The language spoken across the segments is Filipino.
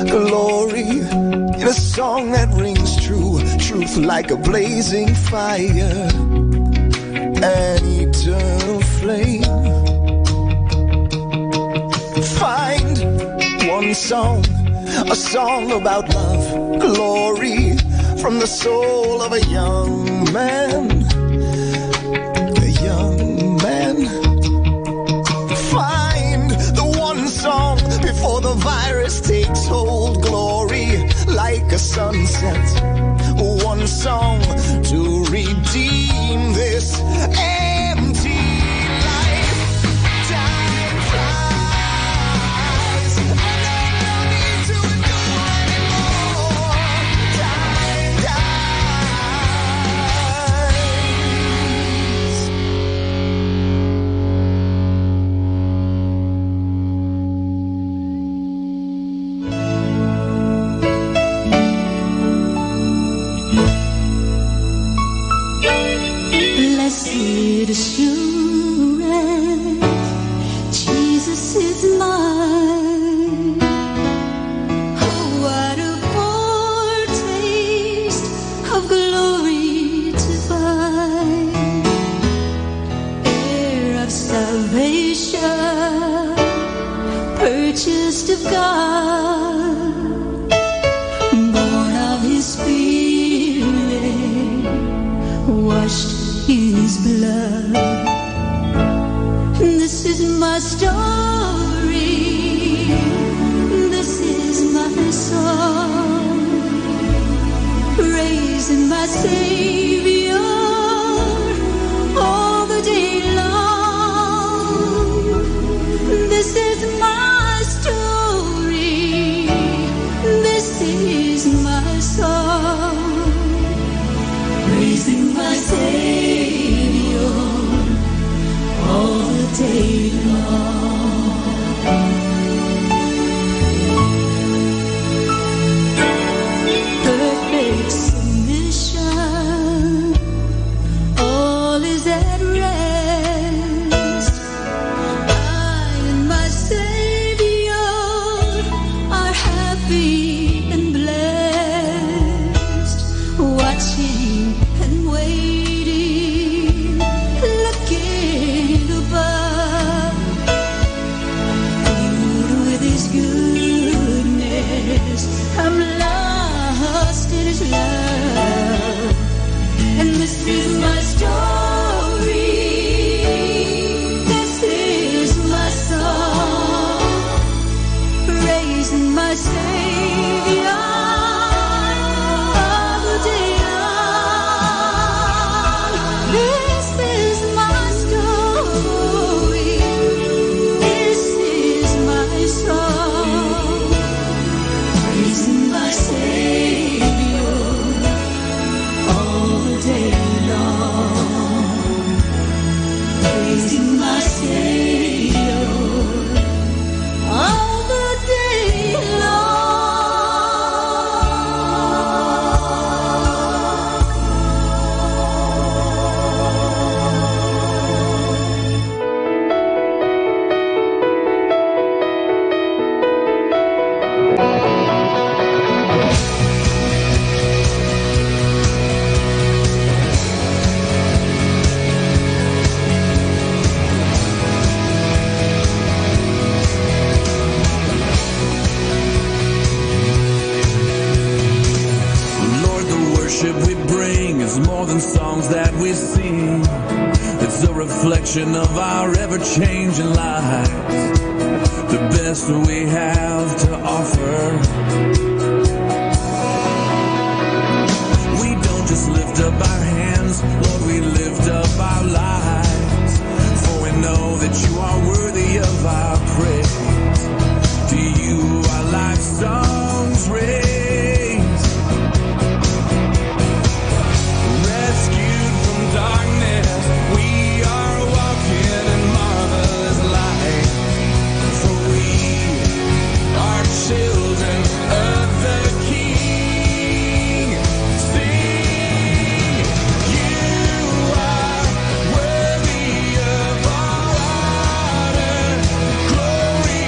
glory in a song that rings true, truth like a blazing fire, an eternal flame. Find one song, a song about love, glory from the soul of a young man. A young man. Find the one song before the virus takes hold, glory like a sunset. One song to redeem this empty life. Time flies, and there's no need to endure anymore. Time Blessed assurance, Jesus is mine. Oh, what a foretaste of glory divine, heir of salvation, purchased of God, born of His Spirit, washed His blood. This is my story, this is my song, praising my Savior all the day long. This is my story, this is my song, praising my Savior all the day long. Perfect submission, all is at rest. I and my Savior are happy and blessed, watching and waiting, looking above, filled with His goodness. I'm lost in His love, and this is my story, this is my song, praising my Savior all the day long. This is my story, this is my song, praising my Savior all the day long, praising my Savior all the day long. Lord, the worship we bring is more than songs that we sing. It's a reflection of our ever-changing lives, the best we have to offer. We don't just lift up our hands, Lord, we lift up our lives, for we know that you are worthy of our praise. To you our life songs raise. Rescued from darkness, we are walking in marvelous light. For we are children of the King. Sing, you are worthy of all honor, glory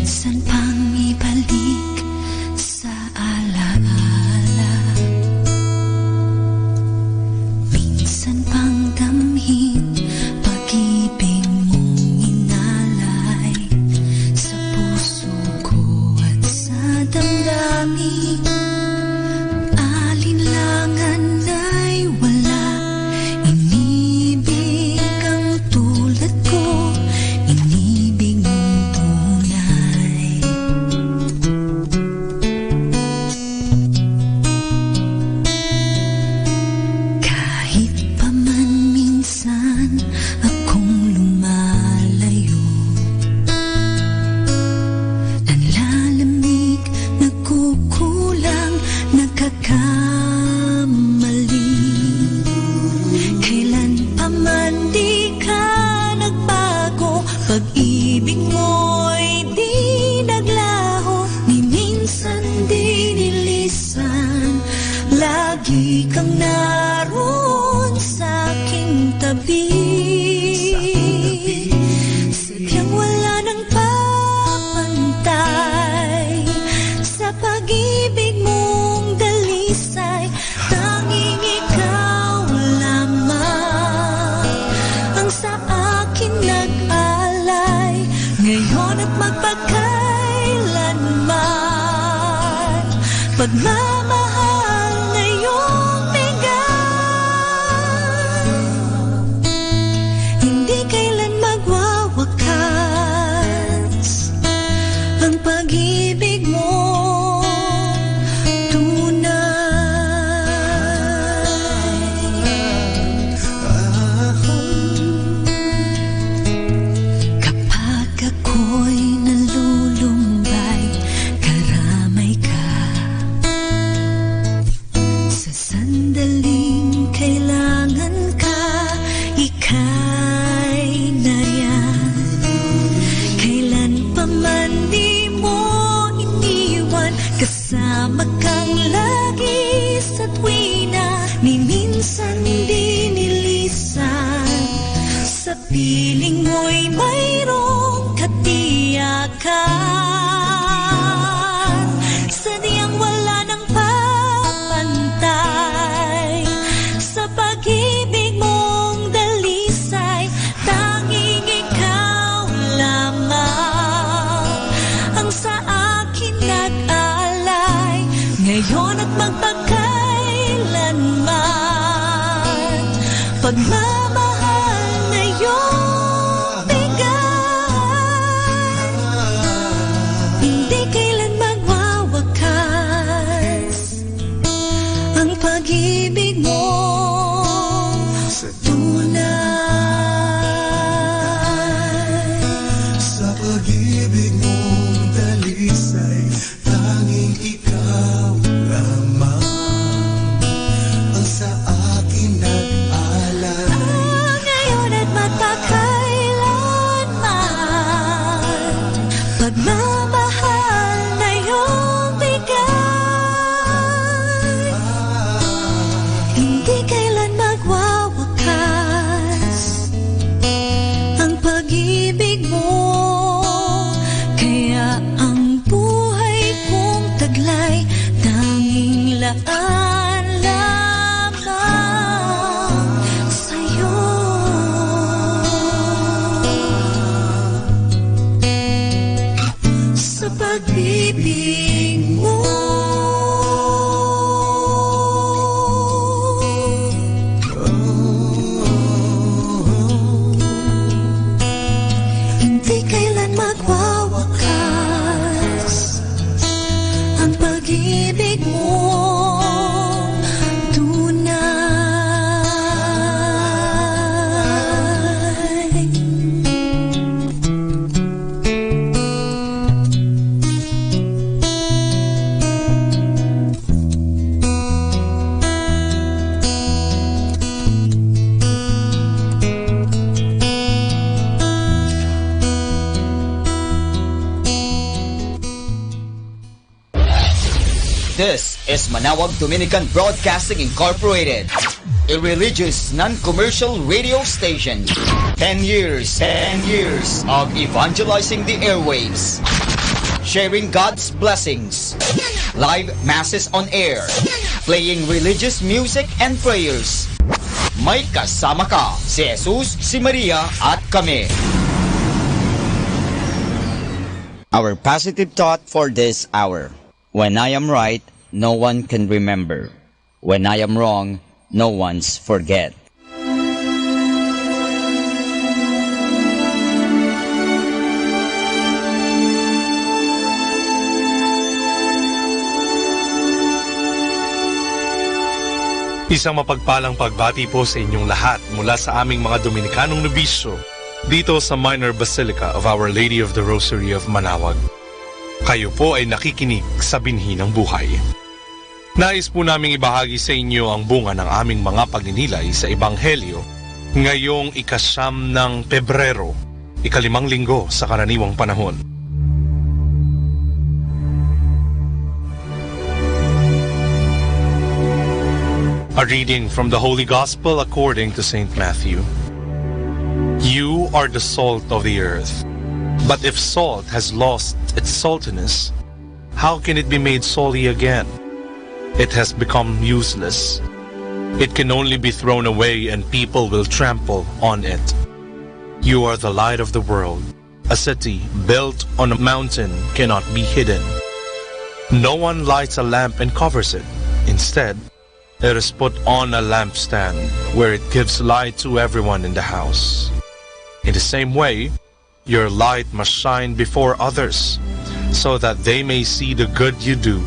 minsan pang ibalik sa alaala, minsan pang damhin pag-ibig mong inalay sa puso ko at sa damdamin. Alinlangan ay wala, inibig ang tulad ko, inibig mong tunay. Kahit pa man minsan akong lumalayo, nanlalamig, nagkukulang, nagkakamali. Kailan pa man di ka nagbago, pag-ibig mo'y di naglaho, ni minsan di nilisan. Lagi kang naroon sa aking tabi, sadyang wala nang papantay sa pag-ibig mong dalisay. Tanging ikaw lamang ang sa akin nag-alay, ngayon at magpakailanman. Pagmamahal na iyong bigay, hindi kailan magwawakas ang pag-ibig mo tunay. Kapag ako'y nalulumbay, karamay ka sa sandaling kailangan ka, ika'y nariyan. Kailan pa man di mo iniwan, kasama kang lagi sa tuwina, ni minsan di nilisan. Sa piling mo'y mayroong katiyakan, sadyang wala nang papantay sa pag-ibig mong dalisay. Tanging ikaw lamang ang sa akin nag-alay, ngayon at magpakailanman. Pagmamahal na iyong bigay, hindi kailan magwawakas ang pag-ibig mo sa tunay. Sa pag-ibig mong dalisay, tanging ikaw lamang ang sa akin nag-alay. Ngayon at magpakailanman, pagmamahal na iyong bigay, hindi kailan magwawakas ang pag-ibig mo. Kaya ang buhay kong taglay, tanging laan lamang sa'yo. Sa pag-ibig mo, hindi kailan magwawakas ang pag-ibig mo tunay. This is Manaoag Dominican Broadcasting Incorporated, a religious, non-commercial radio station. 10 years of evangelizing the airwaves. sharing God's blessings, live masses on air, playing religious music and prayers. May kasama ka, si Jesus, si Maria at kami. Our positive thought for this hour. When I am right, no one can remember. When I am wrong, no one's forget. Isang mapagpalang pagbati po sa inyong lahat mula sa aming mga Dominicanong nobisyo dito sa Minor Basilica of Our Lady of the Rosary of Manaoag. Kayo po ay nakikinig sa binhi ng buhay. Nais po naming ibahagi sa inyo ang bunga ng aming mga pagninilay sa Ebanghelyo ngayong 9 ng Pebrero, 5 linggo sa karaniwang panahon. A reading from the Holy Gospel according to St. Matthew. You are the salt of the earth, but if salt has lost its saltiness, how can it be made salty again? It has become useless. It can only be thrown away and people will trample on it. You are the light of the world. A city built on a mountain cannot be hidden. No one lights a lamp and covers it. Instead, it is put on a lampstand where it gives light to everyone in the house. In the same way, your light must shine before others, so that they may see the good you do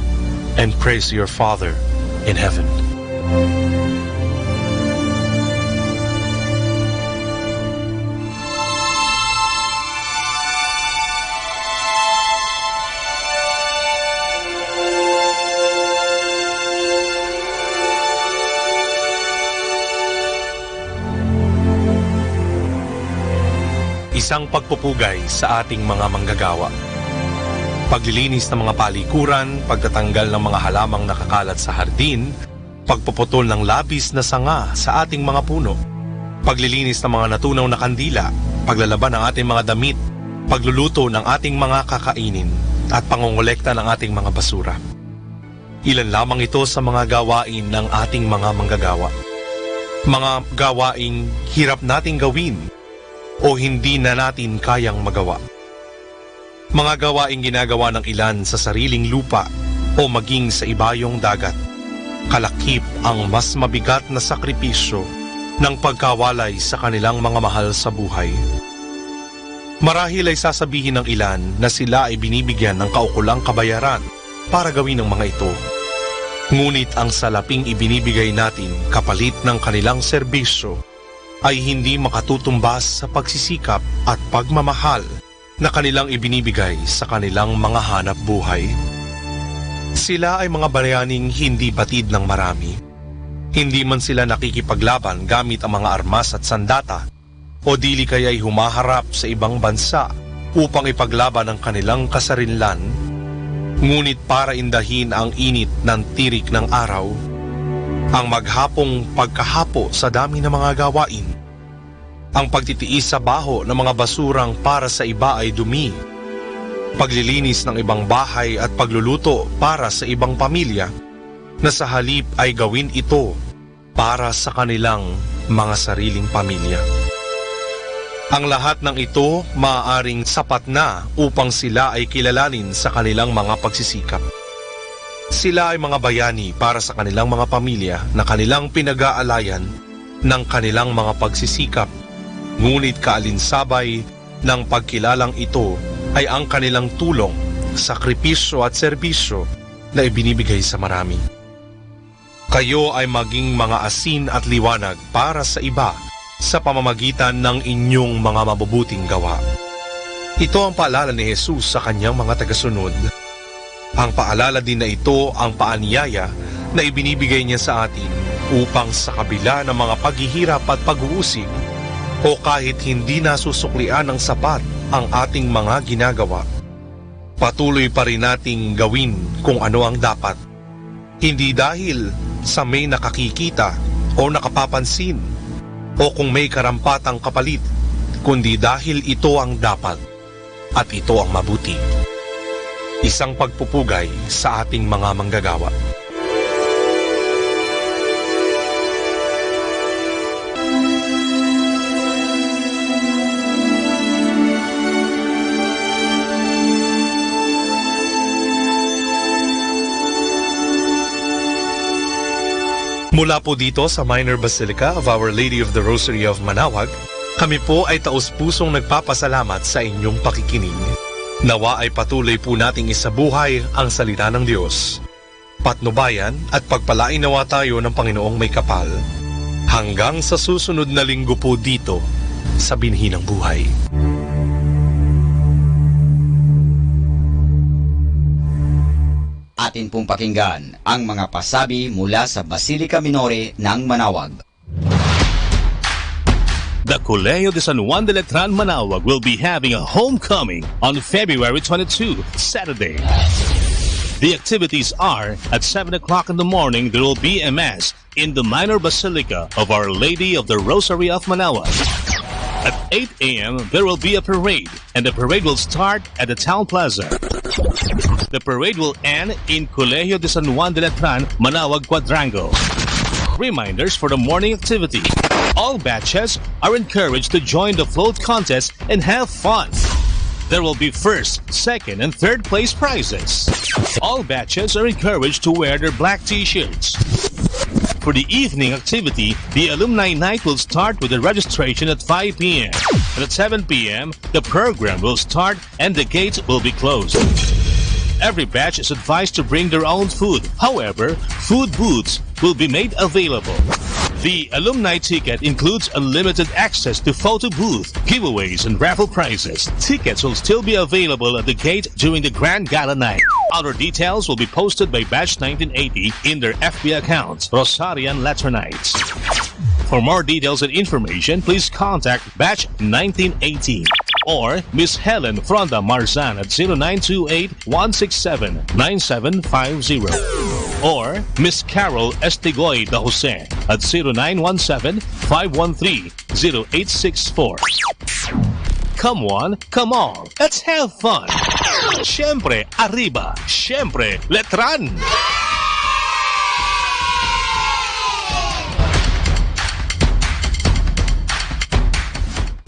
and praise your Father in heaven. Isang pagpupugay sa ating mga manggagawa. Paglilinis ng mga palikuran, pagtatanggal ng mga halamang nakakalat sa hardin, pagpuputol ng labis na sanga sa ating mga puno, paglilinis ng mga natunaw na kandila, paglalaban ng ating mga damit, pagluluto ng ating mga kakainin, at pangongolekta ng ating mga basura. Ilan lamang ito sa mga gawain ng ating mga manggagawa. Mga gawaing hirap nating gawin o hindi na natin kayang magawa. Mga gawaing ginagawa ng ilan sa sariling lupa o maging sa ibayong dagat. Kalakip ang mas mabigat na sakripisyo ng pagkawalay sa kanilang mga mahal sa buhay. Marahil ay sasabihin ng ilan na sila ay binibigyan ng kaukulang kabayaran para gawin ang mga ito. Ngunit ang salaping ibinibigay natin kapalit ng kanilang serbisyo ay hindi makatutumbas sa pagsisikap at pagmamahal na kanilang ibinibigay sa kanilang mga hanap buhay. Sila ay mga bayaning hindi batid ng marami. Hindi man sila nakikipaglaban gamit ang mga armas at sandata o dili kaya'y humaharap sa ibang bansa upang ipaglaban ang kanilang kasarinlan. Ngunit para indahin ang init ng tirik ng araw, ang maghapong pagkahapo sa dami ng mga gawain, ang pagtitiis sa baho ng mga basurang para sa iba ay dumi, paglilinis ng ibang bahay at pagluluto para sa ibang pamilya, na sa halip ay gawin ito para sa kanilang mga sariling pamilya. Ang lahat ng ito maaaring sapat na upang sila ay kilalanin sa kanilang mga pagsisikap. Sila ay mga bayani para sa kanilang mga pamilya na kanilang pinag-aalayan ng kanilang mga pagsisikap, ngunit kaalinsabay ng pagkilalang ito ay ang kanilang tulong, sakripisyo at serbisyo na ibinibigay sa marami. Kayo ay maging mga asin at liwanag para sa iba sa pamamagitan ng inyong mga mabubuting gawa. Ito ang paalala ni Jesus sa kanyang mga tagasunod. Ang paalala din na ito ang paanyaya na ibinibigay niya sa atin upang sa kabila ng mga paghihirap at pag-uusig o kahit hindi nasusuklian ng sapat ang ating mga ginagawa, patuloy pa rin nating gawin kung ano ang dapat. Hindi dahil sa may nakakikita o nakapapansin o kung may karampatang kapalit, kundi dahil ito ang dapat at ito ang mabuti. Isang pagpupugay sa ating mga manggagawa. Mula po dito sa Minor Basilica of Our Lady of the Rosary of Manaoag, kami po ay taus-pusong nagpapasalamat sa inyong pakikinig. Nawa ay patuloy po nating isabuhay ang salita ng Diyos. Patnubayan at pagpalain nawa tayo ng Panginoong may kapal. Hanggang sa susunod na linggo po dito sa Binhi ng Buhay. Atin pong pakinggan ang mga pasabi mula sa Basilica Minore ng Manaoag. The Colegio de San Juan de Letran Manaoag will be having a homecoming on February 22, Saturday. The activities are at 7 o'clock in the morning there will be a mass in the Minor Basilica of Our Lady of the Rosary of Manaoag. At 8 a.m. there will be a parade and the parade will start at the Town Plaza. The parade will end in Colegio de San Juan de Letran, Manaoag Quadrangle. Reminders for the morning activity. All batches are encouraged to join the float contest and have fun. There will be first, second, and third place prizes. All batches are encouraged to wear their black t-shirts. For the evening activity, the Alumni Night will start with the registration at 5 p.m. And at 7 p.m., the program will start and the gates will be closed. Every batch is advised to bring their own food. However, food booths will be made available. The alumni ticket includes unlimited access to photo booth, giveaways, and raffle prizes. Tickets will still be available at the gate during the Grand Gala night. Other details will be posted by Batch 1980 in their FB accounts, Rosarian Laternites. For more details and information, please contact Batch 1980 or Miss Helen Fronda Marzan at 0928-167-9750 or Miss Carol Estigoy da Jose at 0917-513-0864. Come on, come on, let's have fun! Siyempre, arriba! Siyempre, letran!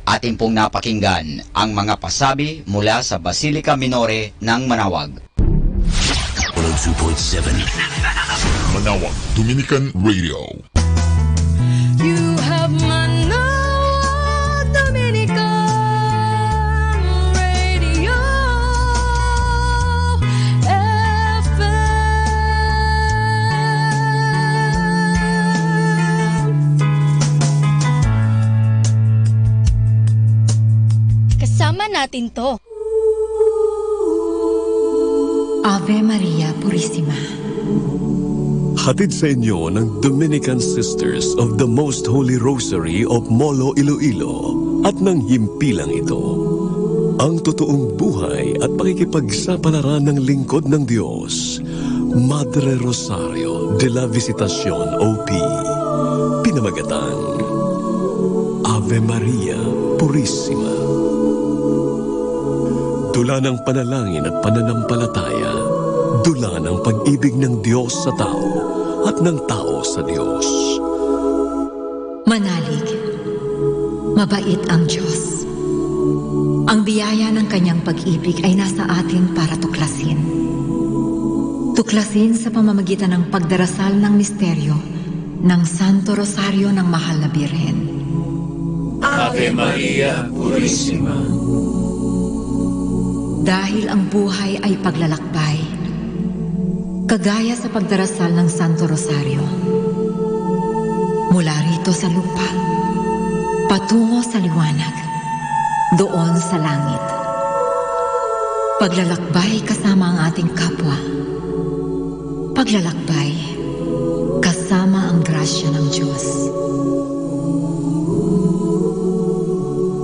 Atin pong napakinggan ang mga pasabi mula sa Basilica Minore ng Manaoag. 102.7 Manaoag, Dominican Radio. You have Manaoag, Dominican Radio FM. Kasama natin to. Ave Maria Purissima. Hatid sa inyo ng Dominican Sisters of the Most Holy Rosary of Molo, Iloilo at ng himpilang ito. Ang totoong buhay at pakikipagsapalaran ng lingkod ng Diyos, Madre Rosario de la Visitacion OP. Pinamagatang Ave Maria Purissima. Dula ng panalangin at pananampalataya, dula ng pag-ibig ng Diyos sa tao at ng tao sa Diyos. Manalig, mabait ang Diyos. Ang biyaya ng kanyang pag-ibig ay nasa atin para tuklasin. Tuklasin sa pamamagitan ng pagdarasal ng misteryo ng Santo Rosario ng Mahal na Birhen. Ave Maria Purissima. Dahil ang buhay ay paglalakbay, kagaya sa pagdarasal ng Santo Rosario. Mula rito sa lupa, patungo sa liwanag, doon sa langit. Paglalakbay kasama ang ating kapwa. Paglalakbay kasama ang grasya ng Diyos.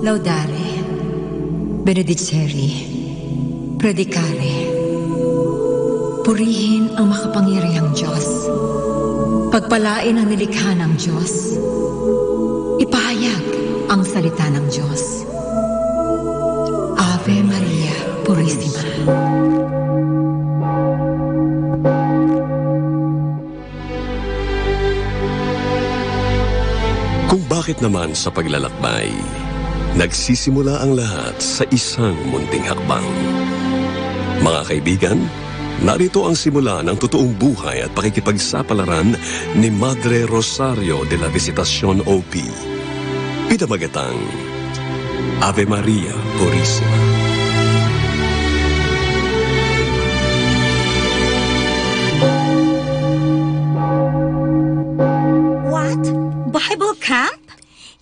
Laudare, benedicere, predicare. Purihin ang makapangyarihang Diyos. Pagpalain ang nilikha ng Diyos. Ipahayag ang salita ng Diyos. Ave Maria Purissima. Bakit naman sa paglalakbay? Nagsisimula ang lahat sa isang munting hakbang. Mga kaibigan, narito ang simula ng totoong buhay at pakikipagsapalaran ni Madre Rosario de la Visitación OP. Pinamagatang Ave Maria Purísima. What? Bible camp?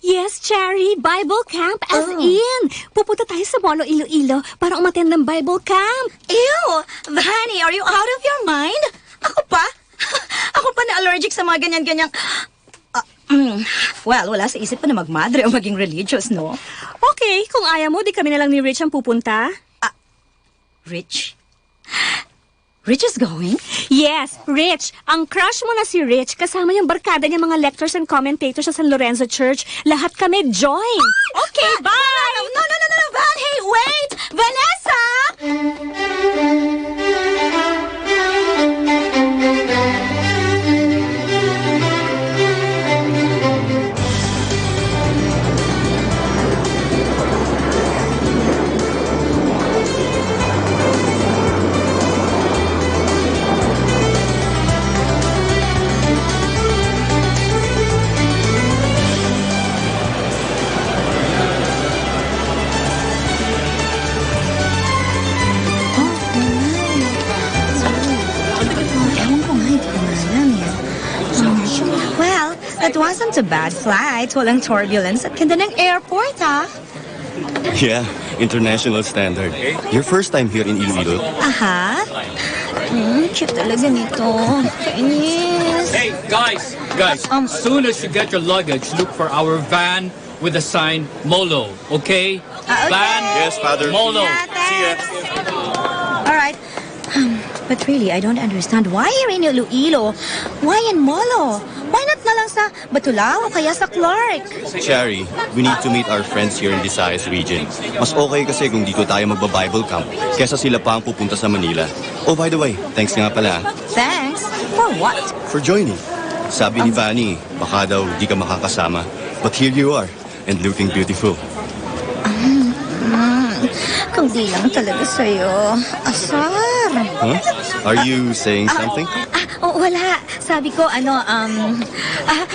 Yes, Cherry, Bible camp as in. Pupunta tayo sa Molo, Iloilo para umattend ng Bible camp. Ew! Vanny, are you out of your mind? Ako pa? Ako pa na allergic sa mga ganyan-ganyang... Well, wala sa isip pa na magmadre o maging religious, no? Okay, kung ayaw mo, di kami na lang ni Rich ang pupunta. Rich? Rich is going? Yes, Rich. Ang crush mo na si Rich, kasama yung barkada niya mga lectors and commentators sa San Lorenzo Church. Lahat kami join. Okay, bye! No, Van! Hey, wait! Vanessa! That wasn't a bad flight. Walang turbulence at ganda ng airport, ha? Yeah, international standard. Your first time here in Iloilo? Aha. Cute talaga nito. Kainis. Hey, guys, soon as you get your luggage, look for our van with the sign Molo, okay? Okay. Van, Yes, Father. Molo. See ya. All right. But really, I don't understand. Why here in Iloilo? Why in Molo? Why not na lang sa Batulao o kaya sa Clark? Cherry, we need to meet our friends here in the Visayas region. Mas okay kasi kung dito tayo magba-Bible camp kesa sila pa ang pupunta sa Manila. Oh, by the way, thanks nga pala. Thanks? For what? For joining. Sabi ni Vanny, baka daw di ka makakasama. But here you are, and looking beautiful. Kung di lang talaga sa'yo. Asar. Huh? Are you saying something? Wala. Sabi ko,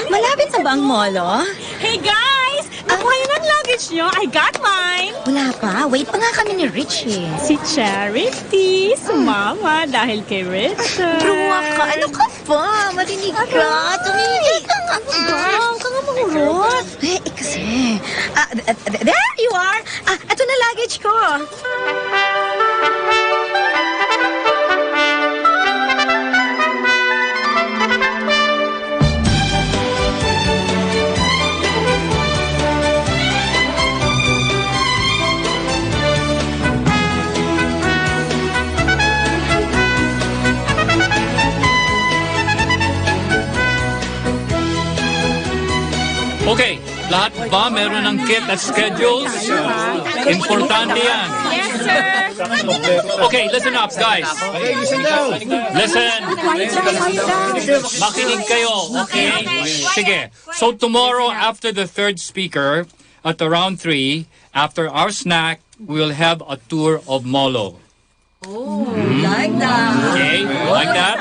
malapit na ba ang molo? Hey, guys! Nakuha niyo ng luggage niyo. I got mine. Wala pa. Wait pa nga kami ni Richie. Si Charity, sumama dahil kay Rich. Bruwa ka. Ano ka pa? Marinig ka. Tumigil ka nga. Huwag ka nga mahurot. Kasi. There you are. Ito na luggage ko. Okay, lahat ba meron ng kit at schedules? Importante yan. Yes, sir. Okay, listen up, guys. Listen. Makinig kayo, okay? Sige. So tomorrow, after the third speaker, at around 3, after our snack, we'll have a tour of Molo. Like that. Okay, like that?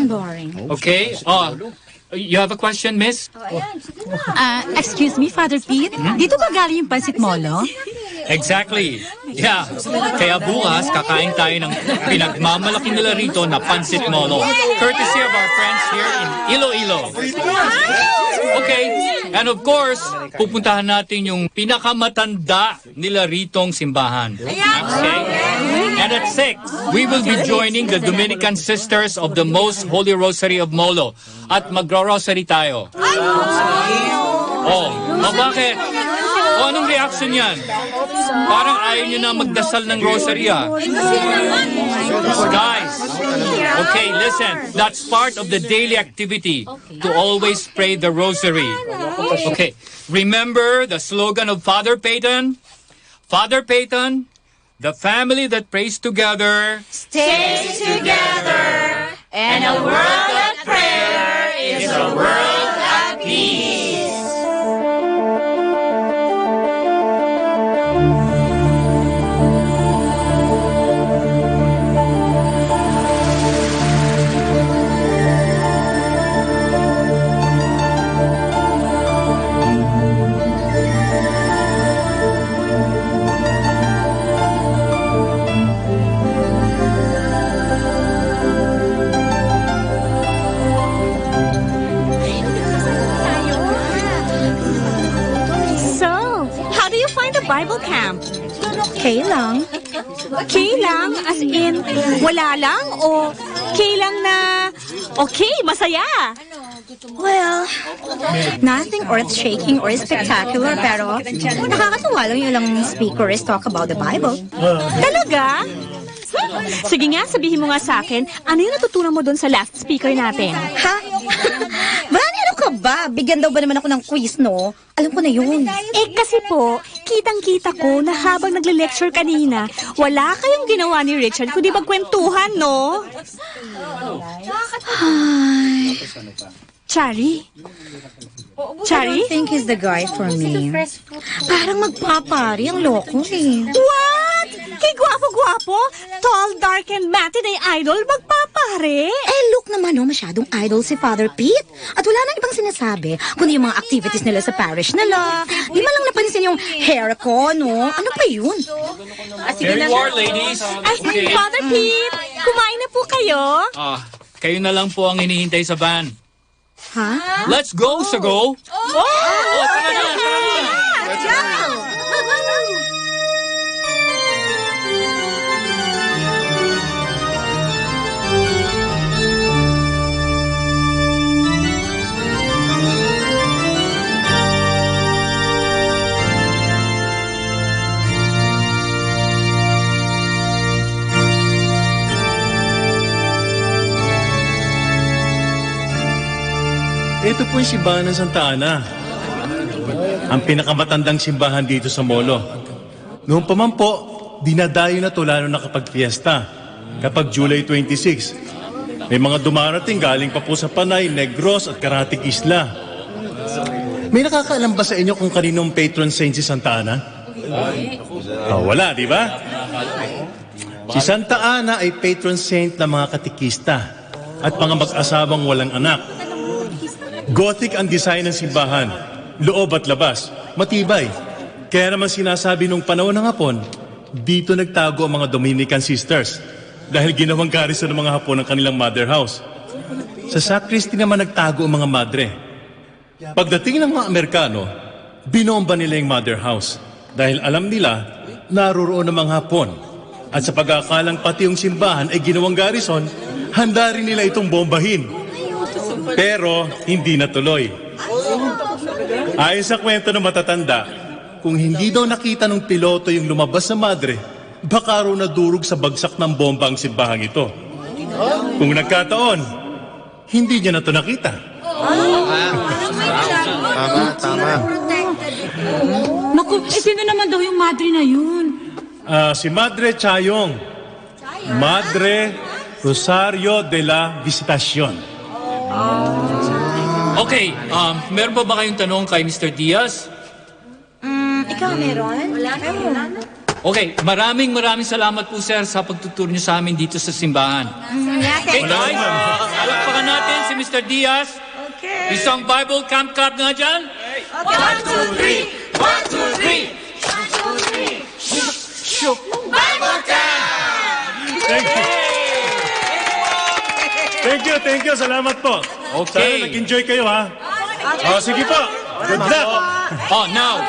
Boring. Okay. You have a question, miss? Excuse me, Father Pete. Dito ba galing yung pansit molo? Exactly. Yeah. Kaya bukas, kakain tayo ng pinagmamalaki nila rito na pansit molo. Courtesy of our friends here in Iloilo. Okay. And of course, pupuntahan natin yung pinakamatanda nila ritong simbahan. Okay? And at 6, we will be joining the Dominican Sisters of the Most Holy Rosary of Molo. At magro-rosary tayo. Bakit? Anong reaction yan? Parang ayaw nyo na magdasal ng rosary, Guys, okay, listen. That's part of the daily activity to always pray the rosary. Okay, remember the slogan of Father Peyton? Father Peyton, the family that prays together Stays together. And a world at prayer is a world at Bible camp? Kailang? Kailang? As in, wala lang? O kailang na, okay, masaya? Well, nothing earth-shaking or spectacular, pero nakakatuwa lang yung ilang speakers talk about the Bible. Talaga? Sige nga, sabihin mo nga sa akin, ano yung natutunan mo doon sa last speaker natin? Ha? Brani, ano ka ba? Bigyan daw ba naman ako ng quiz, no? Alam ko na yun. Eh kasi po, kitang-kita ko na habang nagle-lecture kanina, wala kayong ginawa ni Richard kundi magkwentuhan, no? Ay. Chari? Chari? I don't think he's the guy for me. Parang magpapari ang loko eh. What? Kay gwapo-gwapo? Tall, dark, and matinee idol, magpapare? Eh, look naman, no, masyadong idol si Father Pete. At wala nang ibang sinasabi, kundi yung mga activities nila sa parish nila. Di man lang napansin yung hair ko, no? Ano pa yun? There you are, ladies. Ay, Father Pete, kumain na po kayo? Kayo na lang po ang hinihintay sa van. Ha? Let's go, Sago! Tara na, tara na! Let's go! Ito po yung simbahan ng Santa Ana. Ang pinakamatandang simbahan dito sa Molo. Noong pa man po, dinadayo na to lalo na kapag fiesta. Kapag July 26. May mga dumarating galing pa po sa Panay, Negros at Karatig Isla. May nakakaalam ba sa inyo kung kaninong patron saint si Santa Ana? Wala, di ba? Si Santa Ana ay patron saint ng mga katikista at mga mag-asawang walang anak. Gothic ang design ng simbahan, loob at labas, matibay. Kaya naman sinasabi nung panahon ng Hapon, dito nagtago ang mga Dominican sisters dahil ginawang garrison ng mga Hapon ang kanilang mother house. Sa sacristy naman nagtago ang mga madre. Pagdating ng mga Amerikano, binomba nila yung mother house dahil alam nila naroroon ang mga Hapon. At sa pag-aakalang pati yung simbahan ay ginawang garrison, handa rin nila itong bombahin. Pero hindi natuloy. Ayon sa kwento ng matatanda, kung hindi daw nakita ng piloto yung lumabas sa madre, baka raw nadurog sa bagsak ng bomba ang simbahang ito. Kung nagkataon, hindi niya na ito nakita. Tama. Naku, sino naman daw yung madre na yun? Si Madre Chayong. Madre Rosario de la Visitacion. Okay, meron pa ba kayong tanong kay Mr. Diaz? Ikaw meron? Wala. Okay, maraming salamat po sir sa pagtuturo niyo sa amin dito sa simbahan. Okay guys, palakpakan natin si Mr. Diaz. Okay. Isang Bible camp card nga dyan. 1, 2, 3! 1, 2, 3! 1, 2, 3! Bible camp! Thank you. Thank you. Salamat po. Okay. Sana nag-enjoy kayo, ha? Sige po. Good luck. Now.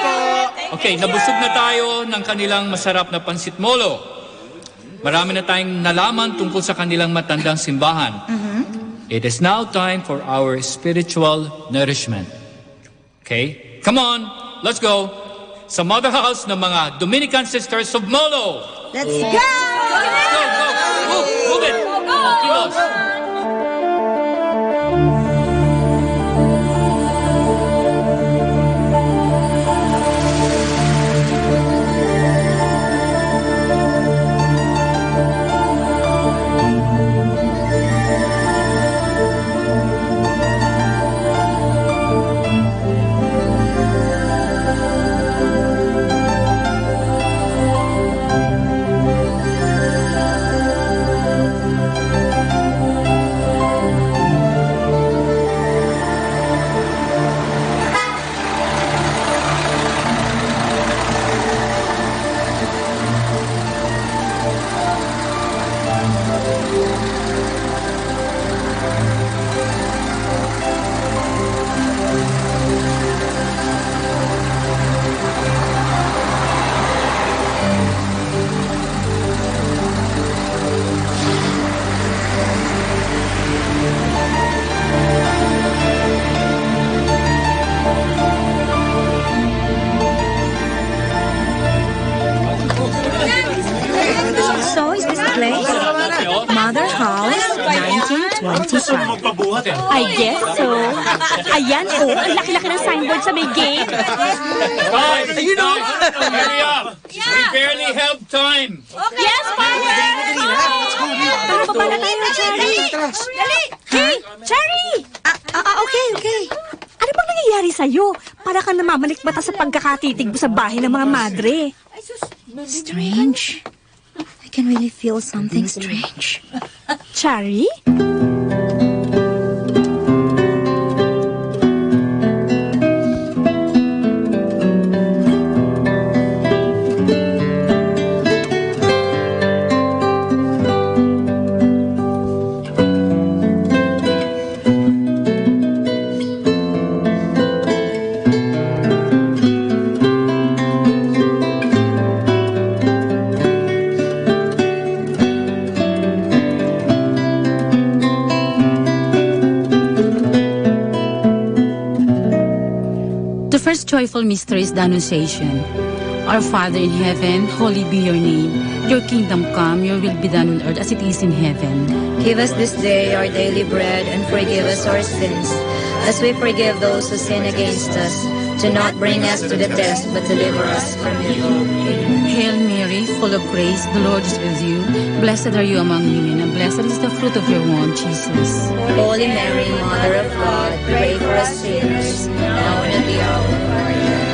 Okay, nabusog na tayo ng kanilang masarap na pansit molo. Marami na tayong nalaman tungkol sa kanilang matandang simbahan. It is now time for our spiritual nourishment. Okay? Come on, let's go. Sa mother house ng mga Dominican Sisters of Molo. Let's go! Let's go. Move it. Kilos. place? Mother House, 1925. I guess so. Ayan, ang laki-laki ng signboard sa may gate. Guys, hurry up! We barely have time. Yes, Father! Tara, baba na tayo, Cherry. Hey, Cherry! Okay. Ano bang nangyayari sa'yo? Para ka namamalikbata sa pagkakatitig mo sa bahay ng mga madre. Strange. I can really feel something strange. Cherry? The first joyful mystery is the Annunciation. Our Father in heaven, holy be your name. Your kingdom come, your will be done on earth as it is in heaven. Give us this day our daily bread and forgive us our sins, as we forgive those who sin against us. Do not bring us to the test, but deliver us from evil. Hail Mary, full of grace, the Lord is with you. Blessed are you among women, and blessed is the fruit of your womb, Jesus. Holy Mary, Mother of God, pray for us sinners, now and at the hour of our death.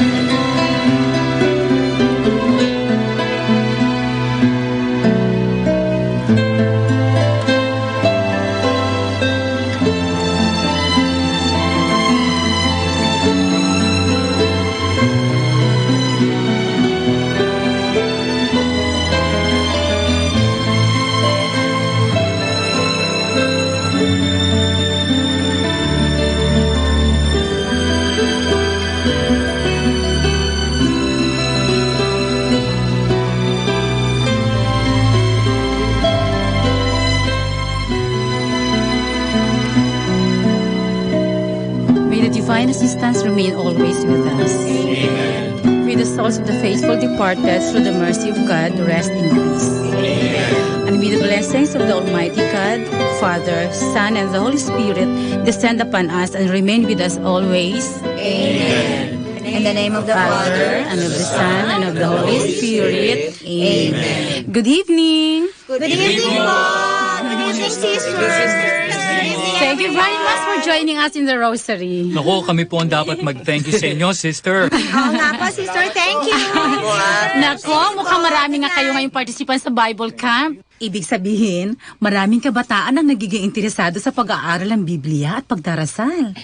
Divine assistance remain always with us. Amen. May the souls of the faithful departed through the mercy of God rest in peace. Amen. And may the blessings of the Almighty God, Father, Son, and the Holy Spirit descend upon us and remain with us always. Amen. In the name of the Father, and of the Son, and of the Holy Spirit. Amen. Good evening. Good evening, Mom. Good evening, sisters. Thank you very much for joining us in the Rosary. Naku, kami po ang dapat mag-thank you sa inyo, sister. Oo nga po, sister. Thank you. Nako, mukhang marami nga kayo ngayong participant sa Bible Camp. Ibig sabihin, maraming kabataan ang nagiging interesado sa pag-aaral ng Biblia at pagdarasal.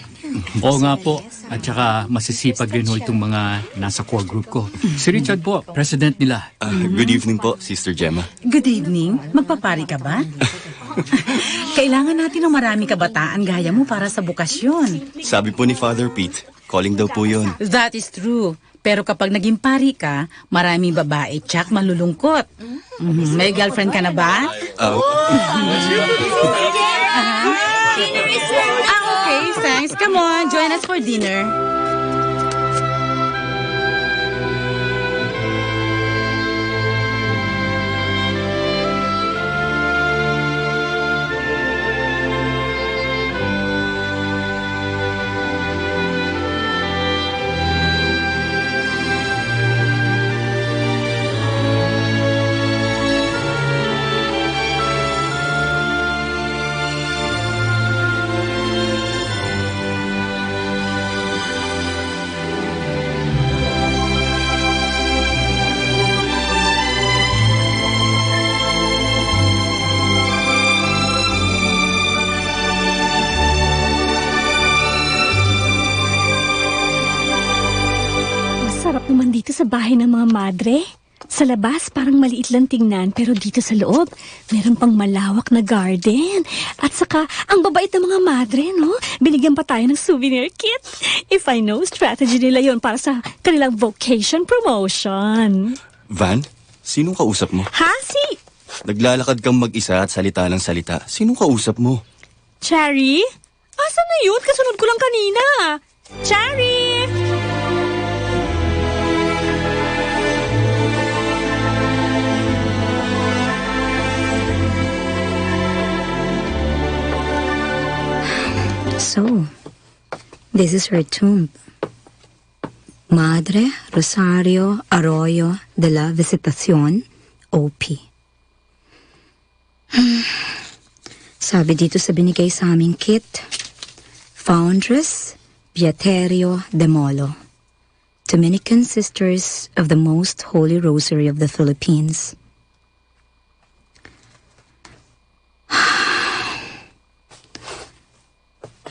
Oo nga po. At saka masisipag rin ho itong mga nasa core group ko. Si Richard po, president nila. Good evening po, Sister Gemma. Good evening. Magpapari ka ba? Kailangan natin ng maraming kabataan gaya mo para sa bukasyon. Sabi po ni Father Pete, calling daw po yun. That is true. Pero kapag naging pari ka, maraming babae tsak malulungkot. May girlfriend ka na ba? Okay, thanks. Come on, join us for dinner. Sarap naman dito sa bahay ng mga madre. Sa labas, parang maliit lang tingnan, pero dito sa loob, meron pang malawak na garden. At saka, ang babait ng mga madre, no? Binigyan pa tayo ng souvenir kit. If I know, strategy nila yon para sa kanilang vocation promotion. Van, sinong kausap mo? Ha? Naglalakad kang mag-isa at salita ng salita. Sinong kausap mo? Cherry? Asan na yun? Kasunod ko lang kanina. Cherry! So, this is her tomb. Madre Rosario Arroyo de la Visitacion, OP. Sabi dito sa binigay sa aming kit, Foundress Beaterio de Molo, Dominican Sisters of the Most Holy Rosary of the Philippines.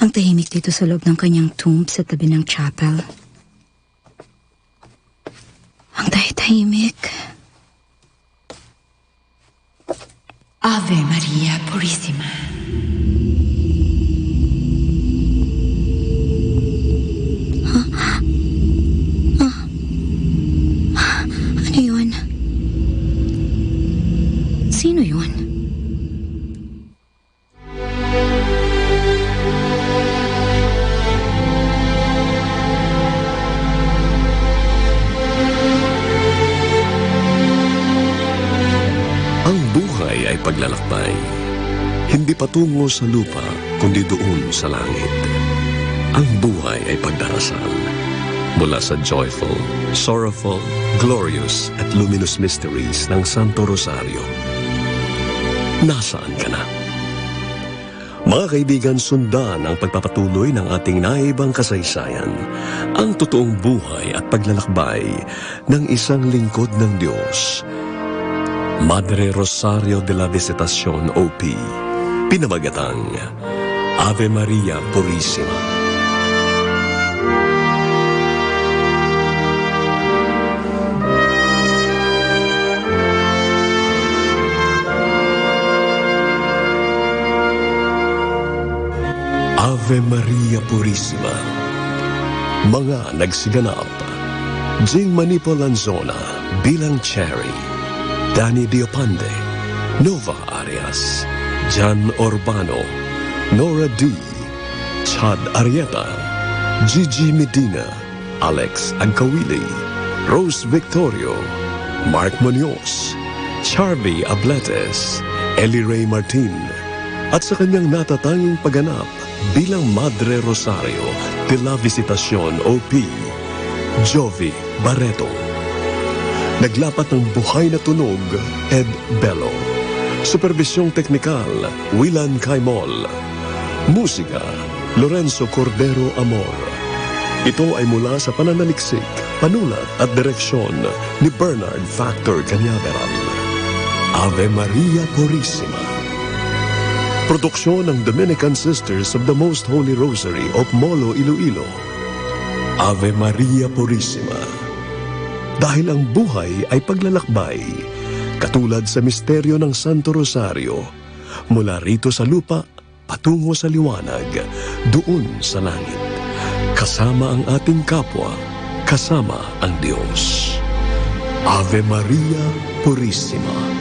Ang tahimik dito sa loob ng kanyang tomb sa tabi ng chapel. Ang tahimik. Ave Maria Purissima. Ano yun? Sino yun? Ang buhay ay paglalakbay. Hindi patungo sa lupa, kundi doon sa langit. Ang buhay ay pagdarasal. Mula sa joyful, sorrowful, glorious at luminous mysteries ng Santo Rosario. Nasaan ka na? Mga kaibigan, sundan ang pagpapatuloy ng ating naibang kasaysayan, ang totoong buhay at paglalakbay ng isang lingkod ng Diyos. Madre Rosario de la Visitacion, OP, pinamagatang Ave Maria Purissima. Ave Maria Purissima. Mga nagsiganap: Jing Manipo Lanzona bilang Cherry, Danny Diopande, Nova Arias, Jan Urbano, Nora D, Chad Arieta, Gigi Medina, Alex Angkawili, Rose Victorio, Mark Munoz, Charlie Abletes, Ellie Ray Martin, at sa kanyang natatanging pagganap bilang Madre Rosario de la Visitacion, OP, Jovi Barreto. Naglapat ng buhay na tunog, Ed Bello. Supervisyong teknikal, Willan Caimol. Musika, Lorenzo Cordero Amor. Ito ay mula sa pananaliksik, panulat at direksyon ni Bernard Factor Cañaveral. Ave Maria Purissima. Produksyon ng Dominican Sisters of the Most Holy Rosary of Molo, Iloilo. Ave Maria Purissima. Dahil ang buhay ay paglalakbay, katulad sa misteryo ng Santo Rosario, mula rito sa lupa, patungo sa liwanag, doon sa langit. Kasama ang ating kapwa, kasama ang Diyos. Ave Maria Purissima.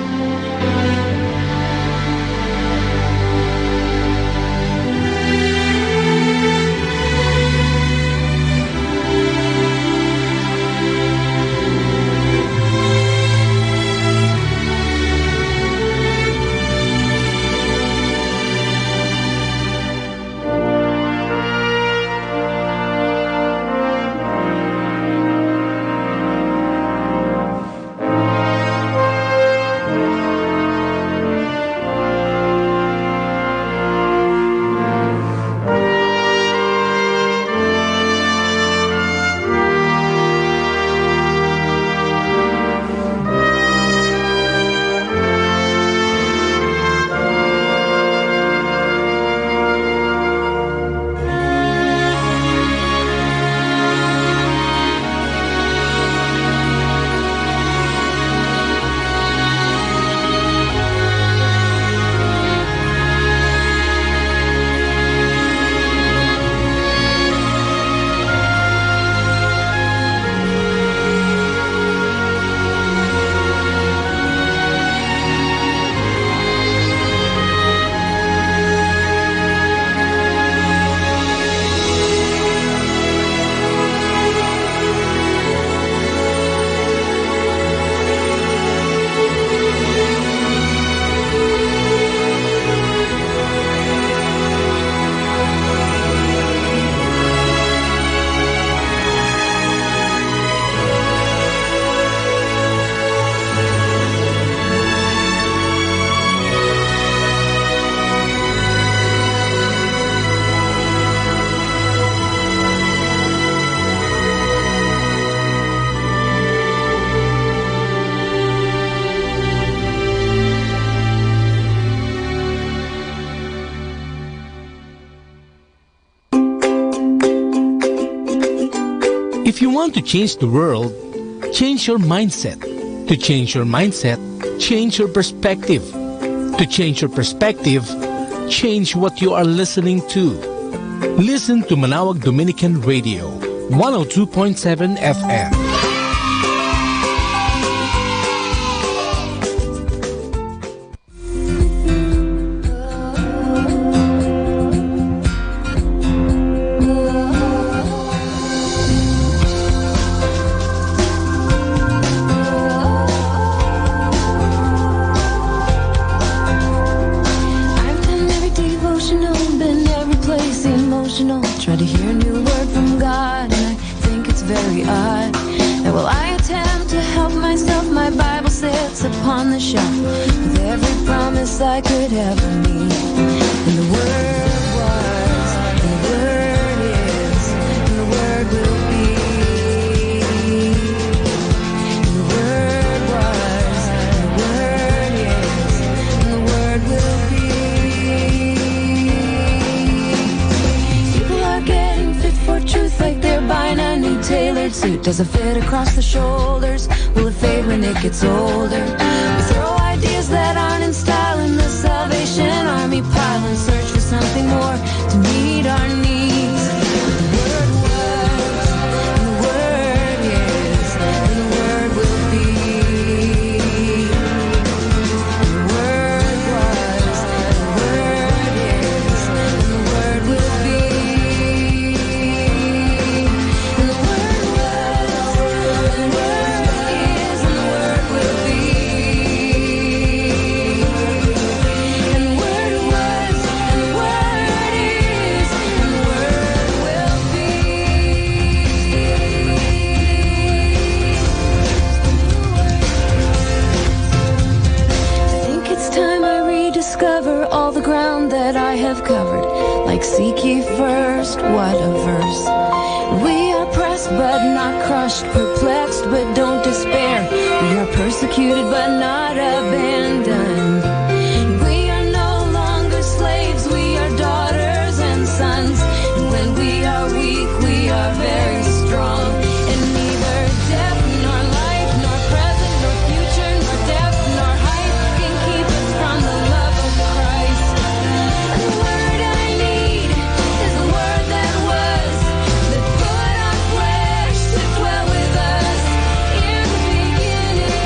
If you want to change the world, change your mindset. To change your mindset, change your perspective. To change your perspective, change what you are listening to. Listen to Manaoag Dominican Radio, 102.7 FM. Try to hear a new word from God, and I think it's very odd that while I attempt to help myself, my Bible sits upon the shelf with every promise I could ever need. And the Word was, and the Word is, and the Word will be. And the Word was, and the Word is, and the Word will be. Truth like they're buying a new tailored suit. Does it fit across the shoulders? Will it fade when it gets older? We throw ideas that aren't in style in the Salvation Army pile and search for something more to meet our needs. The Word was, and the Word is, and the Word will be. And the Word was, and the Word is, and the Word will be. Discover all the ground that I have covered. Like seek ye first, what a verse. We are pressed but not crushed, perplexed but don't despair. We are persecuted but not abandoned. We are no longer slaves, we are daughters and sons. And when we are weak, we are very strong. And neither death nor life, nor present, nor future, nor depth, nor height can keep us from the love of Christ. And the word I need is the word that was, that put on flesh to dwell with us in the beginning.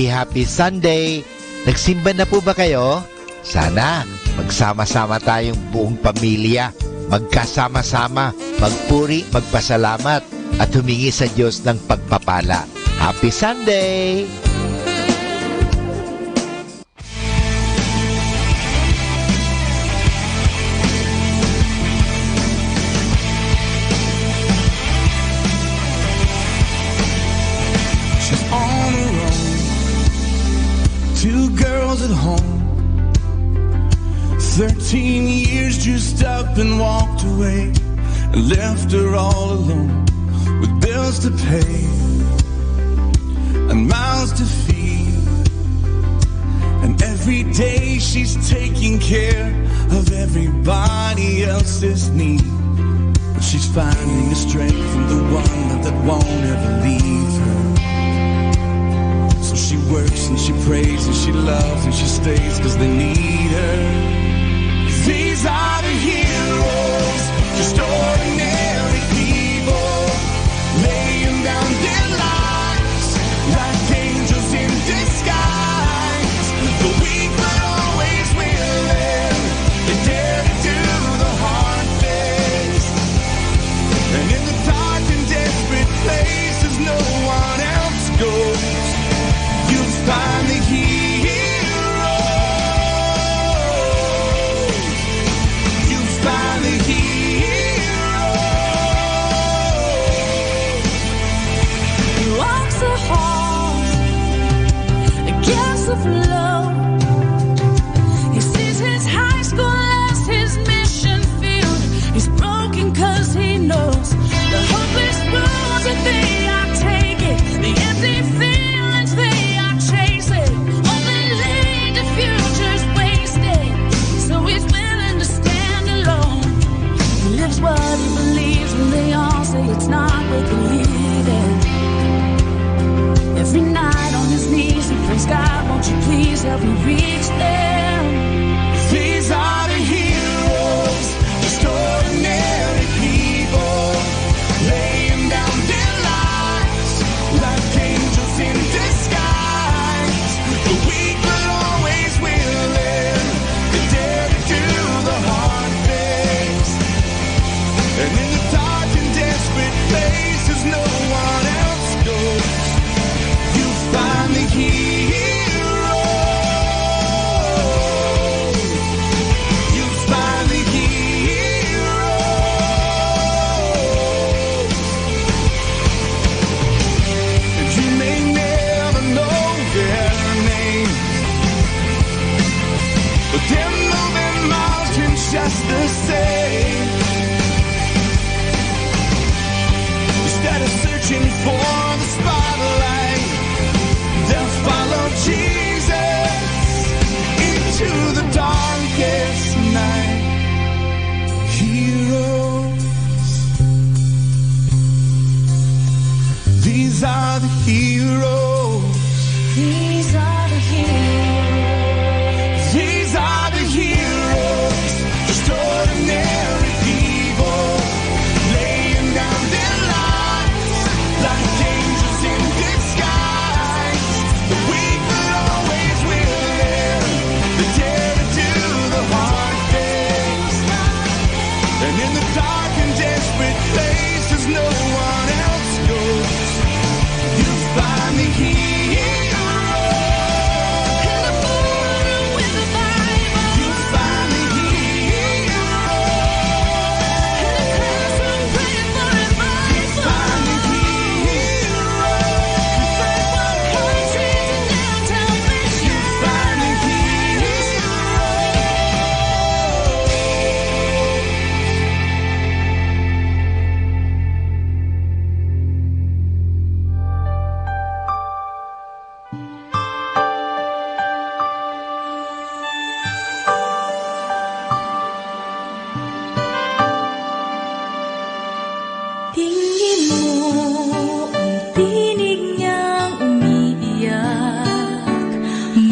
happy Sunday. Nagsimba na po ba kayo? Sana magsama-sama tayong buong pamilya, magkasama-sama, magpuri, magpasalamat, at humingi sa Diyos ng pagpapala. Happy Sunday! She's on her own. 2 girls at home. 13 years just up and walked away and left her all alone with bills to pay and mouths to feed. And every day she's taking care of everybody else's need. But she's finding the strength from the one that won't ever leave her. So she works and she prays and she loves and she stays 'cause they need her. These are the heroes, just ordinary people, laying down their lives like angels in disguise. The weak but always willing, they dare to do the hard things. And in the dark and desperate places no one else goes, you'll find the heroes. Find the heroes. He walks the halls against the flow. He sees his high school as his mission field. He's broken 'cause he knows the hopeless roads that they are taking, the empty feelings they are chasing, only lead to futures wasted. So he's willing to stand alone. He lives what he believes when they all say it's not worth believing. Every night on his knees he prays, God, won't you please help me reach them. These are the heroes, just ordinary people, laying down their lives like angels in disguise. The weak but always willing, they dare to do the hard things. And in the dark and desperate places no one else goes, you find the heroes. You find the heroes. And you may never know their names, but they're moving mountains just the same. Instead of searching for the spotlight, they'll follow Jesus into the darkest night. Heroes. These are the heroes. These are the heroes. These are the heroes, just ordinary people, laying down their lives like angels in disguise. The weak but always willing, they dare to do the hard things. And in the dark and desperate places no one else goes, you find the heroes.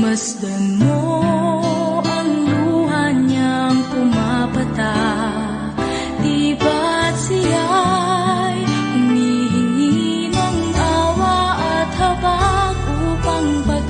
Masdan mo ang luha niyang pumapatak. Di ba't siya'y humihingi ng awa at habag upang pag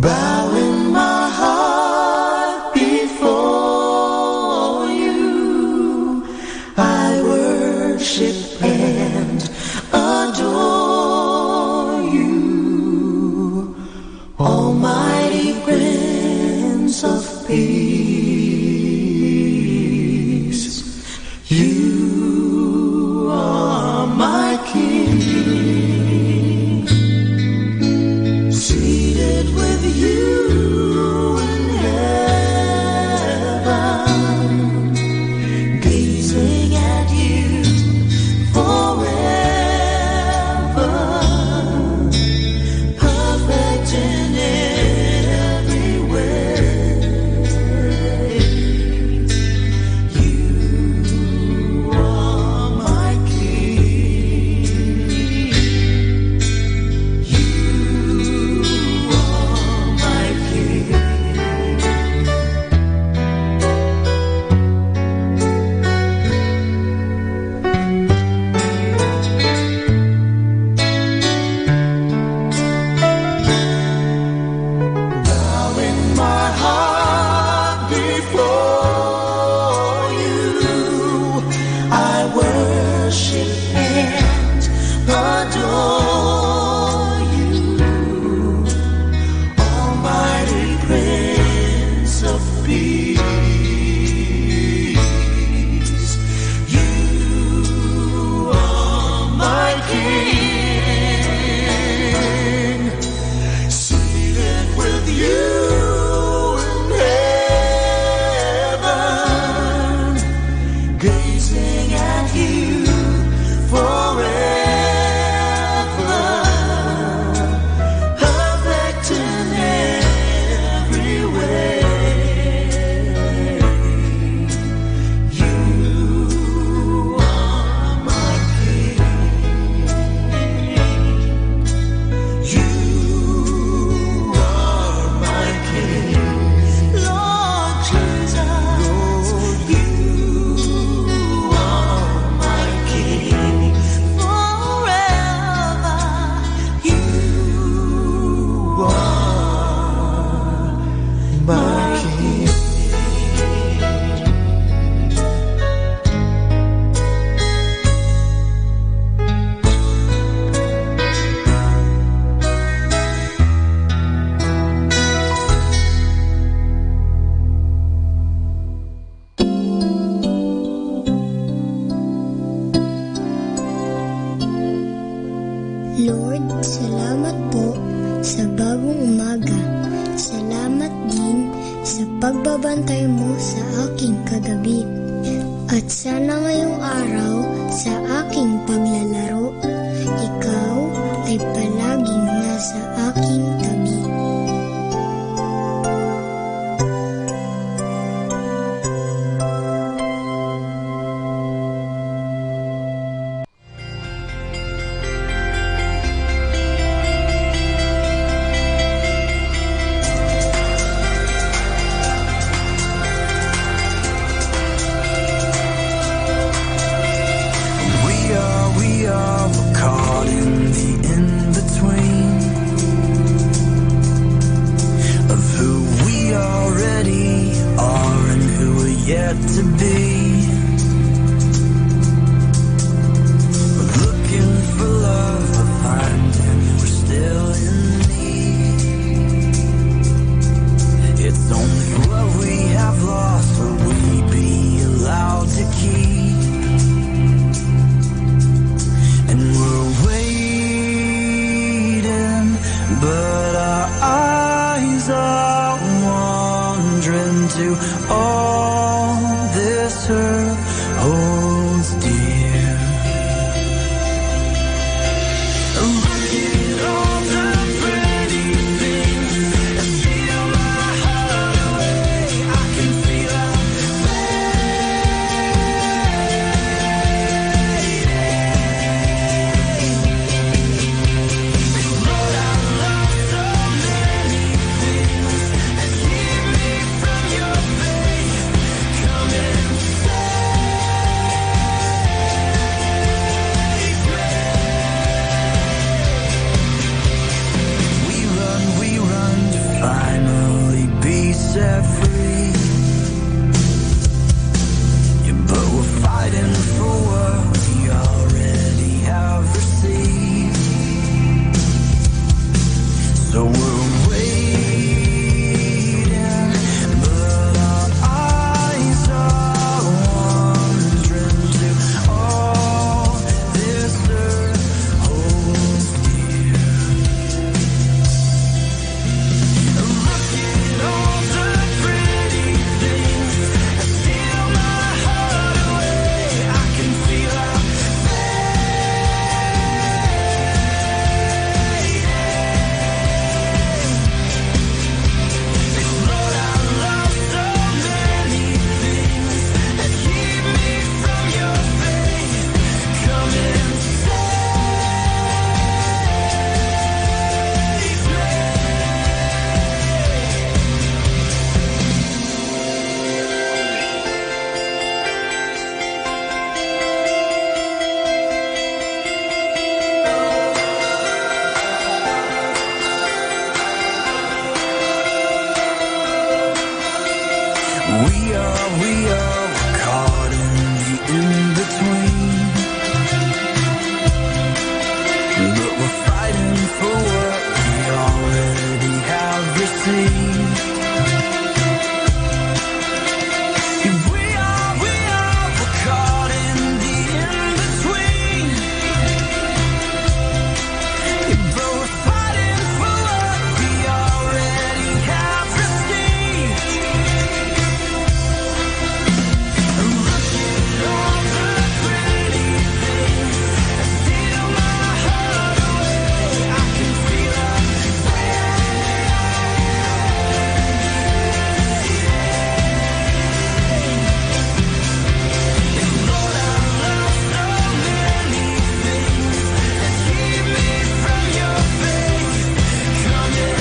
bowing my heart before you. I worship and adore you, Almighty Prince of Peace. You are my King, seated with you in heaven, gazing at you forever, perfect in every way. You are my King. You are my King. Bowing my heart before you, I worship and adore you, Almighty Prince of Peace. You are my King, seated with you in heaven, gazing at you forever, perfect in every way. You are my King. You are my King. Lord Jesus, you are my King. Forever, you are my King. Lord, salamat po sa bagong umaga. Salamat din sa pagbabantay mo sa aking kagabi. At sana ngayong araw sa aking paglalaro, ikaw ay palaging nasa aking tabi. We are caught in the in-between of who we already are and who we're yet to be. We're looking for love, but finding we're still in need. It's only what we have lost will we be allowed to keep. And we're waiting, but our eyes are wandering to all this earth holds dear. Look at all the pretty things that steal my heart away. I can feel our Come and say we're waiting, but our eyes are wandering to all this earth holds dear. Look at all the pretty things that steal my heart away. I can feel our Lord, I love so many things that keep me from your face. Come and we are caught in the in-between, but we're fighting for what we already have received. We are we're caught in the in-between, but we're fighting for what we already have received. Look at all the pretty things that steal my heart away. I can feel our Lord, I love so many things that keep me from your face. Come and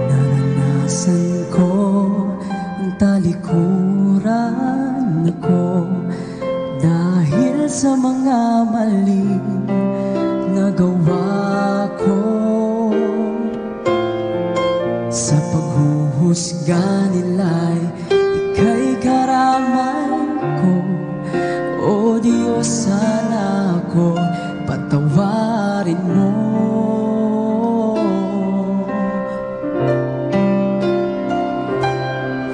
naranasan ko ang talikuran ako dahil sa mga maling nagawa ko. Sa paghuhusga nila'y ika'y karamay ko. O Diyos, sana ako patawarin mo.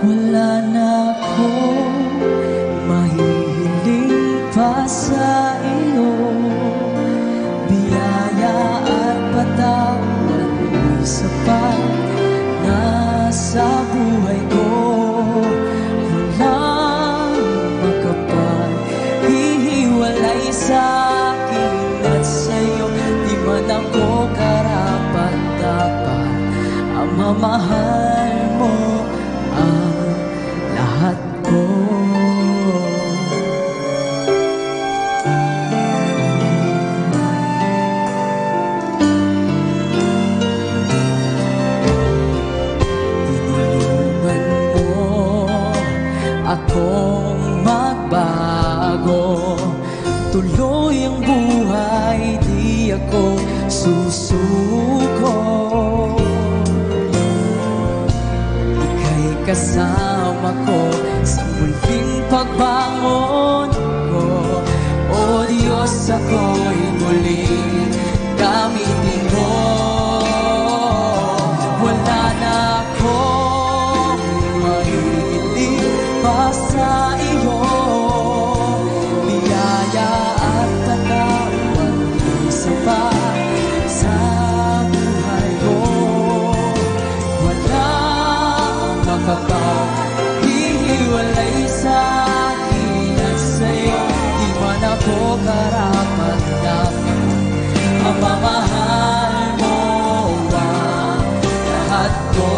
Wala na akong mahihiling pa sa iyo. Biyaya at patawad mo'y sapat na sa buhay ko. Walang makapaghihiwalay sa akin at sa'yo. Di man ako karapat-dapat ang mamahal mo ang lahat ko. Tinulungan mo akong magbago. Tuloy ang buhay, di ako susuko. Ika'y kasama ko sa muling pagbangon ko. O Diyos, ako'y muling gamitin mo. Wala na akong mahihiling pa sa iyo. Biyaya at patawad mo'y sapat sa buhay ko. Walang makapaghihiwalay sa akin at sa'yo. Di man ako karapat-dapat ang mamahal mo ang lahat ko.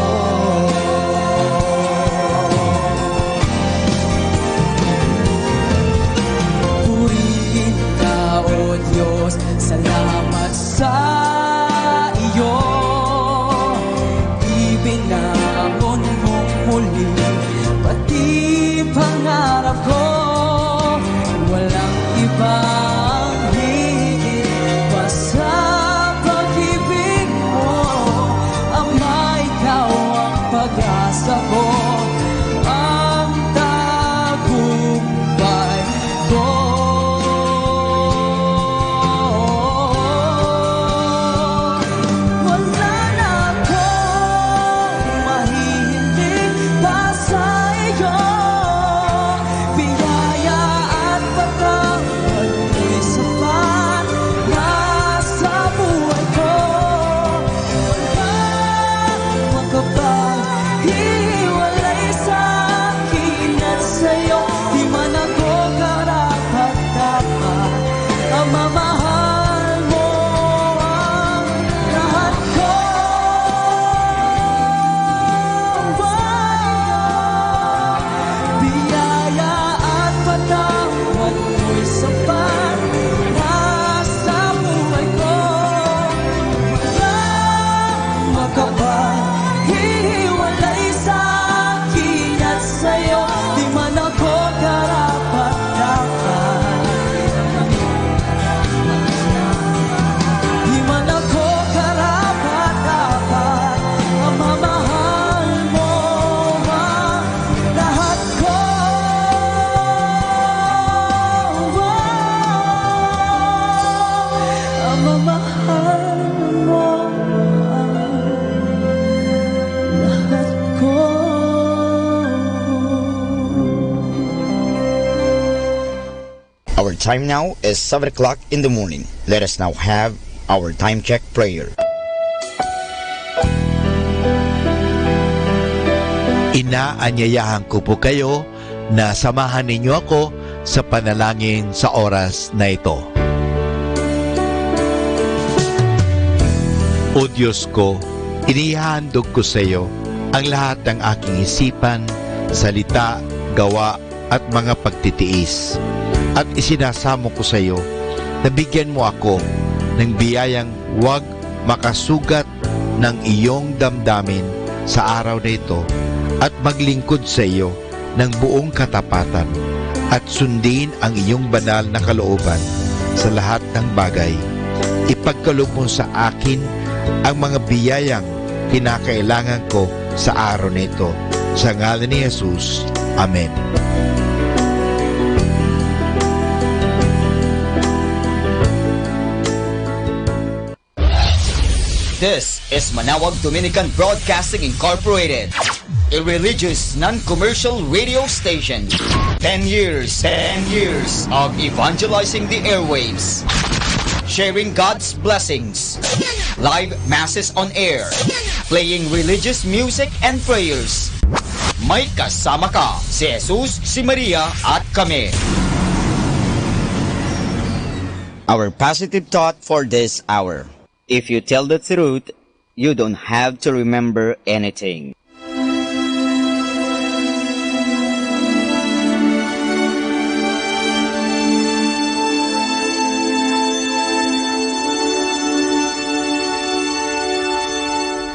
Our time now is 7 o'clock in the morning. Let us now have our time check prayer. Inaanyayahan ko po kayo na samahan ninyo ako sa panalangin sa oras na ito. O Diyos ko, inihandog ko sa iyo ang lahat ng aking isipan, salita, gawa at mga pagtitiis. At isinasamo ko sa iyo na bigyan mo ako ng biyayang huwag makasugat ng iyong damdamin sa araw na ito at maglingkod sa iyo ng buong katapatan at sundin ang iyong banal na kalooban sa lahat ng bagay. Ipagkaloob mo sa akin ang mga biyayang kinakailangan ko sa araw na ito. Sa ngalan ni Jesus. Amen. This is Manaoag Dominican Broadcasting Incorporated, a religious, non-commercial radio station. 10 years of evangelizing the airwaves, sharing God's blessings, live masses on air, playing religious music and prayers. May kasama ka, si Jesus, si Maria at kami. Our positive thought for this hour. If you tell the truth, you don't have to remember anything.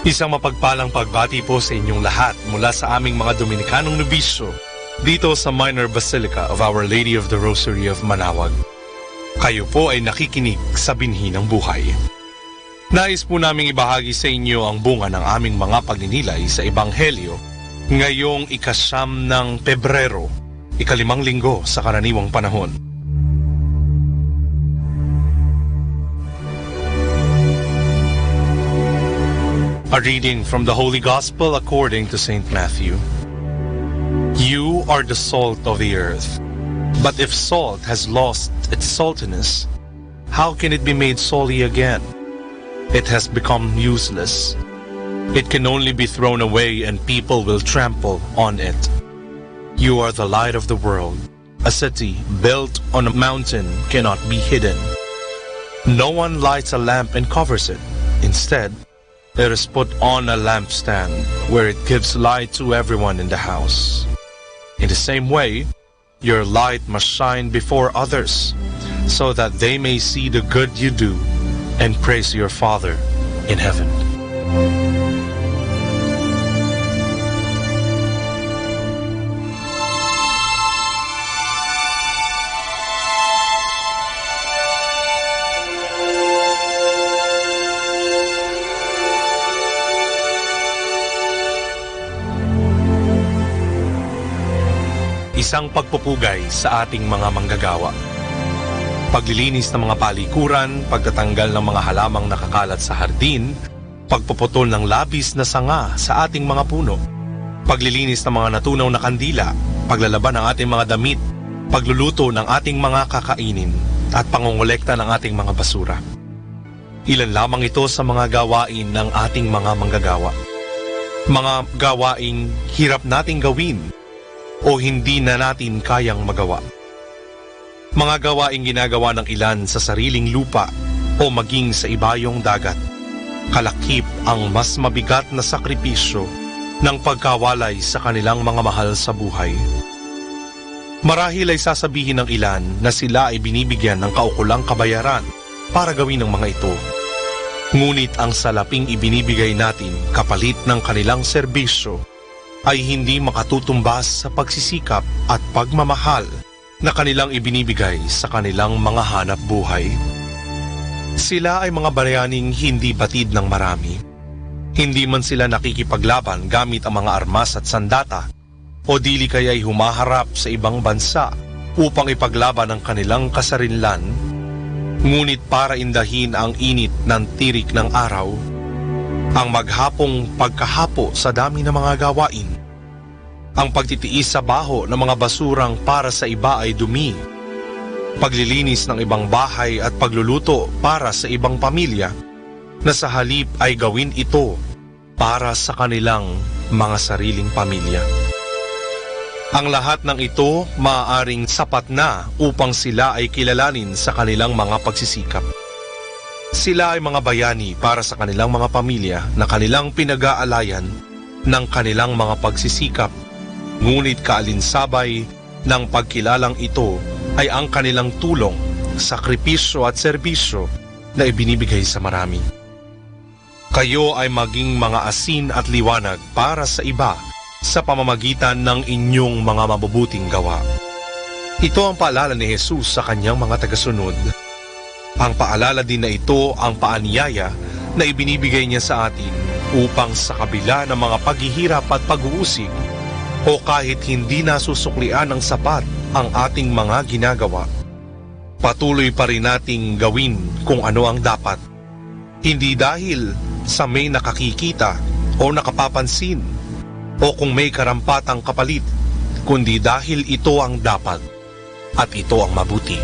Isang mapagpalang pagbati po sa inyong lahat mula sa aming mga Dominikanong nobisyo dito sa Minor Basilica of Our Lady of the Rosary of Manaoag. Kayo po ay nakikinig sa binhi ng buhay. Nais po naming ibahagi sa inyo ang bunga ng aming mga pagninilay sa Ebanghelyo ngayong 9 ng Pebrero, 5 linggo sa karaniwang panahon. A reading from the Holy Gospel according to St. Matthew. You are the salt of the earth, but if salt has lost its saltiness, how can it be made salty again? It has become useless. It can only be thrown away and people will trample on it. You are the light of the world. A city built on a mountain cannot be hidden. No one lights a lamp and covers it. Instead, it is put on a lampstand where it gives light to everyone in the house. In the same way, your light must shine before others so that they may see the good you do and praise your Father in heaven. Isang pagpupugay sa ating mga manggagawa. Paglilinis ng mga palikuran, pagtatanggal ng mga halamang nakakalat sa hardin, pagpuputol ng labis na sanga sa ating mga puno, paglilinis ng mga natunaw na kandila, paglalaban ng ating mga damit, pagluluto ng ating mga kakainin, at pangongolekta ng ating mga basura. Ilan lamang ito sa mga gawain ng ating mga manggagawa. Mga gawaing hirap nating gawin o hindi na natin kayang magawa. Mga gawaing ginagawa ng ilan sa sariling lupa o maging sa ibayong dagat. Kalakip ang mas mabigat na sakripisyo ng pagkawalay sa kanilang mga mahal sa buhay. Marahil ay sasabihin ng ilan na sila ay binibigyan ng kaukulang kabayaran para gawin ang mga ito. Ngunit ang salaping ibinibigay natin kapalit ng kanilang serbisyo ay hindi makatutumbas sa pagsisikap at pagmamahal na kanilang ibinibigay sa kanilang mga hanap buhay. Sila ay mga bayaning hindi batid ng marami. Hindi man sila nakikipaglaban gamit ang mga armas at sandata o dili kaya'y humaharap sa ibang bansa upang ipaglaban ang kanilang kasarinlan. Ngunit para indahin ang init ng tirik ng araw, ang maghapong pagkahapo sa dami ng mga gawain, ang pagtitiis sa baho ng mga basurang para sa iba ay dumi, paglilinis ng ibang bahay at pagluluto para sa ibang pamilya, na sa halip ay gawin ito para sa kanilang mga sariling pamilya. Ang lahat ng ito maaaring sapat na upang sila ay kilalanin sa kanilang mga pagsisikap. Sila ay mga bayani para sa kanilang mga pamilya na kanilang pinag-aalayan ng kanilang mga pagsisikap, ngunit kaalinsabay ng pagkilalang ito ay ang kanilang tulong, sakripisyo at serbisyo na ibinibigay sa marami. Kayo ay maging mga asin at liwanag para sa iba sa pamamagitan ng inyong mga mabubuting gawa. Ito ang paalala ni Jesus sa kanyang mga tagasunod. Ang paalala din na ito ang paanyaya na ibinibigay niya sa atin upang sa kabila ng mga paghihirap at pag-uusig o kahit hindi nasusuklian ng sapat ang ating mga ginagawa, patuloy pa rin nating gawin kung ano ang dapat. Hindi dahil sa may nakakikita o nakapapansin o kung may karampatang kapalit, kundi dahil ito ang dapat at ito ang mabuti.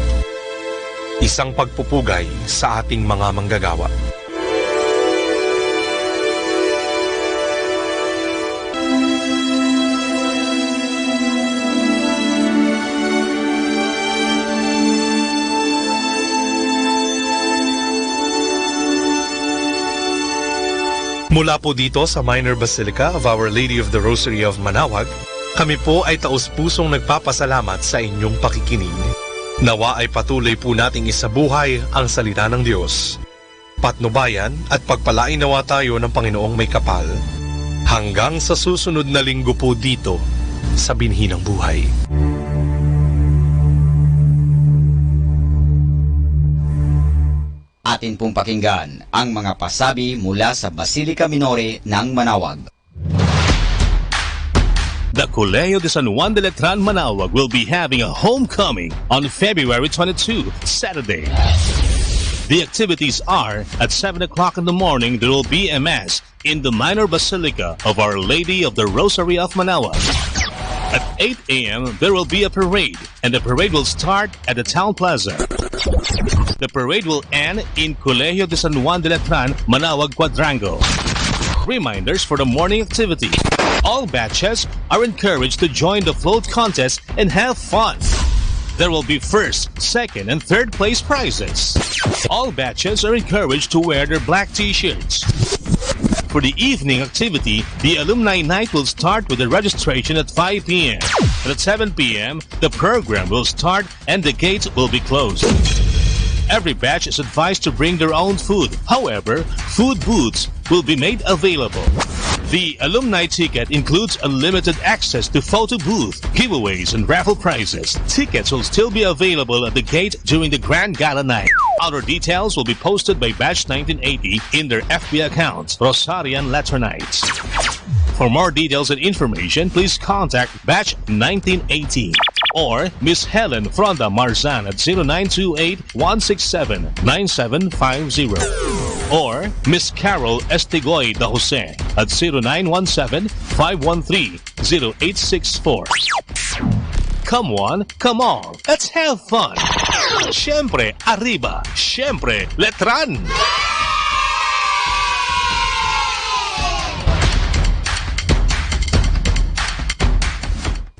Isang pagpupugay sa ating mga manggagawa. Mula po dito sa Minor Basilica of Our Lady of the Rosary of Manaoag, kami po ay taus-pusong nagpapasalamat sa inyong pakikinig. Nawa ay patuloy po nating isabuhay ang salita ng Diyos. Patnubayan at pagpalain nawa tayo ng Panginoong may kapal. Hanggang sa susunod na linggo po dito sa Binhi ng Buhay. Atin pong pakinggan ang mga pasabi mula sa Basilica Minore ng Manaoag. The Colegio de San Juan de Letran Manaoag will be having a homecoming on February 22, Saturday. The activities are at 7 o'clock in the morning there will be a mass in the Minor Basilica of Our Lady of the Rosary of Manaoag. At 8 a.m. there will be a parade and the parade will start at the Town Plaza. The parade will end in Colegio de San Juan de Letran, Manaoag Quadrangle. Reminders for the morning activity. All batches are encouraged to join the float contest and have fun. There will be first, second, and third place prizes. All batches are encouraged to wear their black t-shirts. For the evening activity, the Alumni Night will start with the registration at 5 p.m. And at 7 p.m., the program will start and the gates will be closed. Every batch is advised to bring their own food. However, food booths will be made available. The alumni ticket includes unlimited access to photo booth, giveaways, and raffle prizes. Tickets will still be available at the gate during the Grand Gala night. Other details will be posted by Batch 1980 in their FB accounts, Rosarian Laternites. For more details and information, please contact Batch 1980 or Miss Helen Fronda Marzan at 0928-167-9750 or Miss Carol Estigoy da Jose at 0917-513-0864. Come on, come on, let's have fun! Siyempre, arriba! Siyempre, letran!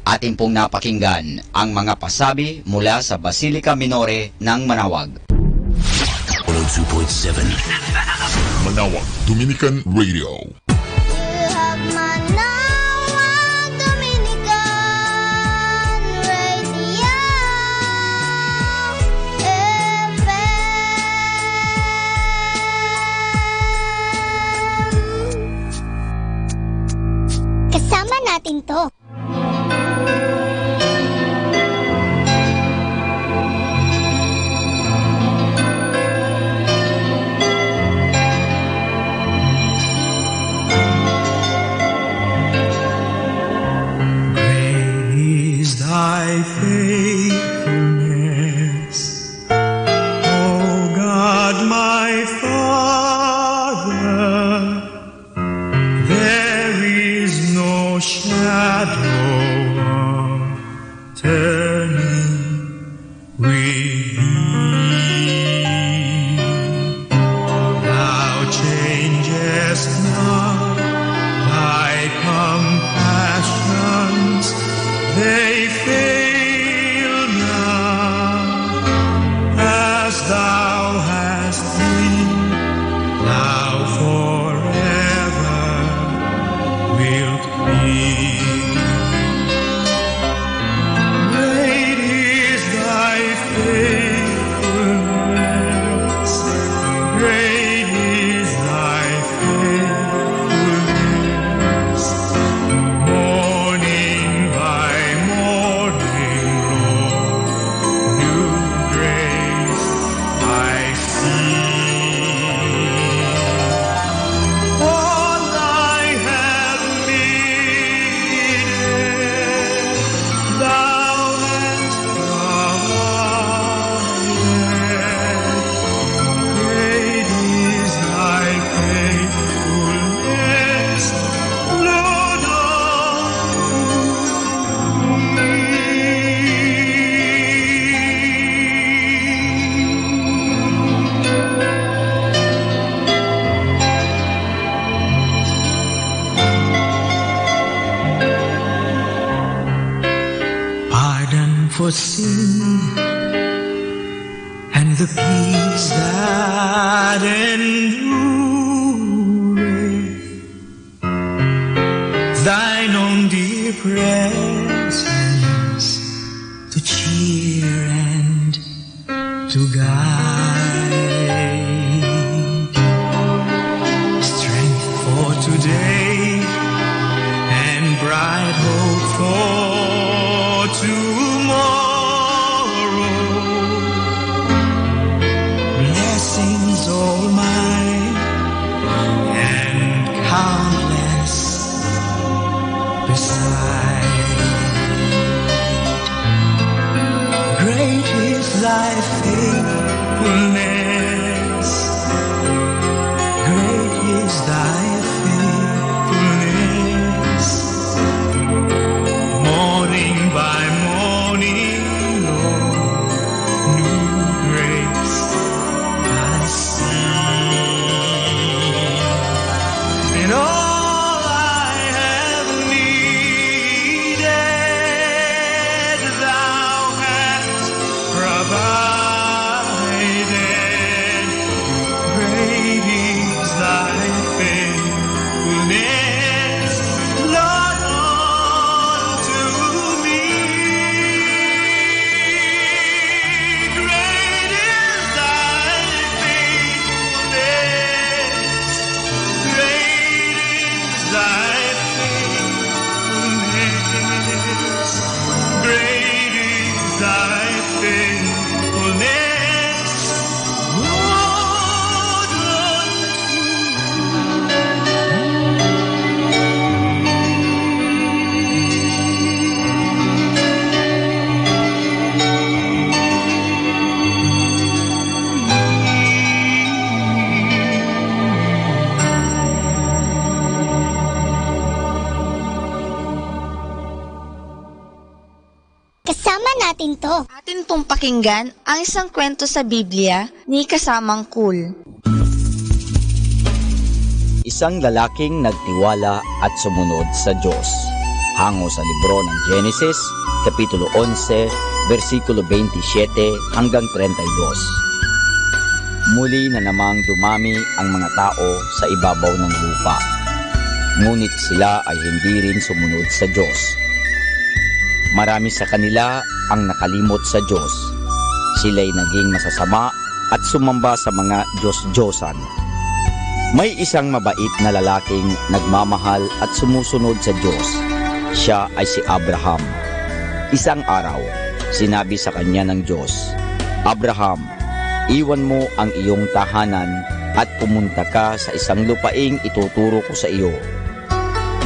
Atin pong napakinggan ang mga pasabi mula sa Basilica Minore ng Manaoag. 102.7 Manaoag Dominican Radio. Kasama natin to. Thy faithfulness, O God my Father, there is no shadow of turning with for sin and the peace that endureth, thine own dear presence to cheer and to guide, strength for today and bright hope for tomorrow, blessings all mine and countless beside. Great is thy faithfulness, great is thy faithfulness. Morning by morning, Lord, new grace I see. And all I have needed, thou hast provided. Great is thy faithfulness, Lord, unto me. Great is thy faithfulness, great is thy faithfulness, great is thy faithfulness, Lord, Kasama natin to. Atin pong pakinggan ang isang kwento sa Biblia ni Kasamang Cool. Isang lalaking nagtiwala at sumunod sa Diyos. Hango sa libro ng Genesis, Kapitulo 11, versikulo 27 hanggang 32. Muli na namang dumami ang mga tao sa ibabaw ng lupa. Ngunit sila ay hindi rin sumunod sa Diyos. Marami sa kanila ang nakalimot sa Diyos. Sila'y naging masasama at sumamba sa mga Diyos-Diyosan. May isang mabait na lalaking nagmamahal at sumusunod sa Diyos. Siya ay si Abraham. Isang araw, sinabi sa kanya ng Diyos, "Abraham, iwan mo ang iyong tahanan at pumunta ka sa isang lupaing ituturo ko sa iyo.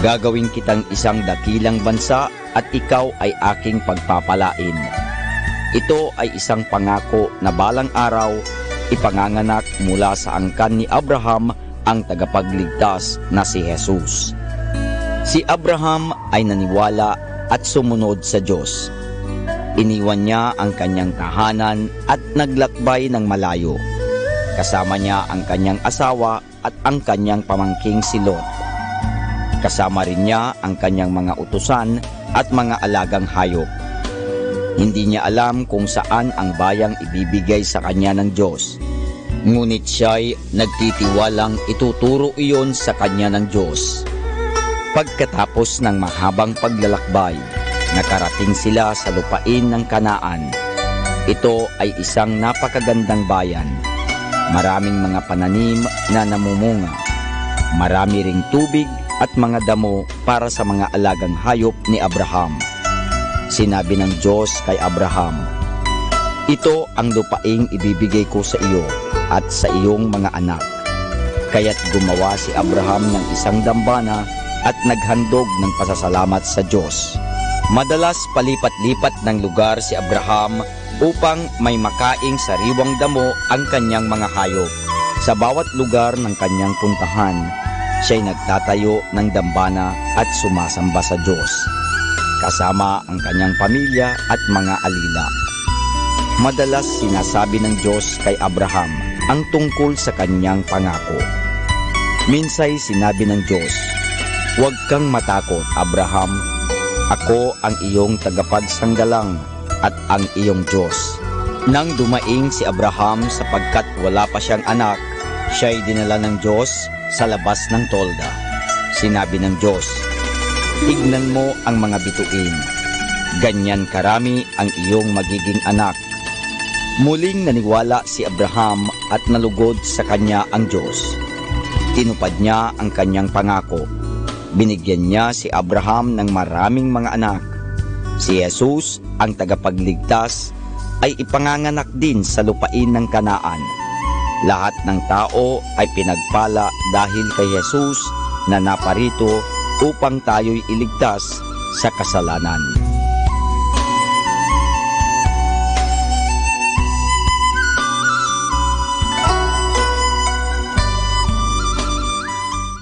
Gagawin kitang isang dakilang bansa at ikaw ay aking pagpapalain." Ito ay isang pangako na balang araw ipanganganak mula sa angkan ni Abraham ang tagapagligtas na si Jesus. Si Abraham ay naniwala at sumunod sa Diyos. Iniwan niya ang kanyang tahanan at naglakbay ng malayo. Kasama niya ang kanyang asawa at ang kanyang pamangking si Lot. Kasama rin niya ang kanyang mga utusan at mga alagang hayop. Hindi niya alam kung saan ang bayang ibibigay sa kanya ng Diyos. Ngunit siya'y nagtitiwalang ituturo iyon sa kanya ng Diyos. Pagkatapos ng mahabang paglalakbay, nakarating sila sa lupain ng Kanaan. Ito ay isang napakagandang bayan. Maraming mga pananim na namumunga. Marami ring tubig at mga damo para sa mga alagang hayop ni Abraham. Sinabi ng Diyos kay Abraham, "Ito ang lupaing ibibigay ko sa iyo at sa iyong mga anak." Kaya't gumawa si Abraham ng isang dambana at naghandog ng pasasalamat sa Diyos. Madalas palipat-lipat ng lugar si Abraham upang may makaing sariwang damo ang kanyang mga hayop. Sa bawat lugar ng kanyang puntahan, siya'y nagtatayo ng dambana at sumasamba sa Diyos, kasama ang kanyang pamilya at mga alila. Madalas sinasabi ng Diyos kay Abraham ang tungkol sa kanyang pangako. Minsay sinabi ng Diyos, "Huwag kang matakot, Abraham. Ako ang iyong tagapagsanggalang. at ang iyong Diyos. Nang dumaing si Abraham sapagkat wala pa siyang anak, siya'y dinala ng Diyos sa labas ng tolda. Sinabi ng Diyos, "Tignan mo ang mga bituin. Ganyan karami ang iyong magiging anak." Muling naniwala si Abraham at nalugod sa kanya ang Diyos. Tinupad niya ang kanyang pangako. Binigyan niya si Abraham ng maraming mga anak. Si Jesus, ang tagapagligtas, ay ipanganganak din sa lupain ng Kanaan. Lahat ng tao ay pinagpala dahil kay Jesus na naparito upang tayo'y iligtas sa kasalanan.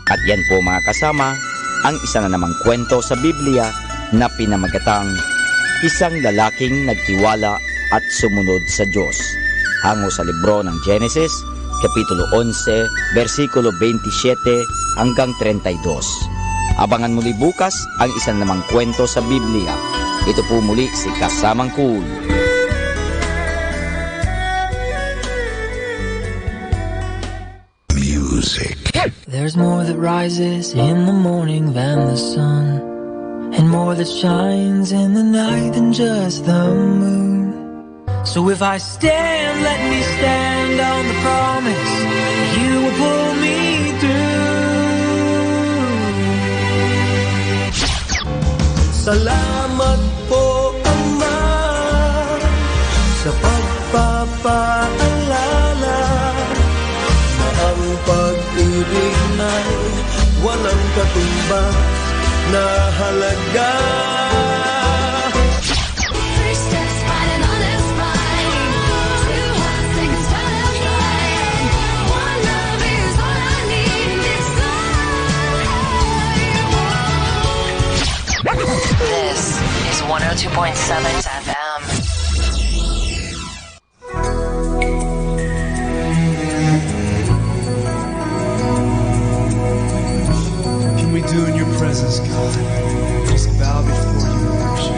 At yan po mga kasama, ang isa na namang kwento sa Biblia na pinamagatang isang lalaking nagtiwala at sumunod sa Diyos. Hango sa libro ng Genesis, Kapitulo 11, versikulo 27 hanggang 32. Abangan muli bukas ang isa namang kwento sa Biblia. Ito po muli si Kasamang Cool. There's more that rises in the morning than the sun, and more that shines in the night than just the moon. So if I stand, let me stand on the promise you will pull me through. Salamat po, Ama, sa pagpapaalala na ang pag-ibig ay walang katumbas na halaga. This is 102.7 FM. Can we do in your presence, God? Just bow before you and worship.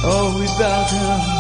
Oh, we bow down.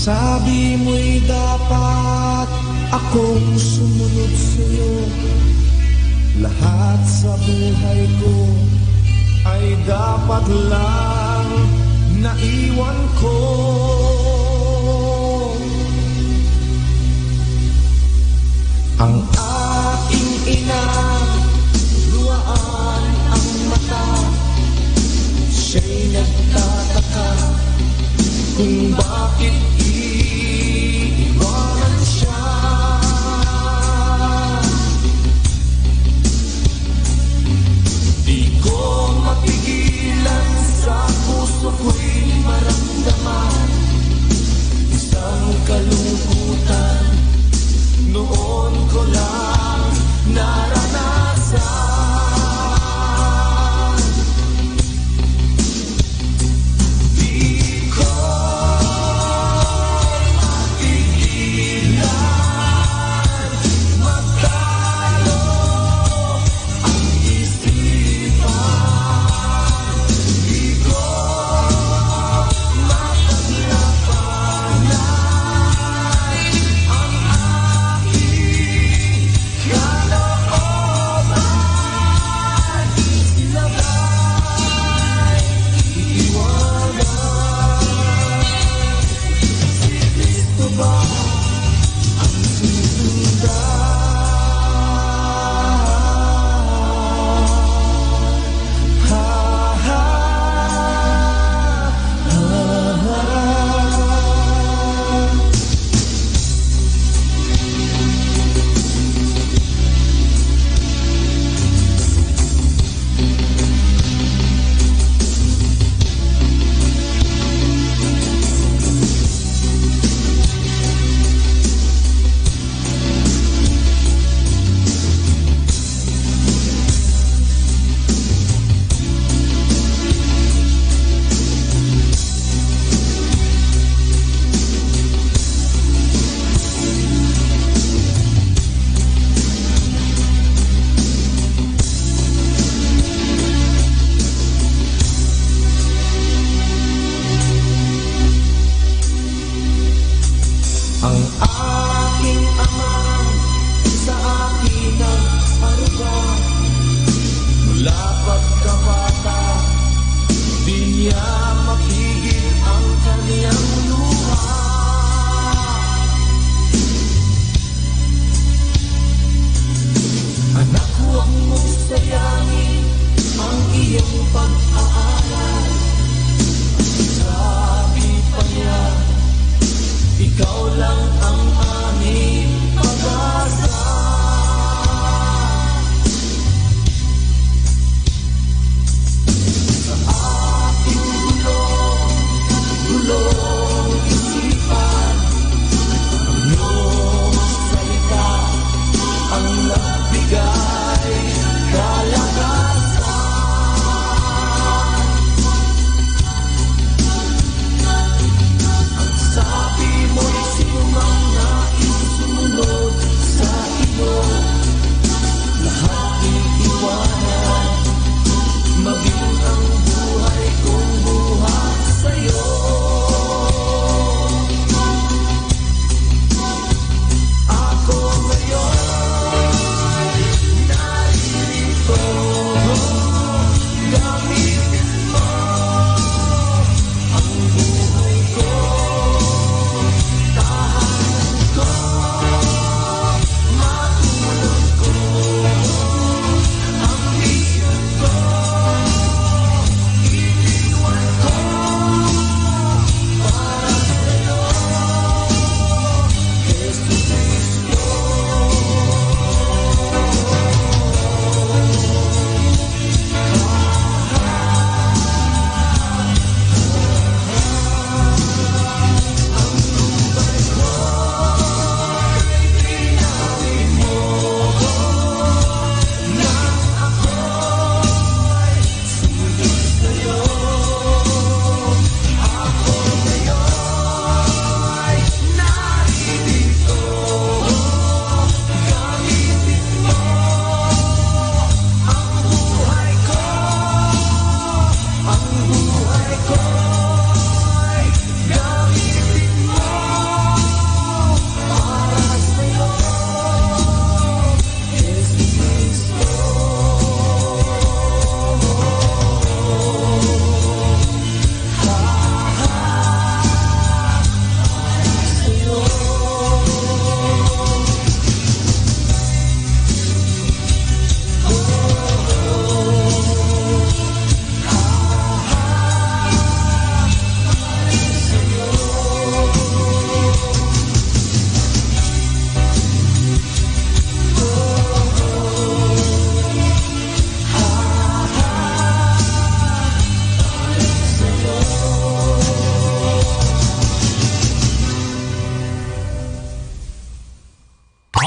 Sabi mo'y dapat akong sumunod sa'yo. Lahat sa buhay ko ay dapat lang naiwan ko. Ang aking ina, luwaan ang mata. Siya'y nagtataka kung bakit iiwanan siya. Di ko mapigilan, sa puso ko'y maramdaman isang kalungkutan. Noon ko lang naranasan. Di ko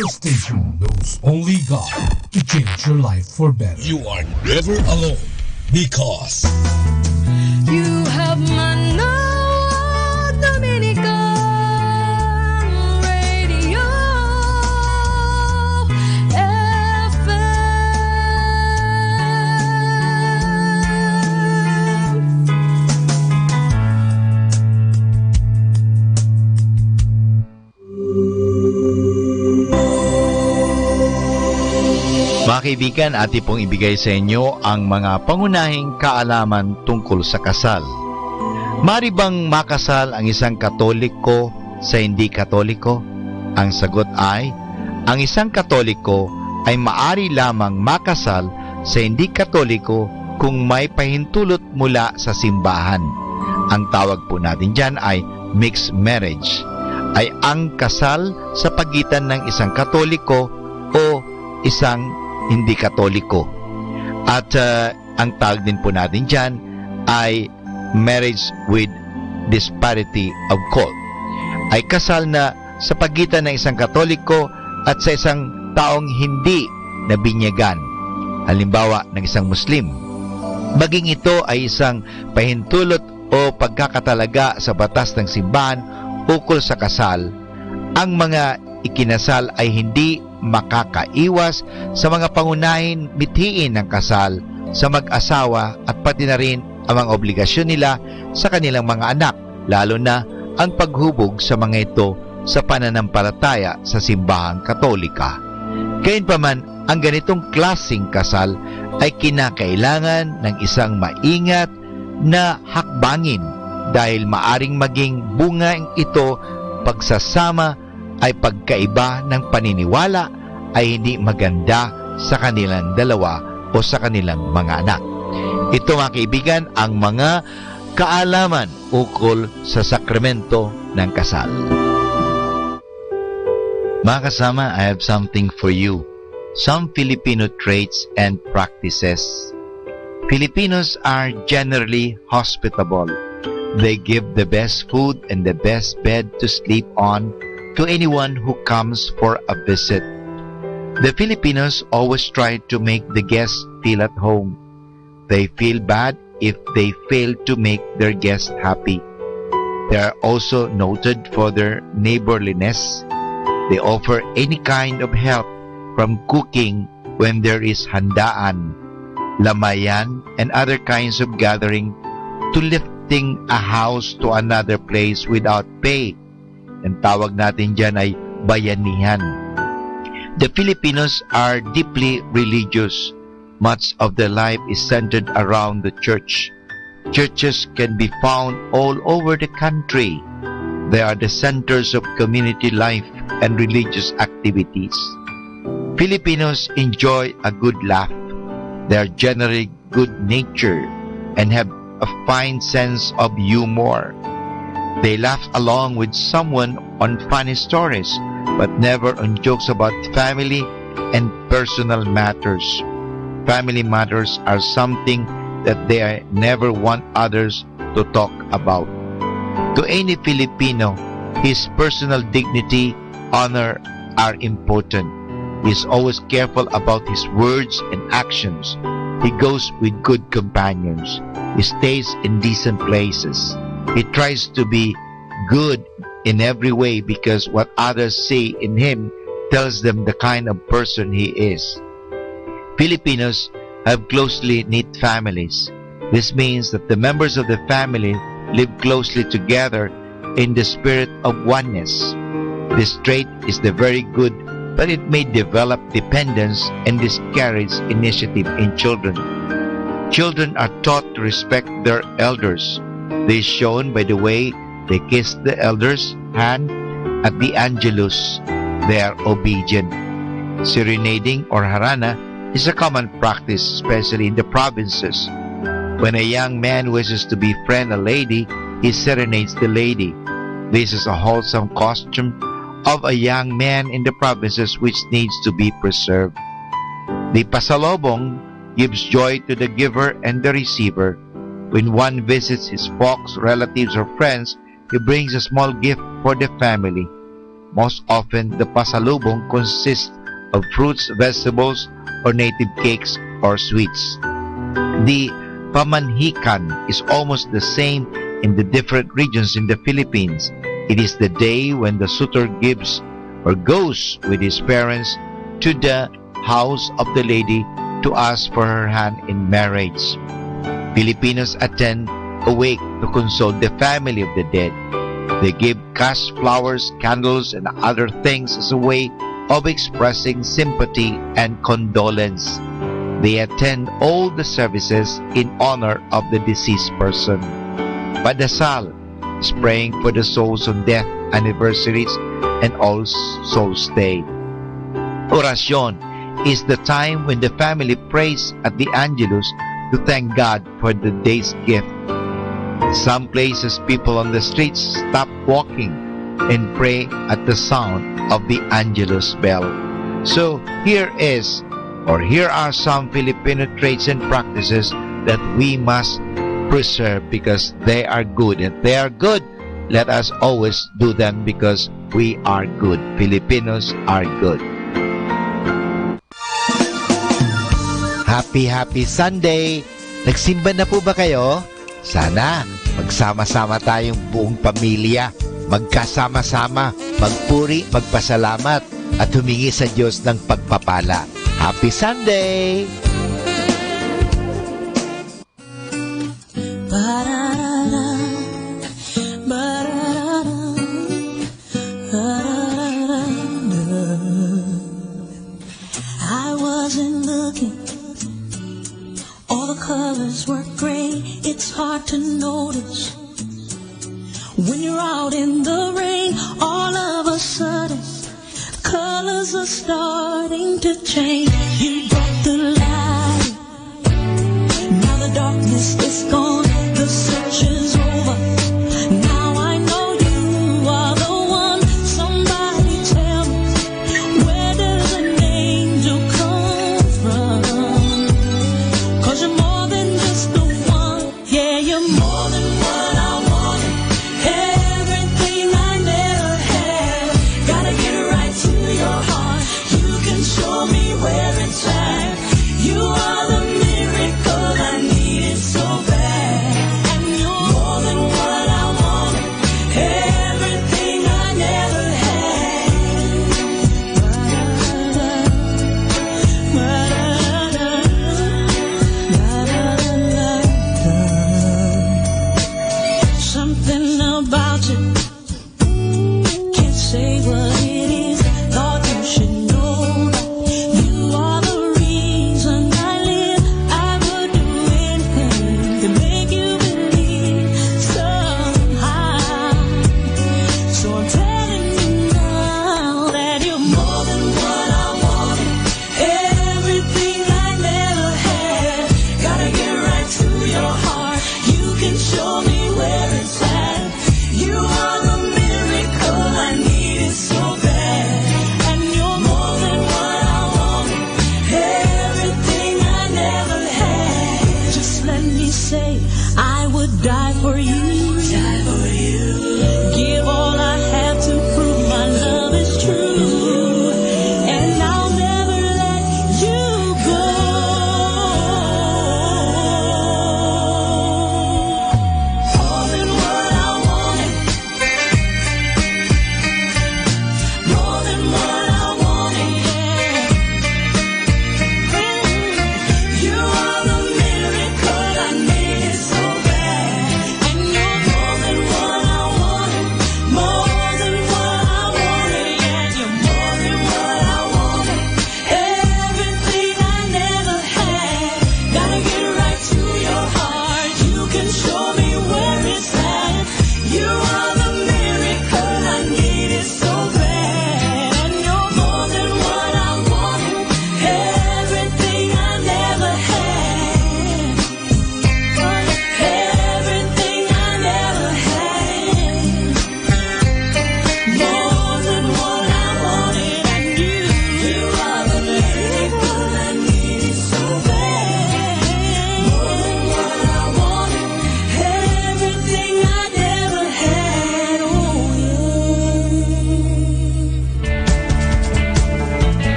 Our station knows only God to change your life for better. You are never alone because You have Manaoag, Dominican Radio Mga kaibigan, ating pong ibigay sa inyo ang mga pangunahing kaalaman tungkol sa kasal. Mari bang makasal ang isang Katoliko sa hindi Katoliko? Ang sagot ay, ang isang Katoliko ay maari lamang makasal sa hindi Katoliko kung may pahintulot mula sa simbahan. Ang tawag po natin dyan ay mixed marriage, ay ang kasal sa pagitan ng isang Katoliko o isang hindi Katoliko. At ang tawag din po natin dyan ay marriage with disparity of cult. Ay kasal na sa pagitan ng isang Katoliko at sa isang taong hindi nabinyagan. Halimbawa ng isang Muslim. Maging ito ay isang pahintulot o pagkakatalaga sa batas ng simbahan ukol sa kasal. Ang mga ikinasal ay hindi makakaiwas sa mga pangunahing mithiin ng kasal sa mag-asawa at pati na rin ang mga obligasyon nila sa kanilang mga anak, lalo na ang paghubog sa mga ito sa pananampalataya sa simbahang Katolika. Gayunpaman, ang ganitong klaseng kasal ay kinakailangan ng isang maingat na hakbangin dahil maaring maging bunga ito pagsasama ay pagkaiba ng paniniwala ay hindi maganda sa kanilang dalawa o sa kanilang mga anak. Ito mga kaibigan ang mga kaalaman ukol sa sakramento ng kasal. Mga kasama, I have something for you. Some Filipino traits and practices. Filipinos are generally hospitable. They give the best food and the best bed to sleep on to anyone who comes for a visit. The Filipinos always try to make the guests feel at home. They feel bad if they fail to make their guests happy. They are also noted for their neighborliness. They offer any kind of help from cooking when there is handaan, lamayan, and other kinds of gathering to lifting a house to another place without pay. Ang tawag natin dyan ay bayanihan. The Filipinos are deeply religious. Much of their life is centered around the church. Churches can be found all over the country. They are the centers of community life and religious activities. Filipinos enjoy a good laugh. They are generally good-natured and have a fine sense of humor. They laugh along with someone on funny stories, but never on jokes about family and personal matters. Family matters are something that they never want others to talk about. To any Filipino, his personal dignity, honor are important. He is always careful about his words and actions. He goes with good companions. He stays in decent places. He tries to be good in every way because what others see in him tells them the kind of person he is. Filipinos have closely knit families. This means that the members of the family live closely together in the spirit of oneness. This trait is the very good, but it may develop dependence and discourage initiative in children. Children are taught to respect their elders. This is shown by the way they kiss the elders' hand at the Angelus. They are obedient. Serenading or harana is a common practice, especially in the provinces. When a young man wishes to befriend a lady, he serenades the lady. This is a wholesome custom of a young man in the provinces which needs to be preserved. The pasalobong gives joy to the giver and the receiver. When one visits his folks, relatives, or friends, he brings a small gift for the family. Most often, the pasalubong consists of fruits, vegetables, or native cakes or sweets. The pamanhikan is almost the same in the different regions in the Philippines. It is the day when the suitor gives or goes with his parents to the house of the lady to ask for her hand in marriage. Filipinos attend a wake to console the family of the dead. They give cash, flowers, candles, and other things as a way of expressing sympathy and condolence. They attend all the services in honor of the deceased person. Padasal is praying for the souls on death anniversaries and All Souls Day. Orasyon is the time when the family prays at the Angelus to thank God for the day's gift. Some places, people on the streets stop walking and pray at the sound of the Angelus bell. So here are some Filipino traits and practices that we must preserve because they are good. And they are good, let us always do them because we are good. Filipinos are good. Happy Sunday! Nagsimba na po ba kayo? Sana magsama-sama tayong buong pamilya, magkasama-sama, magpuri, magpasalamat, at humingi sa Diyos ng pagpapala. Happy Sunday! I wasn't looking. All the colors were gray. It's hard to notice when you're out in the rain. All of a sudden, the colors are starting to change. You brought the light. Now the darkness is gone. The search is over. Now I know you are the one. Somebody tell me, where does an angel come from? 'Cause you're more than just the one. Yeah, you're more than what I wanted. Everything I never had. Gotta get right to your heart. You can show me where it's at. You are the miracle I needed so bad.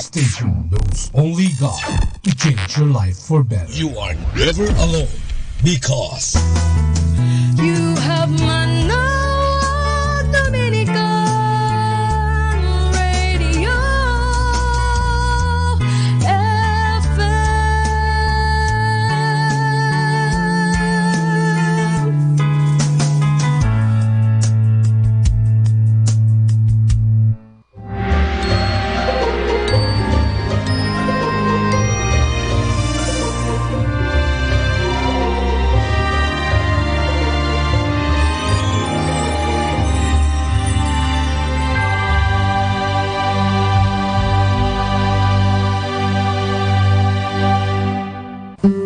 station knows only God to change your life for better. You are never alone because You have Manaoag, Dominican Radio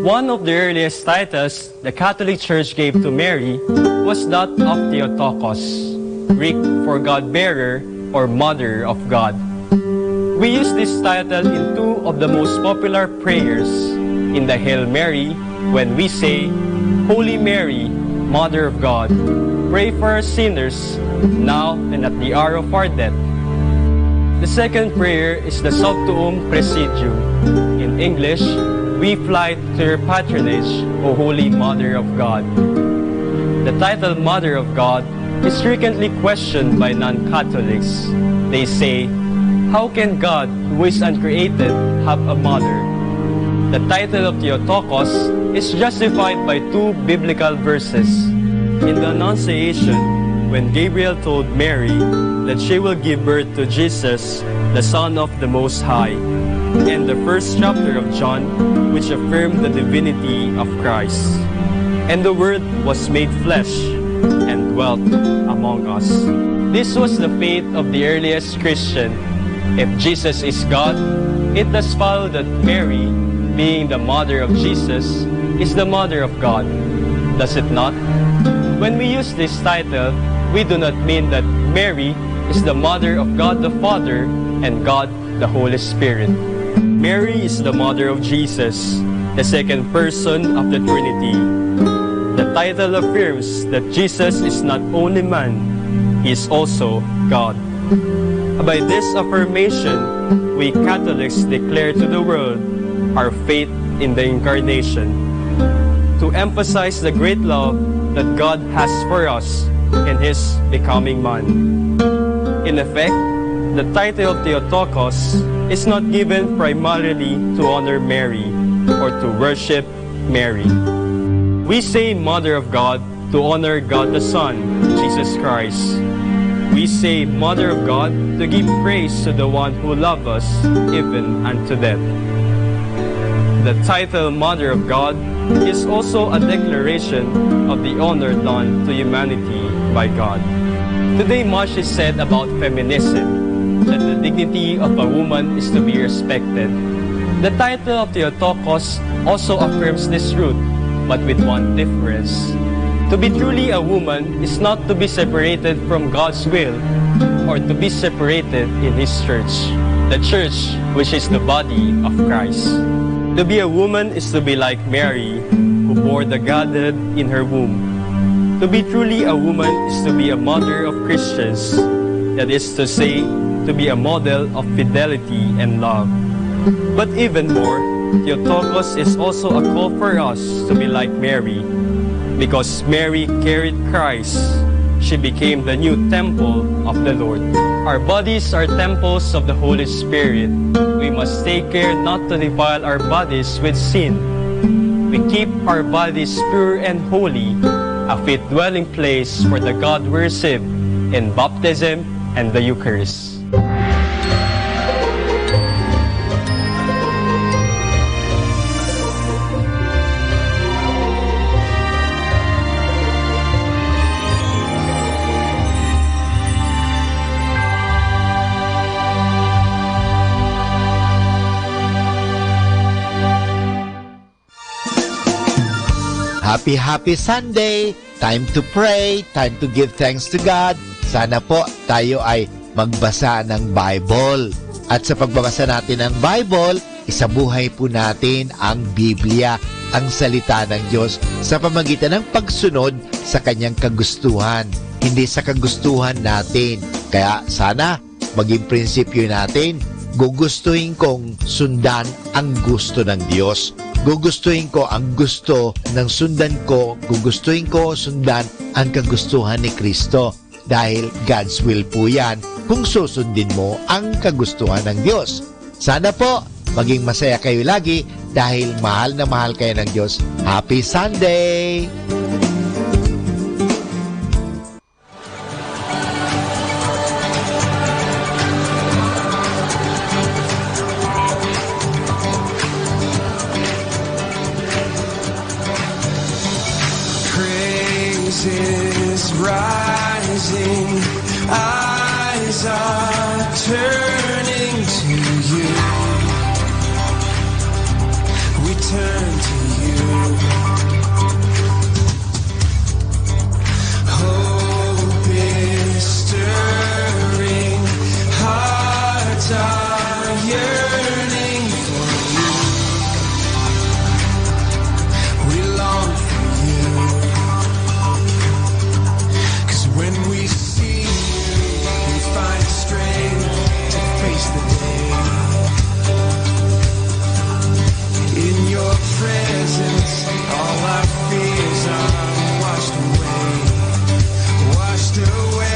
One of the earliest titles the Catholic Church gave to Mary was that of Theotokos, Greek for God-bearer or Mother of God. We use this title in two of the most popular prayers. In the Hail Mary, when we say, Holy Mary, Mother of God, pray for us sinners, now and at the hour of our death. The second prayer is the Sub Tuum Presidium. In English, we fly to your patronage, O Holy Mother of God. The title Mother of God is frequently questioned by non-Catholics. They say, how can God, who is uncreated, have a mother? The title of Theotokos is justified by two biblical verses. In the Annunciation, when Gabriel told Mary that she will give birth to Jesus, the Son of the Most High, and the first chapter of John, which affirmed the divinity of Christ. And the Word was made flesh and dwelt among us. This was the faith of the earliest Christian. If Jesus is God, it does follow that Mary, being the mother of Jesus, is the mother of God. Does it not? When we use this title, we do not mean that Mary is the mother of God the Father and God the Holy Spirit. Mary is the mother of Jesus, the second person of the Trinity. The title affirms that Jesus is not only man, he is also God. By this affirmation, we Catholics declare to the world our faith in the Incarnation, to emphasize the great love that God has for us in his becoming man. In effect, the title of Theotokos is not given primarily to honor Mary or to worship Mary. We say Mother of God to honor God the Son, Jesus Christ. We say Mother of God to give praise to the one who loved us even unto death. The title Mother of God is also a declaration of the honor done to humanity by God. Today much is said about feminism, that the dignity of a woman is to be respected. The title of Theotokos also affirms this truth, but with one difference. To be truly a woman is not to be separated from God's will or to be separated in His church, the church which is the body of Christ. To be a woman is to be like Mary, who bore the Godhead in her womb. To be truly a woman is to be a mother of Christians, that is to say, to be a model of fidelity and love. But even more, Theotokos is also a call for us to be like Mary. Because Mary carried Christ, she became the new temple of the Lord. Our bodies are temples of the Holy Spirit. We must take care not to defile our bodies with sin. We keep our bodies pure and holy, a fit dwelling place for the God we receive in baptism and the Eucharist. Happy Sunday! Time to pray, time to give thanks to God. Sana po tayo ay magbasa ng Bible. At sa pagbabasa natin ng Bible, isabuhay po natin ang Biblia, ang salita ng Diyos sa pamagitan ng pagsunod sa kanyang kagustuhan, hindi sa kagustuhan natin. Kaya sana maging prinsipyo natin, gugustuhin kong sundan ang gusto ng Diyos. Gugustuhin ko ang gusto ng sundan ko, gugustuhin ko sundan ang kagustuhan ni Kristo. Dahil God's will po yan kung susundin mo ang kagustuhan ng Diyos. Sana po maging masaya kayo lagi dahil mahal na mahal kayo ng Diyos. Happy Sunday! Is rising, eyes are turning to you. We turn to you. Hope is stirring, hearts are yearning for you. We long for you. When we see you, we find strength to face the day. In your presence, all our fears are washed away, washed away.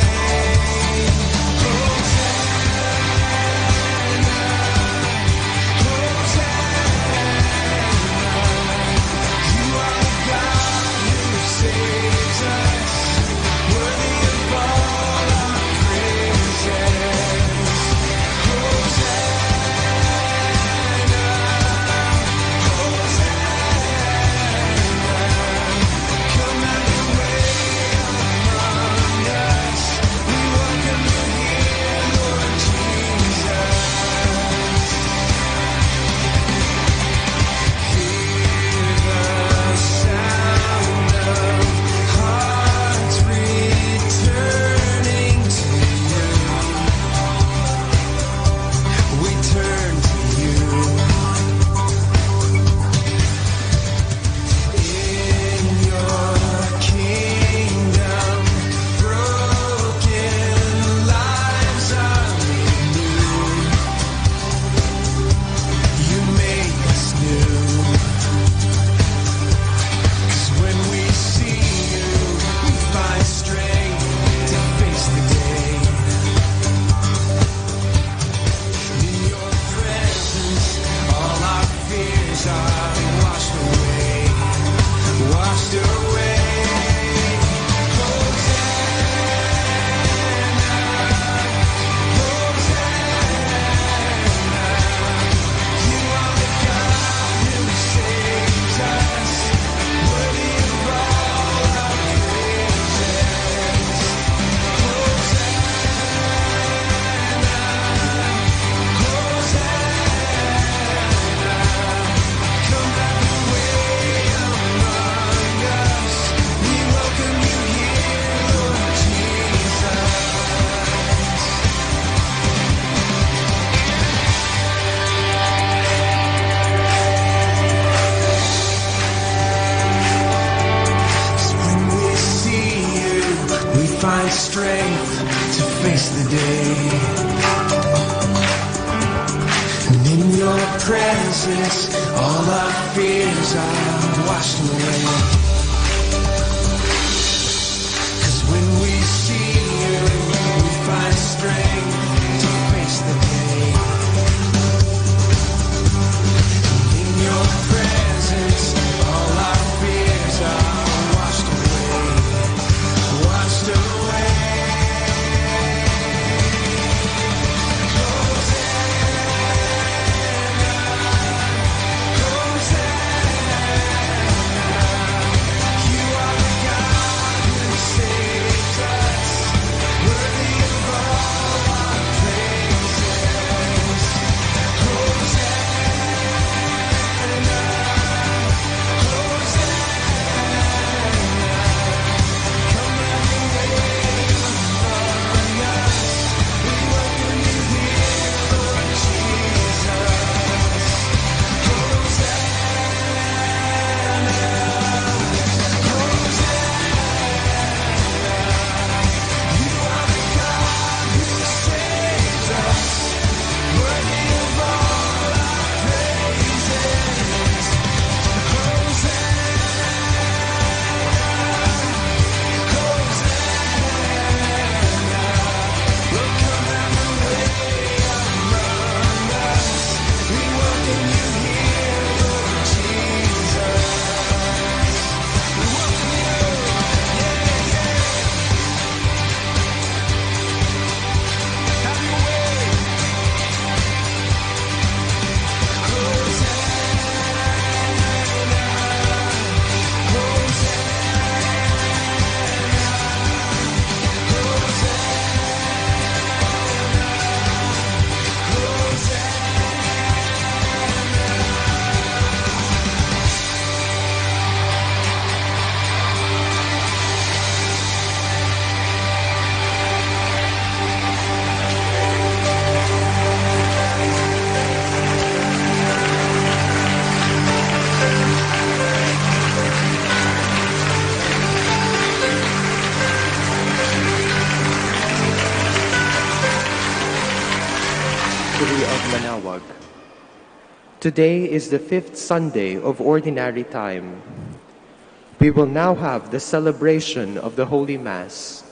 Find strength to face the day. And in your presence, all our fears are washed away. 'Cause when we see you, we find strength to face the day. And in your presence, all our fears are washed away. Washed away. Rosary of Manaoag. Today is the 5th Sunday of Ordinary Time. We will now have the celebration of the Holy Mass.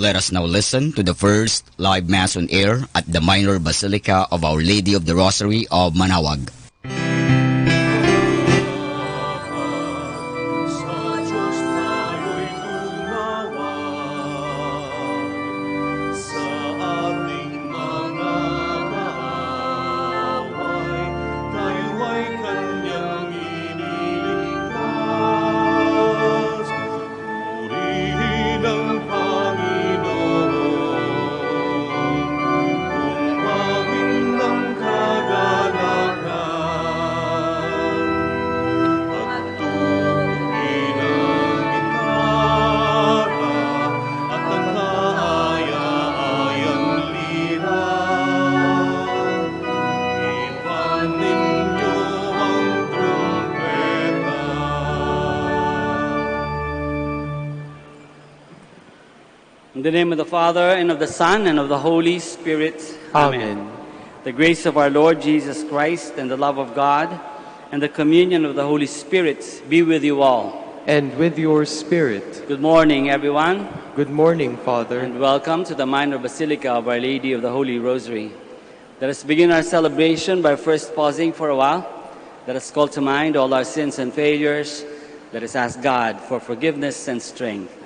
Let us now listen to the first live Mass on air at the Minor Basilica of Our Lady of the Rosary of Manaoag. In the name of the Father, and of the Son, and of the Holy Spirit. Amen. The grace of our Lord Jesus Christ, and the love of God, and the communion of the Holy Spirit be with you all. And with your spirit. Good morning, everyone. Good morning, Father. And welcome to the Minor Basilica of Our Lady of the Holy Rosary. Let us begin our celebration by first pausing for a while. Let us call to mind all our sins and failures. Let us ask God for forgiveness and strength.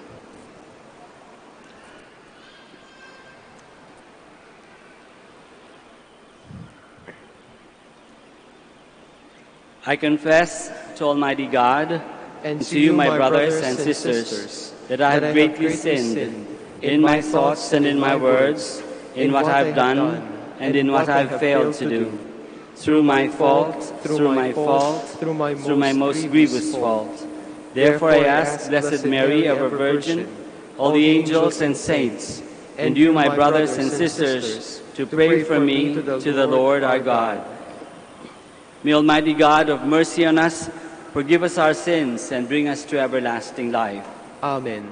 I confess to Almighty God and to you, my brothers and sisters, that I have greatly sinned in my thoughts and in my words, in what I have done and in what I have failed to do, through my fault, through my most grievous fault. Therefore I ask Blessed Mary, ever Virgin, all the angels and saints, and you, my brothers and sisters, to pray for me to the Lord our God. May Almighty God of mercy on us forgive us our sins and bring us to everlasting life. Amen.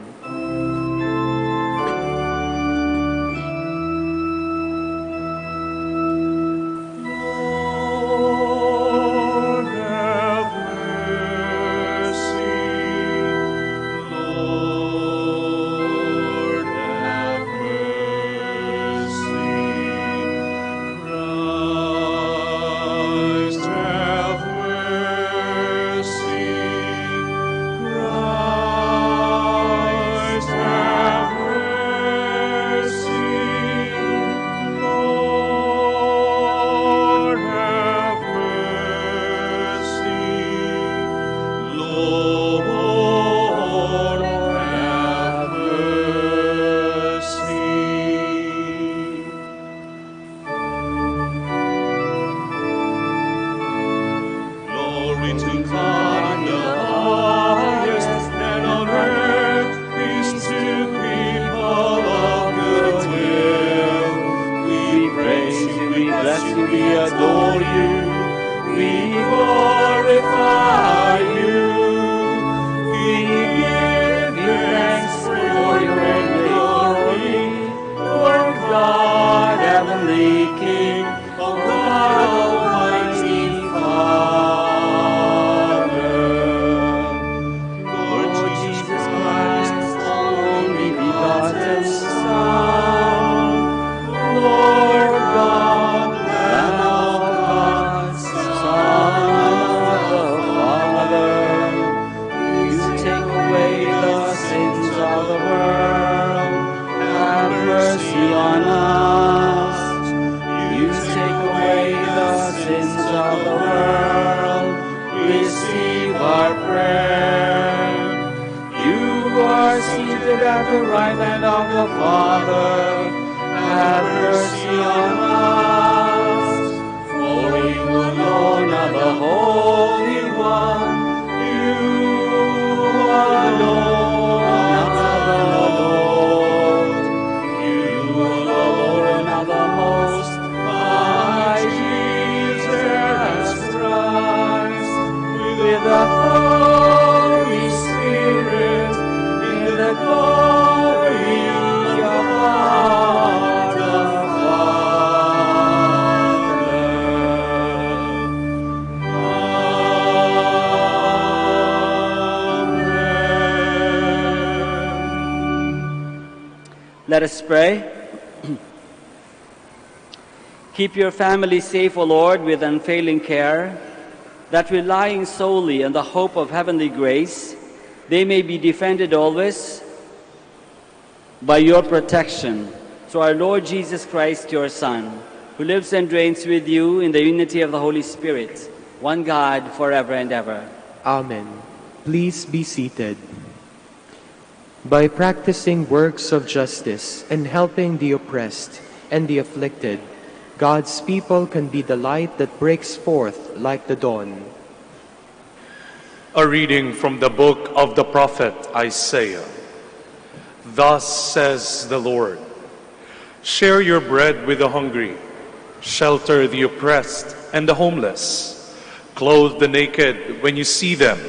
Let us pray. Keep your family safe, O Lord, with unfailing care, that relying solely on the hope of heavenly grace, they may be defended always by your protection. Through our Lord Jesus Christ, your Son, who lives and reigns with you in the unity of the Holy Spirit, one God, forever and ever. Amen. Please be seated. By practicing works of justice and helping the oppressed and the afflicted, God's people can be the light that breaks forth like the dawn. A reading from the book of the prophet Isaiah. Thus says the Lord, share your bread with the hungry, shelter the oppressed and the homeless, clothe the naked when you see them,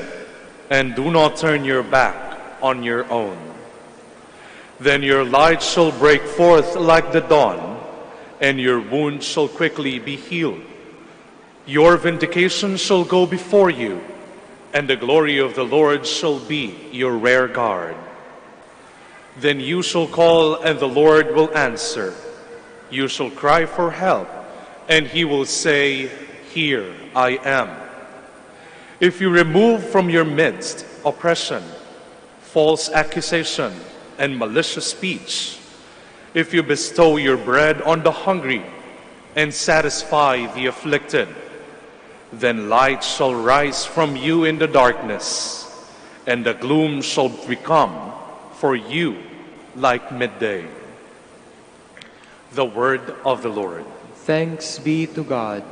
and do not turn your back on your own. Then your light shall break forth like the dawn, and your wounds shall quickly be healed. Your vindication shall go before you, and the glory of the Lord shall be your rear guard. Then you shall call, and the Lord will answer. You shall cry for help, and he will say, here I am. If you remove from your midst oppression, false accusation, and malicious speech, if you bestow your bread on the hungry and satisfy the afflicted, then light shall rise from you in the darkness, and the gloom shall become for you like midday. The word of the Lord. Thanks be to God.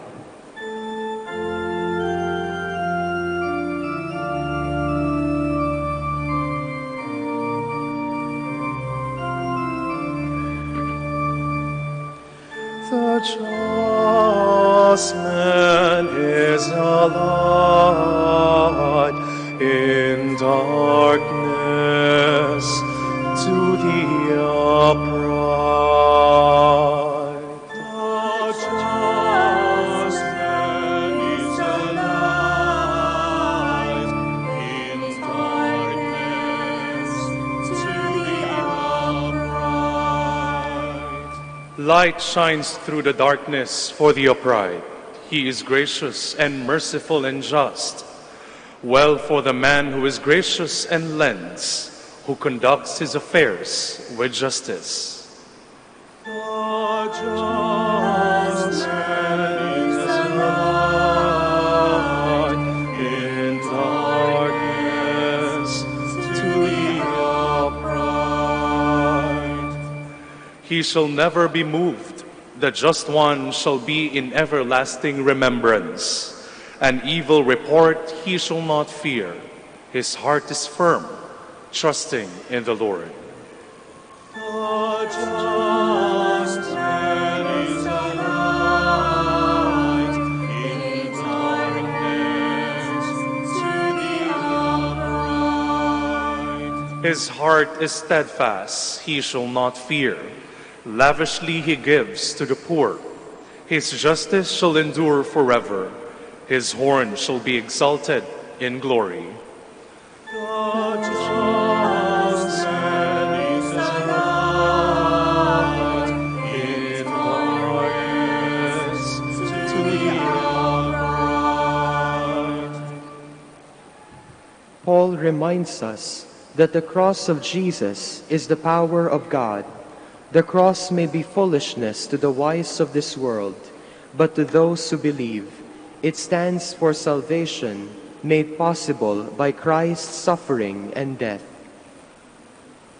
The just man is light in darkness to the upright. The just man is a light in darkness to the upright. Light shines through the darkness for the upright. He is gracious and merciful and just. Well for the man who is gracious and lends, who conducts his affairs with justice. The just man is a light in darkness to the upright. He shall never be moved. The just one shall be in everlasting remembrance. An evil report he shall not fear. His heart is firm, trusting in the Lord. The just man is a light in darkness to the upright. His heart is steadfast, he shall not fear. Lavishly he gives to the poor. His justice shall endure forever. His horn shall be exalted in glory. The just man is a light in darkness to the upright. Paul reminds us that the cross of Jesus is the power of God. The cross may be foolishness to the wise of this world, but to those who believe, it stands for salvation made possible by Christ's suffering and death.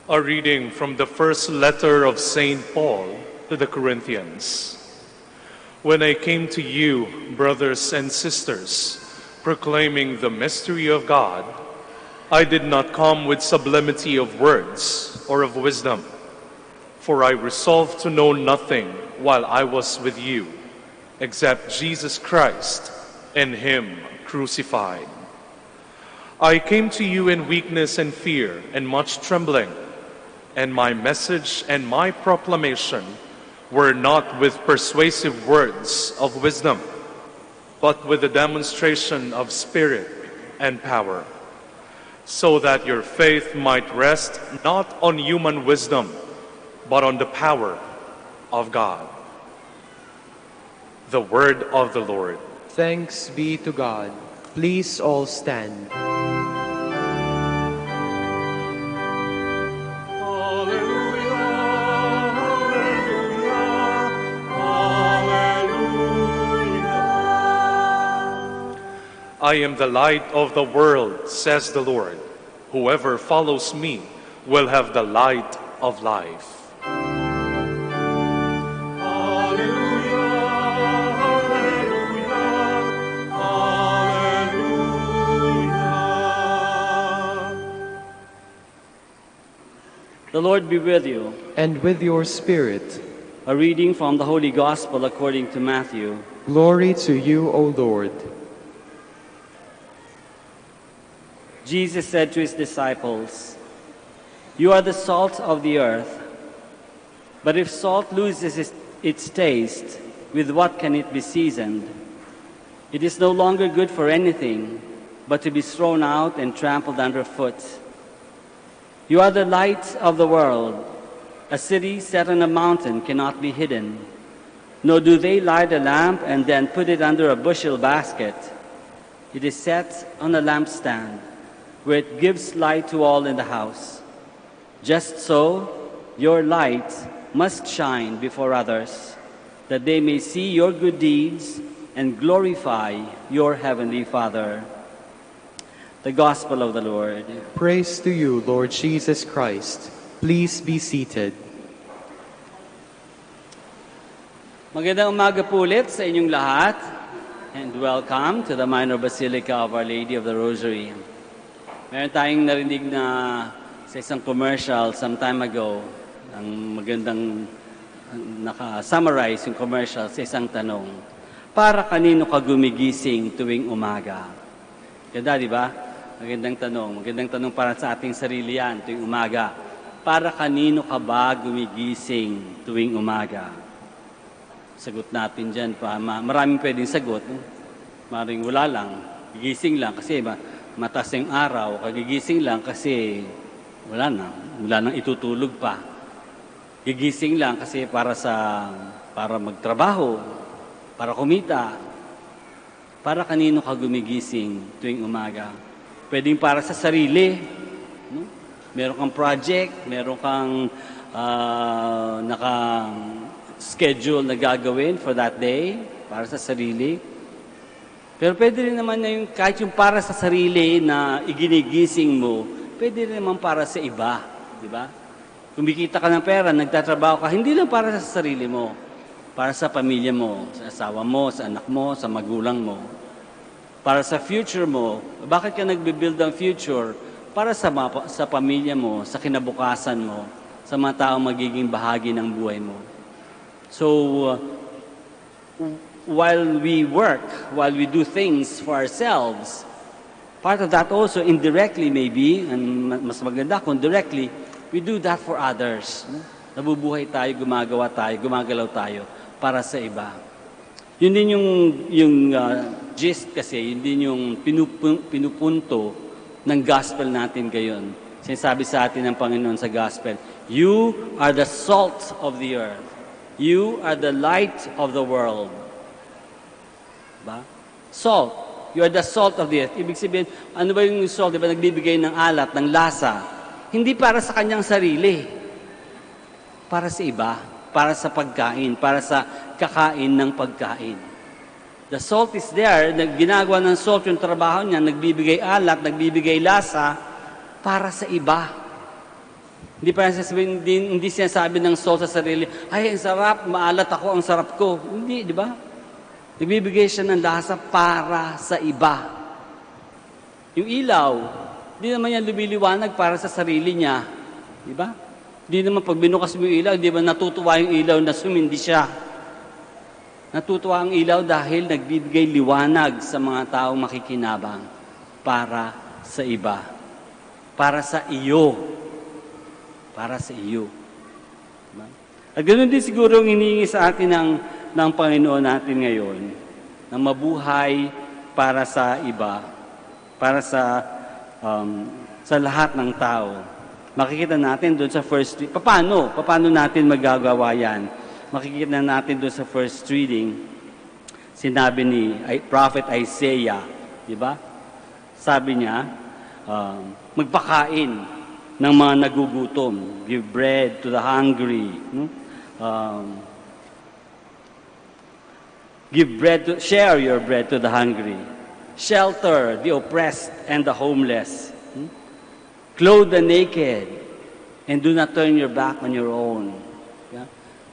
A reading from the first letter of St. Paul to the Corinthians. When I came to you, brothers and sisters, proclaiming the mystery of God, I did not come with sublimity of words or of wisdom. For I resolved to know nothing while I was with you, except Jesus Christ and Him crucified. I came to you in weakness and fear and much trembling, and my message and my proclamation were not with persuasive words of wisdom, but with a demonstration of spirit and power, so that your faith might rest not on human wisdom, but on the power of God. The word of the Lord. Thanks be to God. Please all stand. I am the light of the world, says the Lord. Whoever follows me will have the light of life. The Lord be with you. And with your spirit. A reading from the Holy Gospel according to Matthew. Glory to you, O Lord. Jesus said to his disciples, "You are the salt of the earth. But if salt loses its taste, with what can it be seasoned? It is no longer good for anything but to be thrown out and trampled underfoot. You are the light of the world. A city set on a mountain cannot be hidden. Nor do they light a lamp and then put it under a bushel basket. It is set on a lampstand, where it gives light to all in the house. Just so, your light must shine before others, that they may see your good deeds and glorify your heavenly Father." The Gospel of the Lord. Praise to you, Lord Jesus Christ. Please be seated. Magandang umaga po ulit sa inyong lahat, and welcome to the Minor Basilica of Our Lady of the Rosary. Meron tayong narinig na sa isang commercial some time ago, ang magandang naka-summarize yung commercial sa isang tanong. Para kanino ka gumigising tuwing umaga? Ganda, di ba? Magandang tanong. Magandang tanong para sa ating sarili yan tuwing umaga. Para kanino ka ba gumigising tuwing umaga? Sagot natin dyan. Maraming pwedeng sagot. Maraming wala lang. Gigising lang kasi mataas yung araw. Kagigising lang kasi wala nang itutulog pa. Gigising lang kasi para magtrabaho, para kumita. Para kanino ka gumigising tuwing umaga? Pwedeng para sa sarili. No? Meron kang project, meron kang naka-schedule na gagawin for that day, para sa sarili. Pero pwede rin naman kahit yung para sa sarili na iginigising mo, pwede rin naman para sa iba. Di ba? Kumikita ka ng pera, nagtatrabaho ka, hindi lang para sa sarili mo. Para sa pamilya mo, sa asawa mo, sa anak mo, sa magulang mo. Para sa future mo. Bakit ka nagbe-build ng future? Para sa pamilya mo, sa kinabukasan mo, sa mga taong magiging bahagi ng buhay mo. So, while we work, while we do things for ourselves, part of that also indirectly maybe, and mas maganda kung directly, we do that for others. Nabubuhay tayo, gumagalaw tayo para sa iba. Yun din yung gist kasi, yun din yung pinupunto ng gospel natin ngayon. Sinasabi sa atin ng Panginoon sa gospel, you are the salt of the earth. You are the light of the world. Ba? Salt. You are the salt of the earth. Ibig sabihin, ano ba yung salt? Diba nagbibigay ng alat, ng lasa? Hindi para sa kanyang sarili. Para sa iba. Para sa pagkain. Para sa kakain ng pagkain. The salt is there. Ginagawa ng salt yung trabaho niya. Nagbibigay alat, nagbibigay lasa para sa iba. Hindi sinasabi ng salt sa sarili, ay, ang sarap, maalat ako, ang sarap ko. Hindi, di ba? Nagbibigay siya ng lasa para sa iba. Yung ilaw, hindi naman yan lumiliwanag para sa sarili niya. Di ba? Hindi naman pag binukas mo yung ilaw, di ba natutuwa yung ilaw na sumindi siya. Natutuwa ang ilaw dahil nagbibigay liwanag sa mga taong makikinabang para sa iba. Para sa iyo. Para sa iyo. Diba? At ganoon din siguro ang hinihingi sa atin ng Panginoon natin ngayon, na mabuhay para sa iba, para sa lahat ng tao. Makikita natin doon sa first reading. Paano natin magagawa yan? Makikita natin doon sa first reading, sinabi ni Prophet Isaiah, di ba? Sabi niya, magpakain ng mga nagugutom. Give bread to the hungry. Share your bread to the hungry. Shelter the oppressed and the homeless. Clothe the naked. And do not turn your back on your own. Yeah?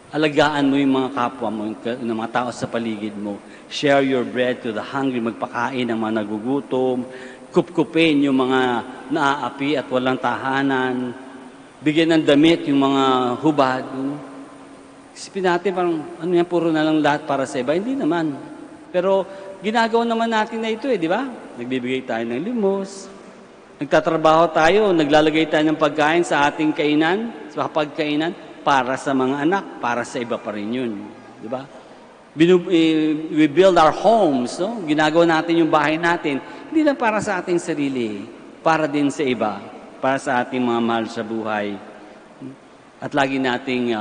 Alagaan mo yung mga kapwa mo, yung mga tao sa paligid mo. Share your bread to the hungry. Magpakain ng mga nagugutom. Kupkupin yung mga naaapi at walang tahanan. Bigyan ng damit yung mga hubad. Isipin natin parang, ano yan, puro na lang lahat para sa iba. Hindi naman. Pero ginagawa naman natin na ito di ba? Nagbibigay tayo ng limos. Nagtatrabaho tayo, naglalagay tayo ng pagkain sa ating kainan, sa pagkainan, para sa mga anak, para sa iba pa rin yun. Di ba? We build our homes, no? Ginagawa natin yung bahay natin, hindi lang para sa ating sarili, para din sa iba, para sa ating mga mahal sa buhay. At lagi nating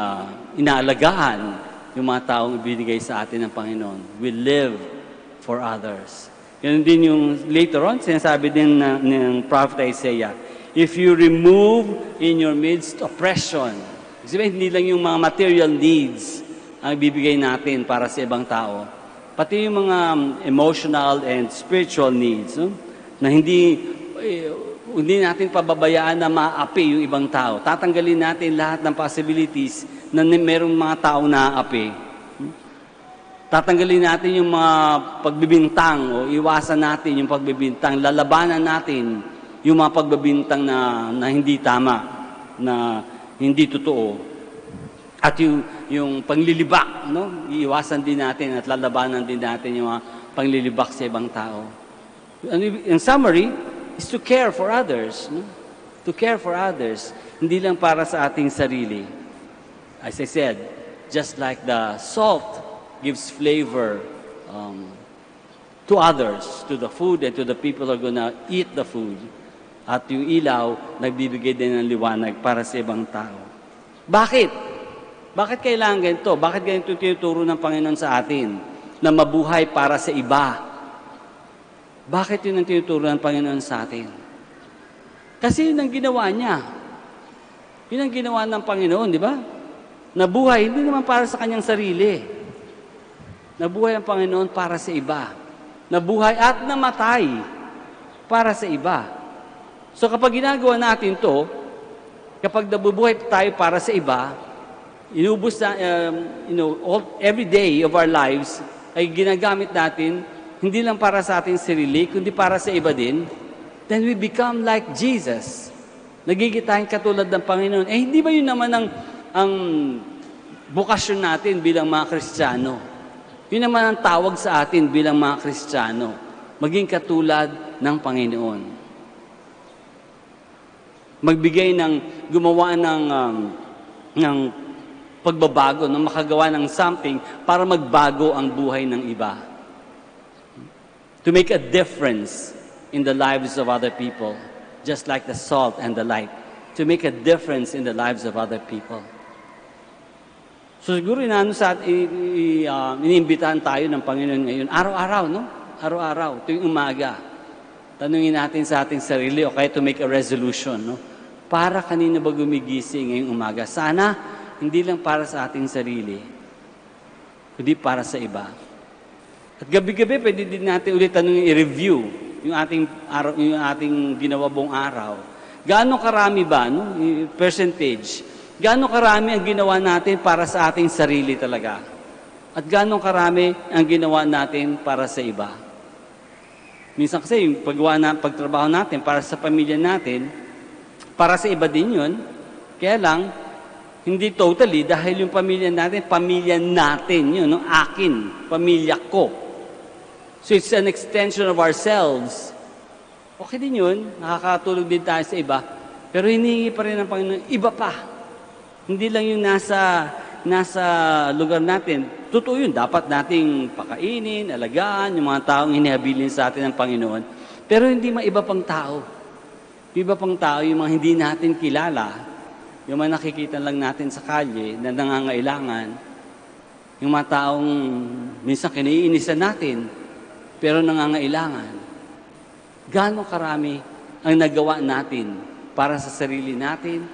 inaalagaan yung mga taong ibinigay sa atin ng Panginoon. We live for others. Yan din yung later on, sinasabi din ng Prophet Isaiah, if you remove in your midst oppression, sabihin, hindi lang yung mga material needs ang ibibigay natin para sa ibang tao, pati yung mga emotional and spiritual needs, no? Na hindi natin pababayaan na maapi yung ibang tao. Tatanggalin natin lahat ng possibilities na merong mga taong naaapi. Tatanggalin natin yung mga pagbibintang o iwasan natin yung pagbibintang. Lalabanan natin yung mga pagbibintang na hindi tama, na hindi totoo. At yung panglilibak, no? Iiwasan din natin at lalabanan din natin yung mga panglilibak sa ibang tao. In summary, is to care for others. No? To care for others. Hindi lang para sa ating sarili. As I said, just like the salt gives flavor to others, to the food and to the people who are gonna eat the food. At yung ilaw, nagbibigay din ng liwanag para sa ibang tao. Bakit? Bakit kailangan ganito? Bakit ganito tinuturo ng Panginoon sa atin? Na mabuhay para sa iba. Bakit yun ang tinuturo ng Panginoon sa atin? Kasi yun ang ginawa niya. Yun ang ginawa ng Panginoon, di ba? Nabuhay, hindi naman para sa kanyang sarili. Nabuhay ang Panginoon para sa iba. Nabuhay at namatay para sa iba. So kapag ginagawa natin to, kapag nabubuhay tayo para sa iba, inubos na, every day of our lives ay ginagamit natin, hindi lang para sa ating sarili, kundi para sa iba din, then we become like Jesus. Nagiging tayong katulad ng Panginoon. Hindi ba yun naman ang bukasyon natin bilang mga Kristiyano? Yun naman ang tawag sa atin bilang mga Kristiyano. Maging katulad ng Panginoon. Gumawa ng pagbabago, na makagawa ng something para magbago ang buhay ng iba. To make a difference in the lives of other people, just like the salt and the light. To make a difference in the lives of other people. So siguro iniimbitahan tayo ng Panginoon ngayon, araw-araw, no? Araw-araw, tuwing umaga. Tanungin natin sa ating sarili, o kaya to make a resolution, no? Para kanino ba gumigising ngayong umaga? Sana hindi lang para sa ating sarili, kundi para sa iba. At gabi-gabi, pwede din natin ulit i-review yung ating ginawa buong araw. Gaano karami ba, no? Percentage. Gaano karami ang ginawa natin para sa ating sarili talaga? At gaano karami ang ginawa natin para sa iba? Minsan kasi yung pagtrabaho natin para sa pamilya natin, para sa iba din yun. Kaya lang, hindi totally, dahil yung pamilya natin yun, no? Akin, pamilya ko. So it's an extension of ourselves. Okay din yun, nakakatulog din tayo sa iba. Pero hinihingi pa rin ng Panginoon, iba pa. Hindi lang yung nasa lugar natin. Totoo yun, dapat nating pakainin, alagaan, yung mga taong hinihabilin sa atin ng Panginoon. Pero hindi iba pang tao. Iba pang tao, yung mga hindi natin kilala, yung mga nakikita lang natin sa kalye na nangangailangan, yung mga taong minsan kiniinisan natin, pero nangangailangan. Gaano karami ang nagawa natin para sa sarili natin,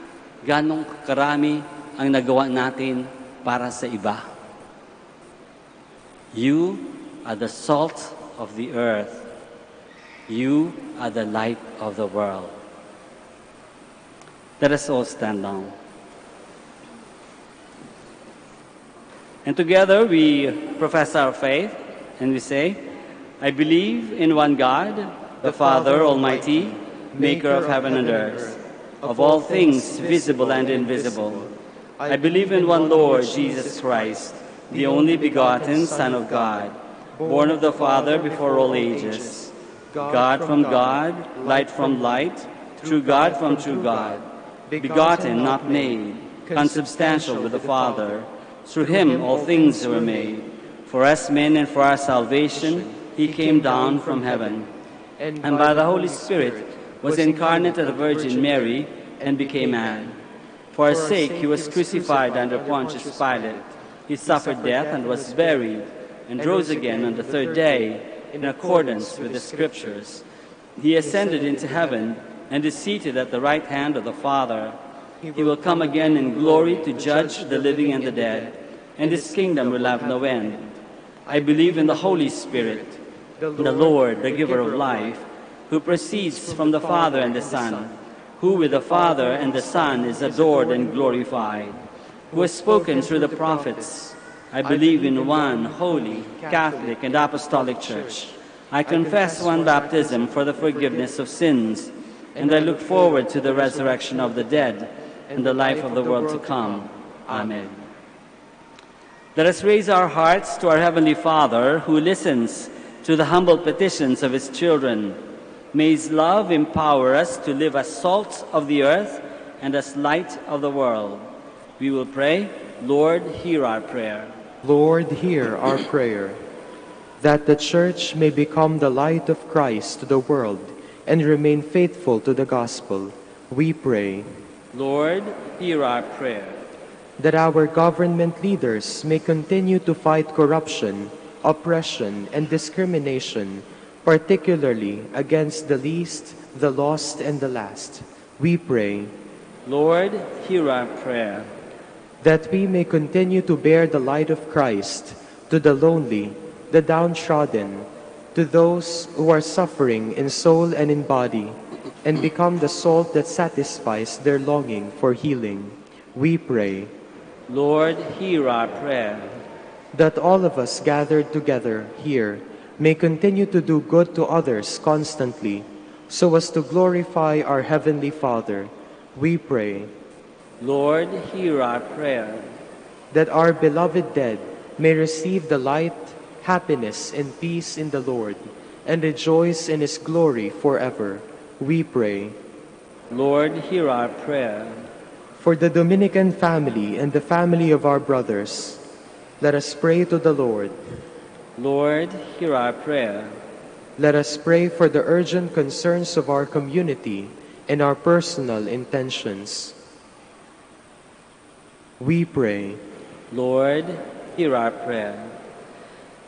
gaano karami ang nagawa natin para sa iba. You are the salt of the earth. You are the light of the world. Let us all stand down. And together we profess our faith and we say, I believe in one God, the Father Almighty, maker of heaven and earth, of all things visible and invisible. I believe in one Lord, Jesus Christ, the only begotten Son of God, born of the Father before all ages, God from God, light from light, true God from true God, begotten, not made, consubstantial with the Father. Through him all things were made. For us men and for our salvation, he came down from heaven, and by the Holy Spirit was incarnate of the Virgin Mary and became man. For our sake he was crucified under Pontius Pilate. He suffered death and was buried, and rose again on the third day, in accordance with the Scriptures. He ascended into heaven, and is seated at the right hand of the Father. He will come again in glory to judge the living and the dead, and his kingdom will have no end. I believe in the Holy Spirit, the Lord, the giver of life, who proceeds from the Father and the Son, who with the Father and the Son is adored and glorified, who has spoken through the prophets. I believe in one holy, Catholic, and Apostolic Church. I confess one baptism for the forgiveness of sins, and I look forward to the resurrection of the dead and the life of the world to come. Amen. Let us raise our hearts to our Heavenly Father, who listens to the humble petitions of His children. May His love empower us to live as salt of the earth and as light of the world. We will pray, Lord, hear our prayer. Lord, hear our prayer. That the Church may become the light of Christ to the world and remain faithful to the gospel, we pray. Lord, hear our prayer. That our government leaders may continue to fight corruption, oppression, and discrimination, particularly against the least, the lost, and the last, we pray. Lord, hear our prayer. That we may continue to bear the light of Christ to the lonely, the downtrodden, to those who are suffering in soul and in body, and become the salt that satisfies their longing for healing, we pray. Lord, hear our prayer. That all of us gathered together here may continue to do good to others constantly, so as to glorify our Heavenly Father, we pray. Lord, hear our prayer. That our beloved dead may receive the light, happiness, and peace in the Lord, and rejoice in His glory forever, we pray. Lord, hear our prayer. For the Dominican family and the family of our brothers, let us pray to the Lord. Lord, hear our prayer. Let us pray for the urgent concerns of our community and our personal intentions. We pray. Lord, hear our prayer.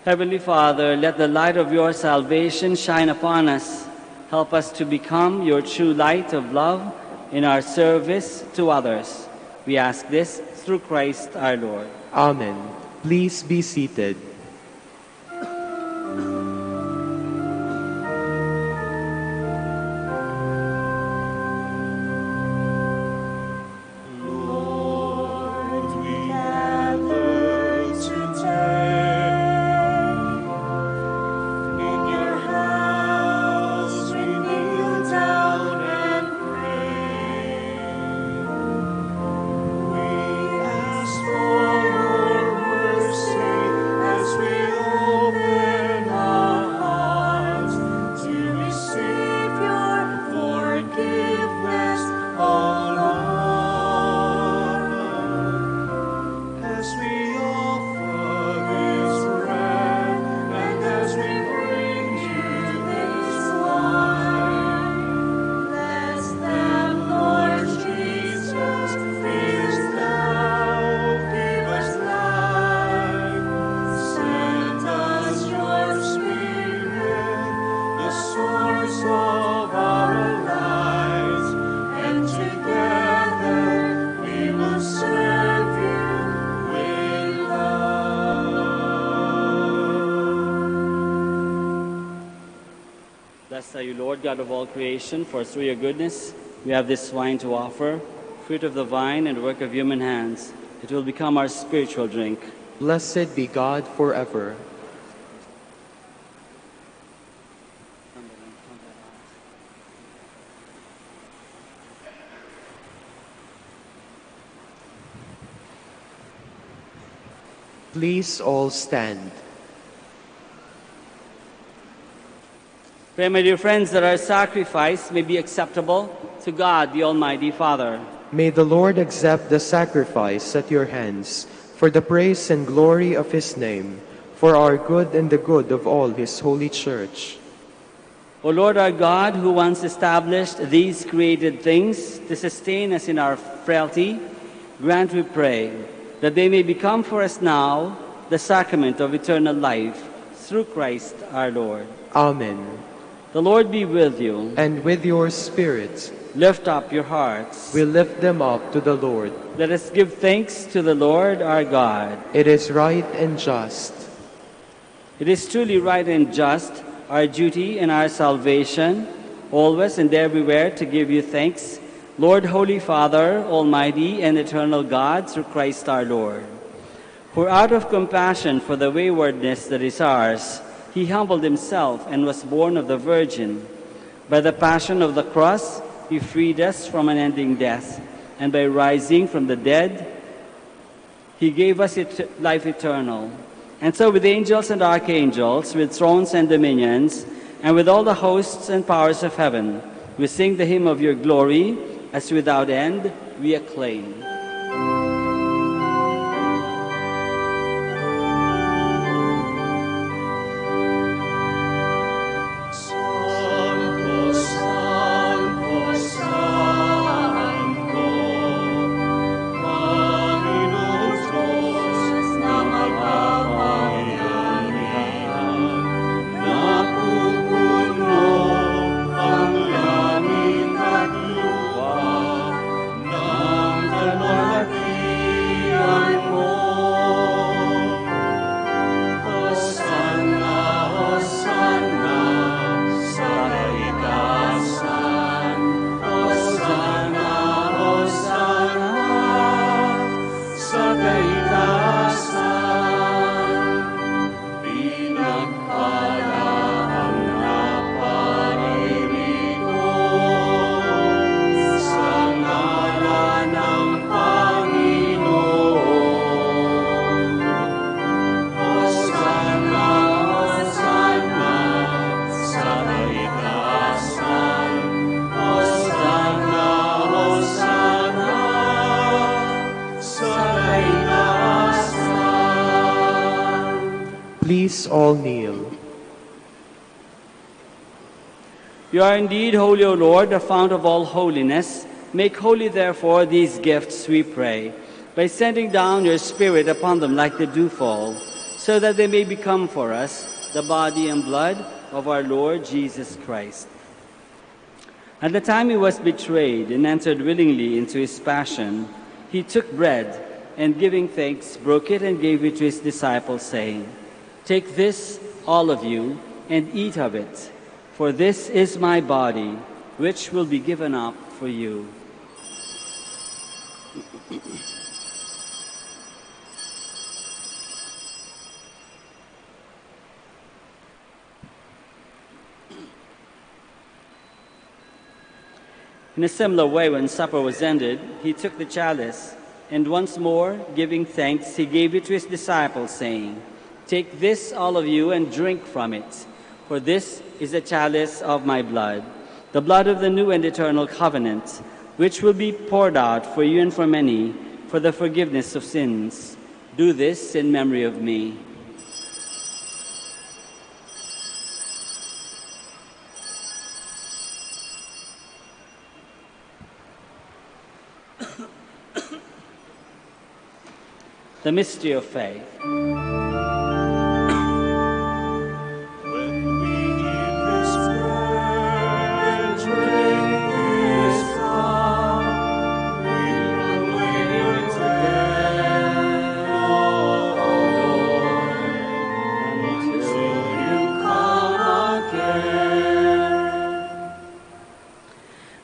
Heavenly Father, let the light of your salvation shine upon us. Help us to become your true light of love in our service to others. We ask this through Christ our Lord. Amen. Please be seated. Blessed are you, Lord, God of all creation, for through your goodness we have this wine to offer, fruit of the vine and work of human hands. It will become our spiritual drink. Blessed be God forever. Please all stand. Pray, my dear friends, that our sacrifice may be acceptable to God, the Almighty Father. May the Lord accept the sacrifice at your hands for the praise and glory of His name, for our good and the good of all His holy church. O Lord our God, who once established these created things to sustain us in our frailty, grant, we pray, that they may become for us now the sacrament of eternal life, through Christ our Lord. Amen. The Lord be with you. And with your spirit. Lift up your hearts. We lift them up to the Lord. Let us give thanks to the Lord our God. It is right and just. It is truly right and just, our duty and our salvation, always and everywhere to give you thanks, Lord, Holy Father, Almighty and eternal God, through Christ our Lord. For out of compassion for the waywardness that is ours, He humbled Himself and was born of the Virgin. By the passion of the cross, He freed us from unending death, and by rising from the dead, He gave us life eternal. And so with angels and archangels, with thrones and dominions, and with all the hosts and powers of heaven, we sing the hymn of your glory, as without end we acclaim. Please all kneel. You are indeed holy, O Lord, the fount of all holiness. Make holy, therefore, these gifts, we pray, by sending down your Spirit upon them like the dewfall, so that they may become for us the body and blood of our Lord Jesus Christ. At the time he was betrayed and entered willingly into his passion, he took bread, and giving thanks, broke it and gave it to his disciples, saying, "Take this, all of you, and eat of it, for this is my body, which will be given up for you." In a similar way, when supper was ended, he took the chalice, and once more, giving thanks, he gave it to his disciples, saying, "Take this, all of you, and drink from it, for this is the chalice of my blood, the blood of the new and eternal covenant, which will be poured out for you and for many for the forgiveness of sins. Do this in memory of me." The mystery of faith.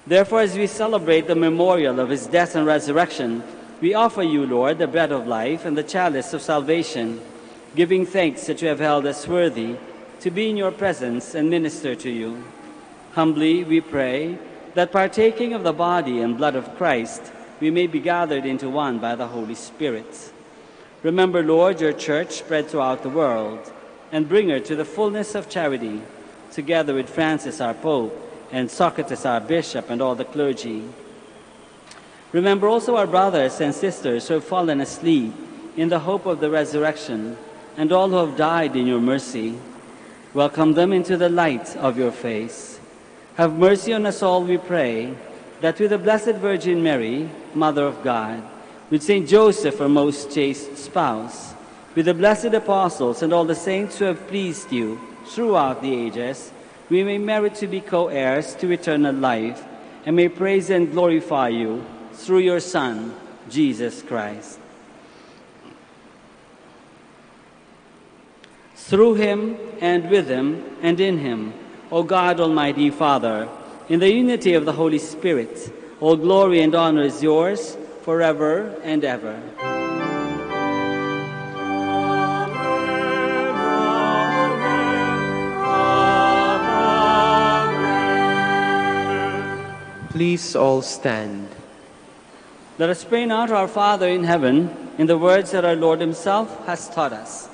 Therefore, as we celebrate the memorial of his death and resurrection, we offer you, Lord, the bread of life and the chalice of salvation, giving thanks that you have held us worthy to be in your presence and minister to you. Humbly we pray that partaking of the body and blood of Christ, we may be gathered into one by the Holy Spirit. Remember, Lord, your church spread throughout the world, and bring her to the fullness of charity, together with Francis our Pope, and Socrates our Bishop, and all the clergy. Remember also our brothers and sisters who have fallen asleep in the hope of the resurrection, and all who have died in your mercy. Welcome them into the light of your face. Have mercy on us all, we pray, that with the Blessed Virgin Mary, Mother of God, with Saint Joseph, her most chaste spouse, with the blessed apostles and all the saints who have pleased you throughout the ages, we may merit to be co-heirs to eternal life, and may praise and glorify you through your Son, Jesus Christ. Through him, and with him, and in him, O God, Almighty Father, in the unity of the Holy Spirit, all glory and honor is yours forever and ever. Please all stand. Let us pray now to our Father in heaven, in the words that our Lord Himself has taught us.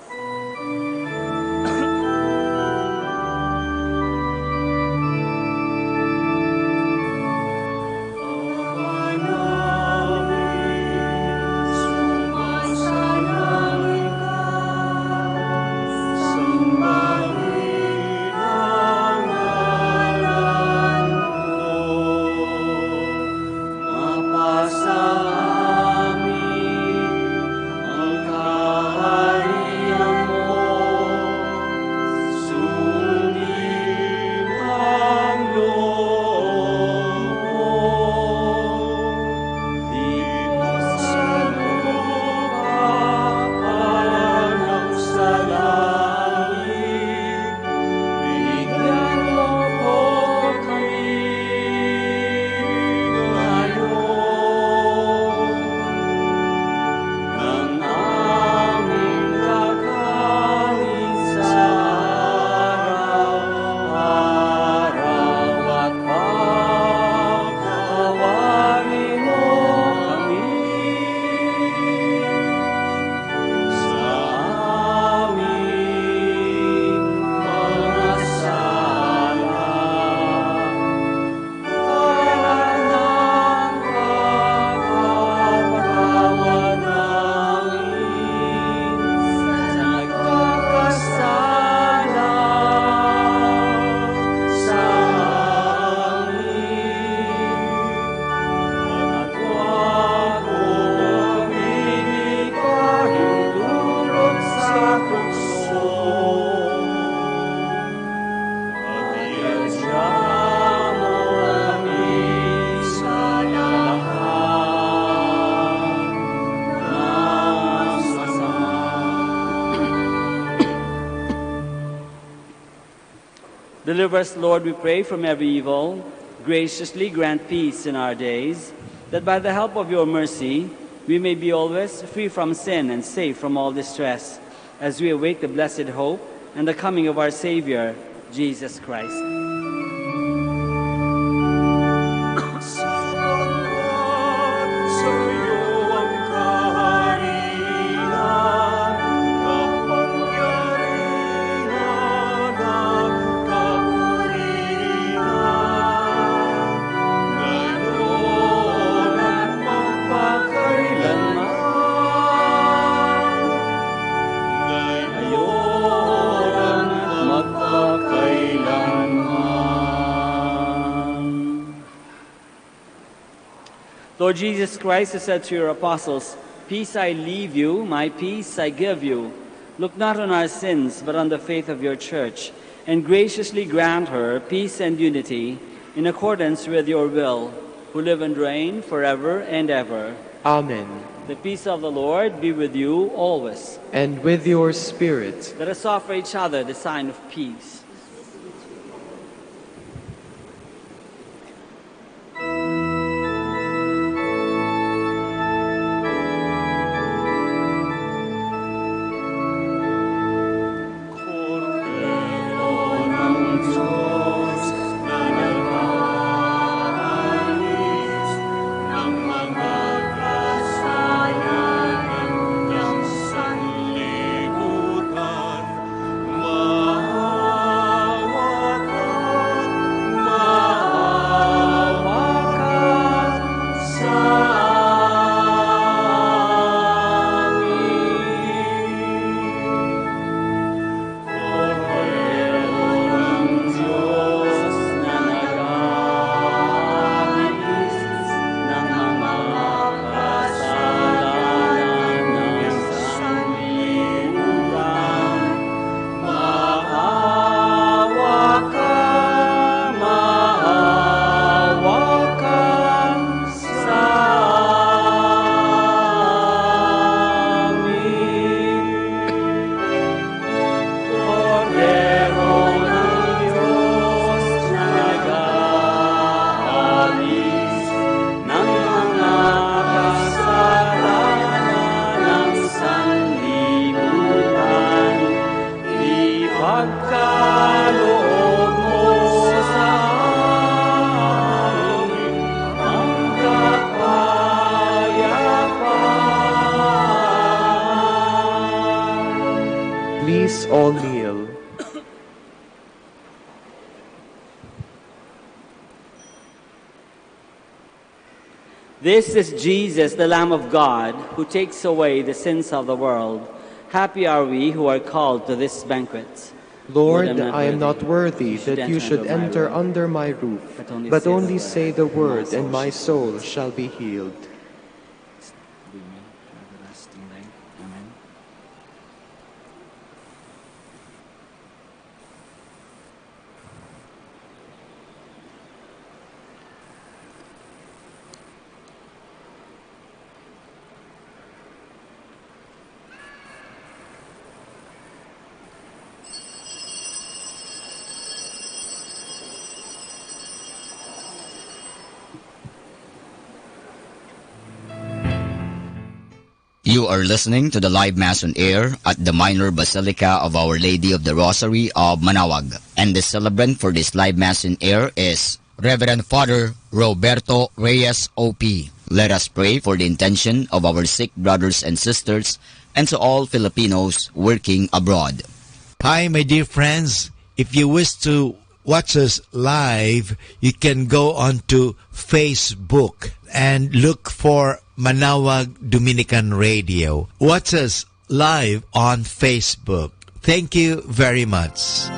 Deliver us, Lord, we pray, from every evil. Graciously grant peace in our days, that by the help of your mercy we may be always free from sin and safe from all distress, as we await the blessed hope and the coming of our Savior, Jesus Christ. Lord Jesus Christ has said to your apostles, "Peace I leave you, my peace I give you. Look not on our sins, but on the faith of your church, and graciously grant her peace and unity in accordance with your will, who live and reign forever and ever." Amen. The peace of the Lord be with you always. And with your spirit. Let us offer each other the sign of peace. Mahal This is Jesus, the Lamb of God, who takes away the sins of the world. Happy are we who are called to this banquet. Lord, I am not worthy that you should enter under my roof, but only say the word, and my soul shall be healed. You are listening to the live Mass on air at the Minor Basilica of Our Lady of the Rosary of Manaoag. And the celebrant for this live Mass on air is Reverend Father Roberto Reyes, O.P. Let us pray for the intention of our sick brothers and sisters and to all Filipinos working abroad. Hi, my dear friends. If you wish to watch us live, you can go on to Facebook and look for Manaoag Dominican Radio. Watch us live on Facebook. Thank you very much.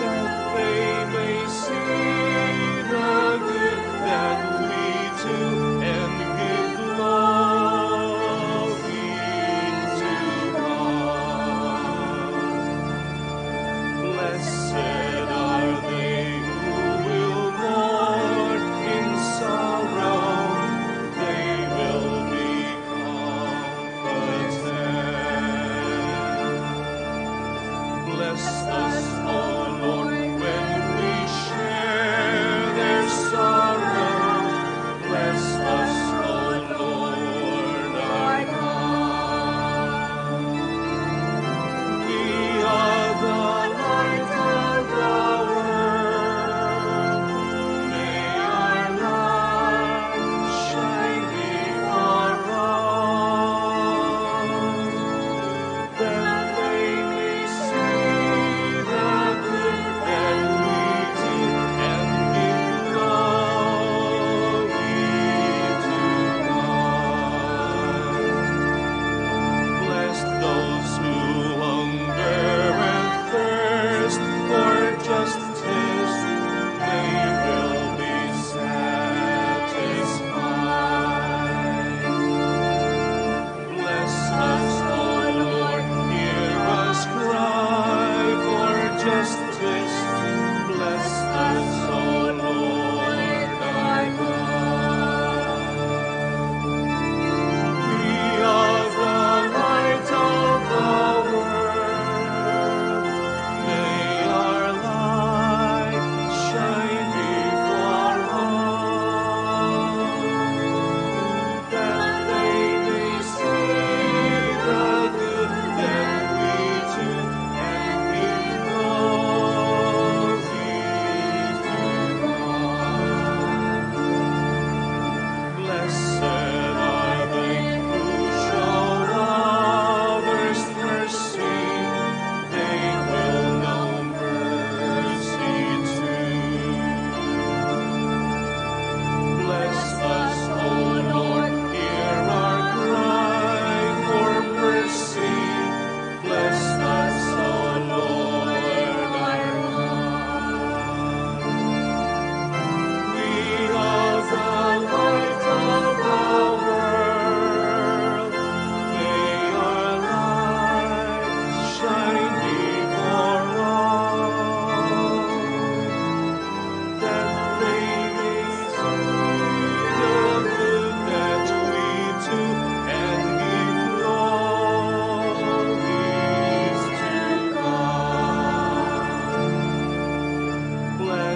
That they may see the good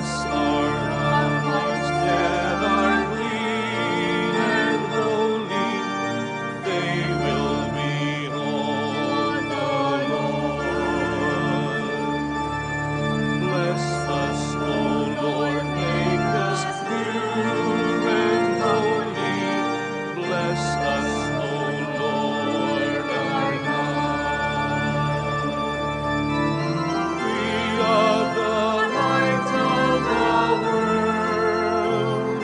Bless our hearts that are clean and holy. They will behold the Lord. Bless us, O Lord, make us pure and holy. Bless us, O Lord, our God. We are the light of the world.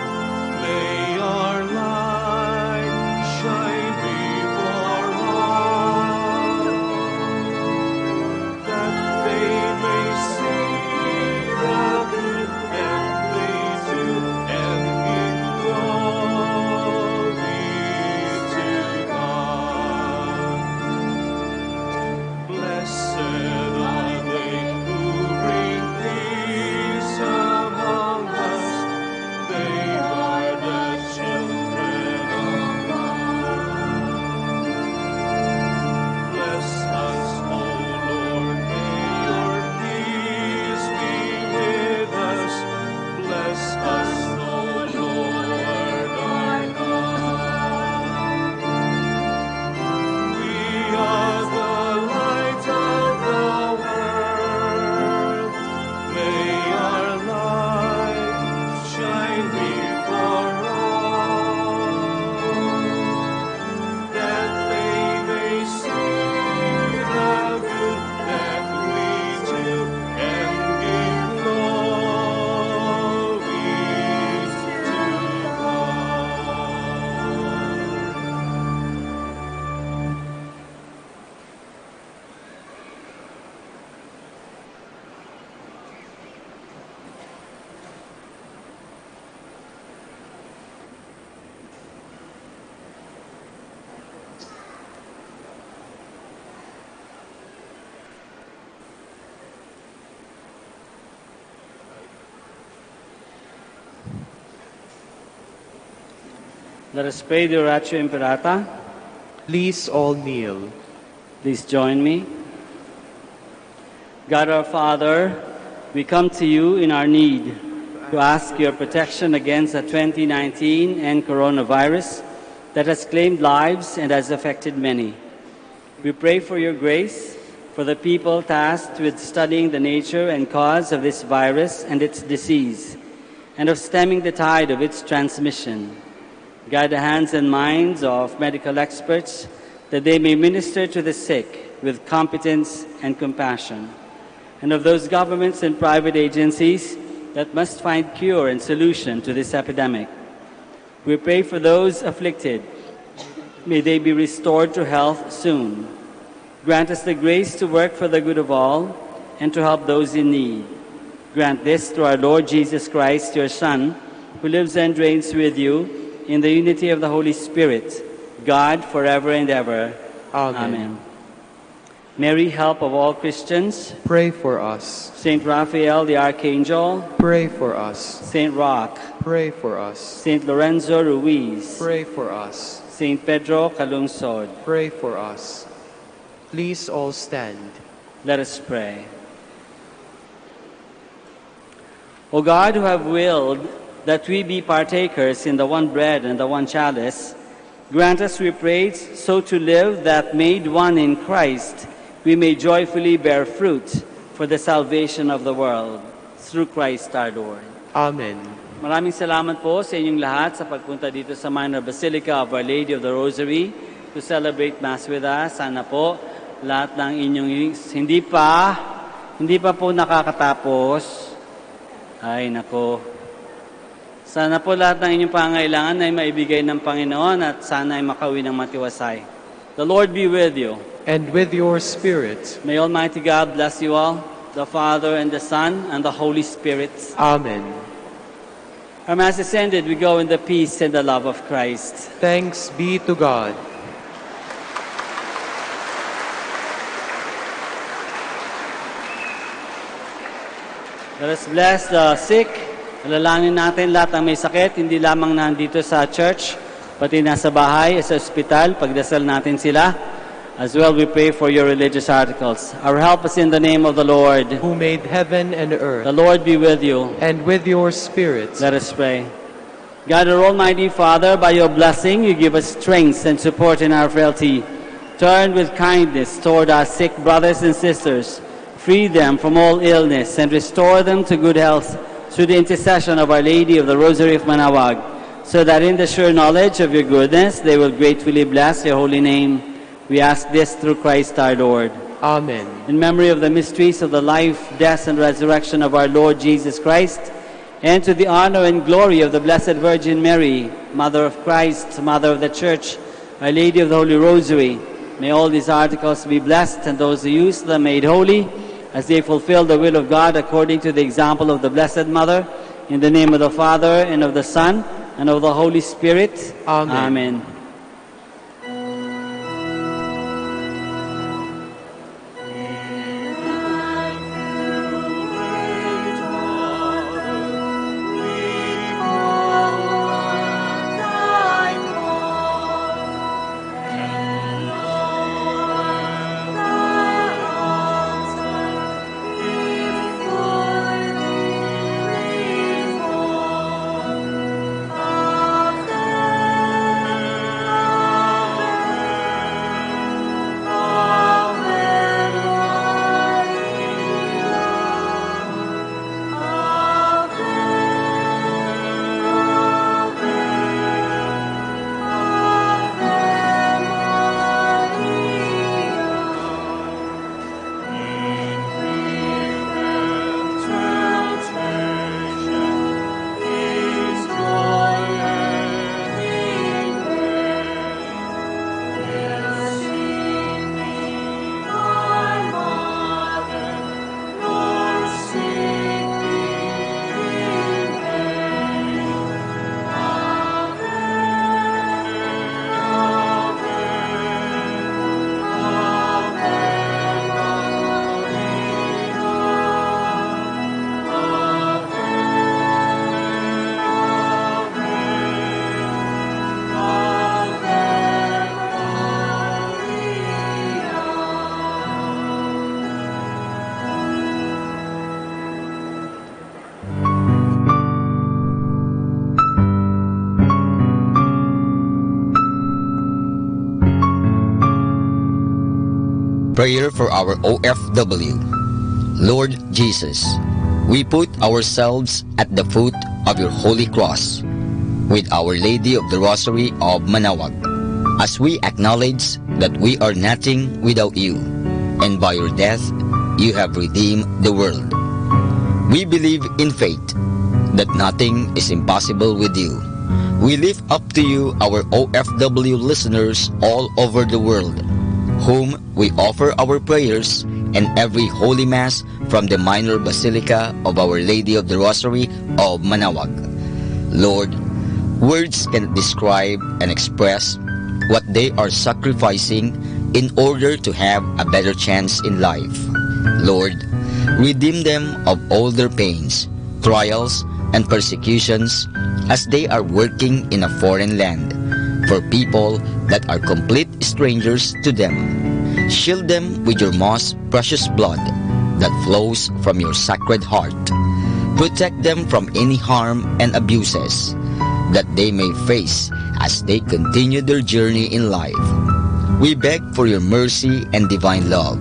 May our light shine before all, that they may see the good that they do and give glory to God. Blessed are they who bring peace among us. They are the children of God. Bless us, O Lord, may your peace be with us. Bless us, O Lord, our God. We are the light of the world. May our light shine before all, that they may see the good that we do and give glory to Let us pray the Oratio Imperata. Please all kneel. Please join me. God our Father, we come to you in our need to ask your protection against the 2019 and coronavirus that has claimed lives and has affected many. We pray for your grace for the people tasked with studying the nature and cause of this virus and its disease, and of stemming the tide of its transmission. Guide the hands and minds of medical experts that they may minister to the sick with competence and compassion, and of those governments and private agencies that must find cure and solution to this epidemic. We pray for those afflicted. May they be restored to health soon. Grant us the grace to work for the good of all and to help those in need. Grant this through our Lord Jesus Christ, your Son, who lives and reigns with you in the unity of the Holy Spirit, God, forever and ever. Amen. Mary, help of all Christians, Pray for us. Saint Raphael the Archangel, Pray for us. Saint Roch, Pray for us. Saint Lorenzo Ruiz, Pray for us. Saint Pedro Calungsod. Pray for us. Please all stand. Let us pray. O God, who have willed that we be partakers in the one bread and the one chalice, grant us, we pray, so to live that made one in Christ, we may joyfully bear fruit for the salvation of the world. Through Christ our Lord. Amen. Maraming salamat po sa inyong lahat sa pagpunta dito sa Minor Basilica of Our Lady of the Rosary to celebrate Mass with us. Sana po lahat ng inyong hindi pa po nakakatapos. Ay nako. Sana po lahat ng inyong pangailangan ay maibigay ng Panginoon at sana ay makauwi ng matiwasay. The Lord be with you. And with your spirit. May Almighty God bless you all, the Father and the Son and the Holy Spirit. Amen. Our Mass is ended. We go in the peace and the love of Christ. Thanks be to God. Let us bless the sick. Alalangin natin lahat ang may sakit, hindi lamang nandito sa church, pati nasa bahay, sa ospital, pagdasal natin sila. As well, we pray for your religious articles. Our help is in the name of the Lord, who made heaven and earth. The Lord be with you. And with your spirit. Let us pray. God, our Almighty Father, by your blessing, you give us strength and support in our frailty. Turn with kindness toward our sick brothers and sisters. Free them from all illness and restore them to good health through the intercession of Our Lady of the Rosary of Manaoag, so that in the sure knowledge of your goodness, they will gratefully bless your holy name. We ask this through Christ our Lord. Amen. In memory of the mysteries of the life, death, and resurrection of our Lord Jesus Christ, and to the honor and glory of the Blessed Virgin Mary, Mother of Christ, Mother of the Church, Our Lady of the Holy Rosary, may all these articles be blessed, and those who use them made holy, as they fulfill the will of God according to the example of the Blessed Mother, in the name of the Father, and of the Son, and of the Holy Spirit. Amen. Amen. Prayer for our OFW. Lord Jesus, we put ourselves at the foot of your holy cross with Our Lady of the Rosary of Manaoag, as we acknowledge that we are nothing without you, and by your death you have redeemed the world. We believe in faith that nothing is impossible with you. We lift up to you our OFW listeners all over the world, whom we offer our prayers and every Holy Mass from the Minor Basilica of Our Lady of the Rosary of Manaoag. Lord, words cannot describe and express what they are sacrificing in order to have a better chance in life. Lord, redeem them of all their pains, trials, and persecutions as they are working in a foreign land for people that are complete strangers to them. Shield them with your most precious blood that flows from your sacred heart. Protect them from any harm and abuses that they may face as they continue their journey in life. We beg for your mercy and divine love,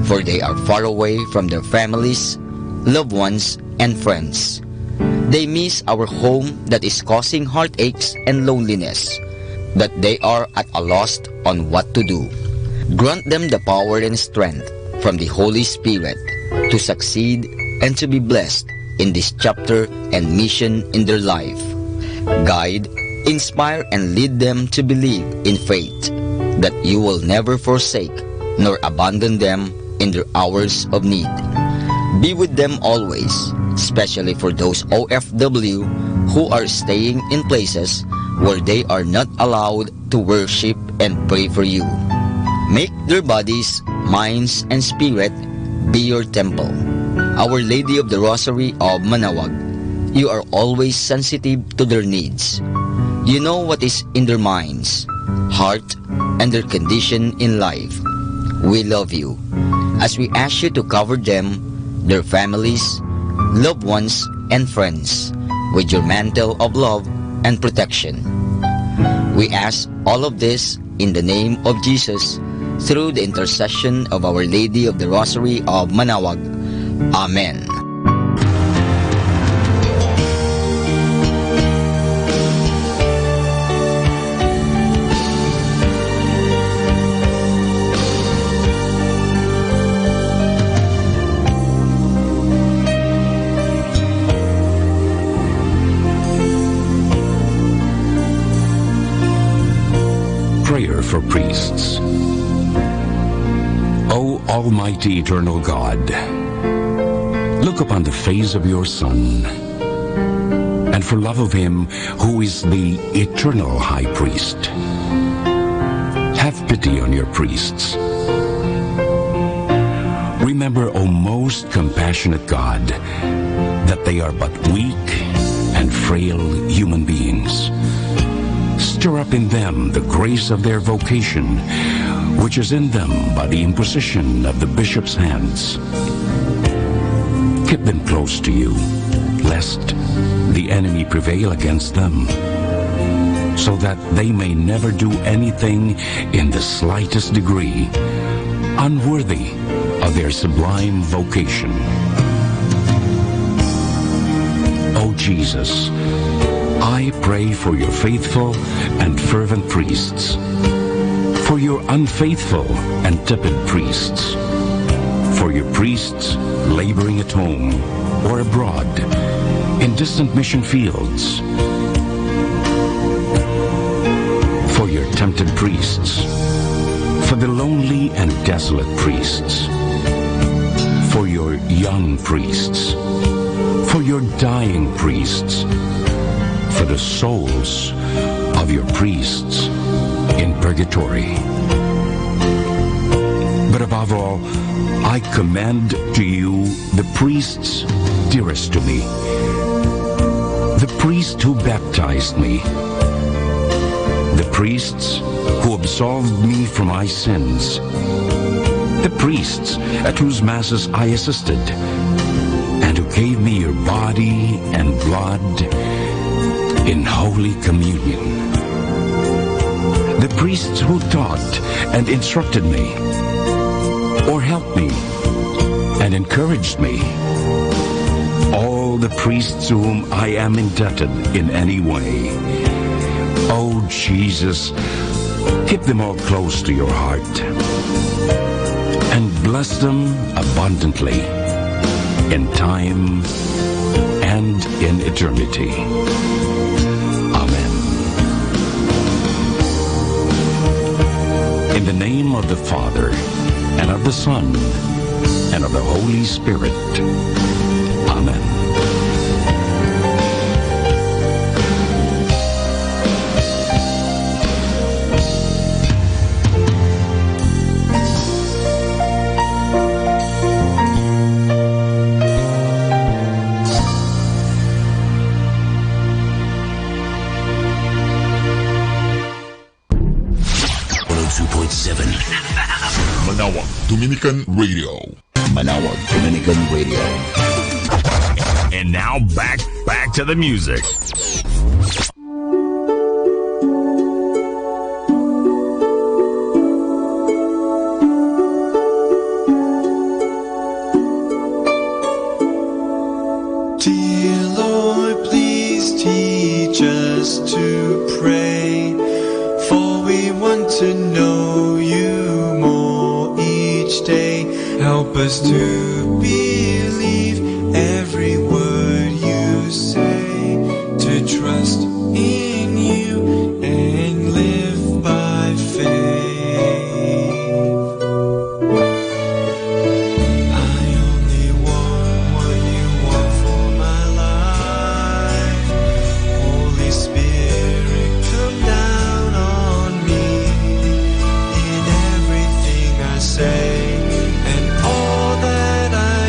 for they are far away from their families, loved ones, and friends. They miss our home that is causing heartaches and loneliness, that they are at a loss on what to do. Grant them the power and strength from the Holy Spirit to succeed and to be blessed in this chapter and mission in their life. Guide, inspire, and lead them to believe in faith that you will never forsake nor abandon them in their hours of need. Be with them always, especially for those OFW who are staying in places where they are not allowed to worship and pray for you. Make their bodies, minds, and spirit be your temple. Our Lady of the Rosary of Manaoag, you are always sensitive to their needs. You know what is in their minds, heart, and their condition in life. we love you, as we ask you to cover them, their families, loved ones, and friends with your mantle of love and protection. We ask all of this in the name of Jesus, through the intercession of Our Lady of the Rosary of Manaoag. Amen. Prayer for priests. O Almighty Eternal God, look upon the face of your Son, and for love of him who is the eternal High Priest, have pity on your priests. Remember, O most compassionate God, that they are but weak and frail human beings. Stir up in them the grace of their vocation, which is in them by the imposition of the bishop's hands. Keep them close to you, lest the enemy prevail against them, so that they may never do anything in the slightest degree unworthy of their sublime vocation. O Jesus, I pray for your faithful and fervent priests, for your unfaithful and tepid priests, for your priests laboring at home or abroad in distant mission fields, for your tempted priests, for the lonely and desolate priests, for your young priests, for your dying priests, for the souls of your priests in purgatory. But above all, I commend to you the priests dearest to me, the priest who baptized me, the priests who absolved me from my sins, the priests at whose masses I assisted, and who gave me your body and blood in Holy Communion. The priests who taught and instructed me, or helped me and encouraged me. All the priests to whom I am indebted in any way. Oh Jesus, keep them all close to your heart and bless them abundantly in time and in eternity. In the name of the Father, and of the Son, and of the Holy Spirit. Amen. Manaoag, Dominican Radio. Manaoag, Dominican Radio. And now back to the music. Dear Lord, please teach us to pray, for we want to know you more each day. Help us to believe every word you say, to trust in you and live by faith. Say, and all that I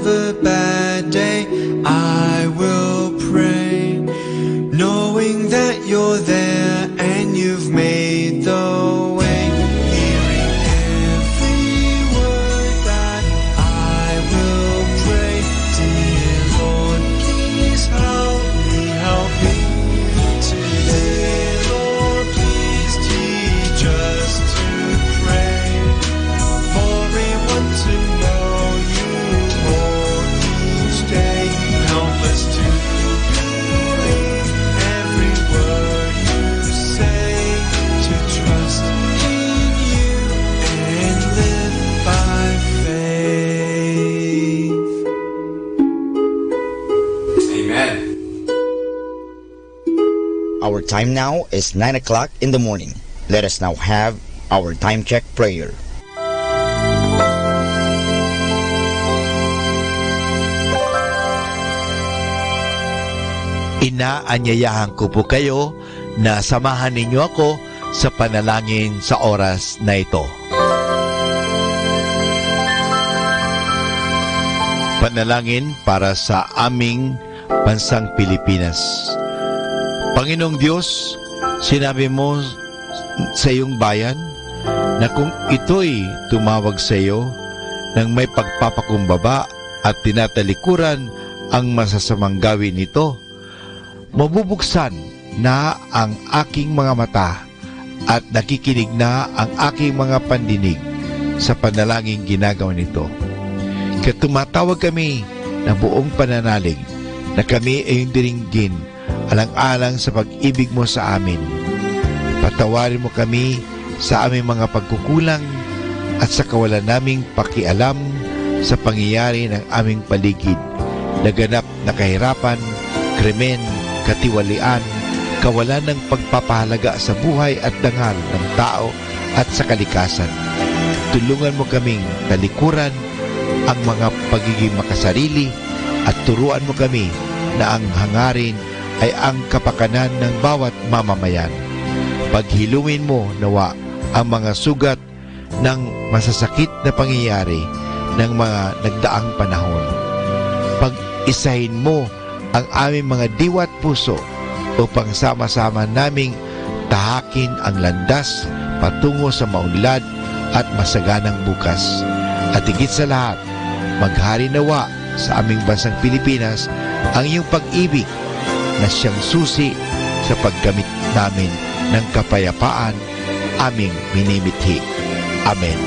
have a bad day, I will pray, knowing that you're there and you've made the way. Hearing every word that I will pray, dear Lord, please help me today. Lord, please teach us to pray, for we want to know you more each day. Help us to believe every word you say, to trust in you and live by faith. Amen. Our time now is 9 o'clock in the morning. Let us now have our time check prayer. Inaanyayahan ko po kayo na samahan ninyo ako sa panalangin sa oras na ito. Panalangin para sa aming bansang Pilipinas. Panginoong Diyos, sinabi mo sa iyong bayan na kung ito'y tumawag sa iyo nang may pagpapakumbaba at tinatalikuran ang masasamang gawin nito, mabubuksan na ang aking mga mata at nakikinig na ang aking mga pandinig sa panalangin ginagawa nito. Kaya tumatawag kami na buong pananalig na kami ay diringgin alang-alang sa pag-ibig mo sa amin. Patawarin mo kami sa aming mga pagkukulang at sa kawalan naming pakialam sa pangyayari ng aming paligid. Naganap na kahirapan, krimen, katiwalian, kawalan ng pagpapahalaga sa buhay at dangal ng tao at sa kalikasan. Tulungan mo kaming talikuran ang mga pagiging makasarili at turuan mo kami na ang hangarin ay ang kapakanan ng bawat mamamayan. Paghilungin mo nawa ang mga sugat ng masasakit na pangyayari ng mga nagdaang panahon. Pag-isahin mo ang aming mga diwa at puso upang sama-sama naming tahakin ang landas patungo sa maunlad at masaganang bukas. At higit sa lahat, maghari nawa sa aming bansang Pilipinas ang iyong pag-ibig na siyang susi sa paggamit namin ng kapayapaan aming minimithi. Amen.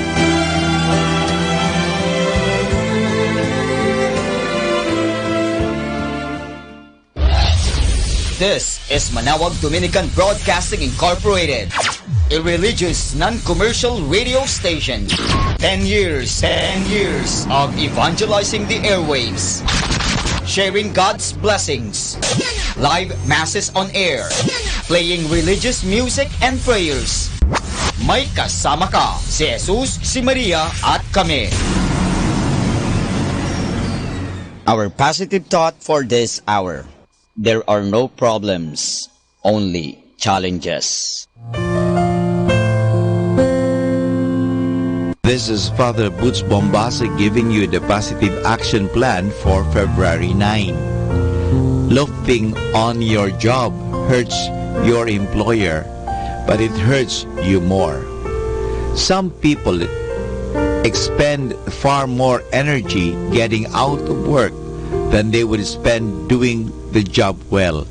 This is Manaoag Dominican Broadcasting Incorporated, a religious, non-commercial radio station. 10 years of evangelizing the airwaves, sharing God's blessings, live masses on air, playing religious music and prayers. May kasama ka, si Jesus, si Maria, at kami. Our positive thought for this hour: there are no problems, only challenges. This is Father Boots Bombasa giving you the positive action plan for February 9. Loafing on your job hurts your employer, but it hurts you more. Some people expend far more energy getting out of work than they would spend doing the job well.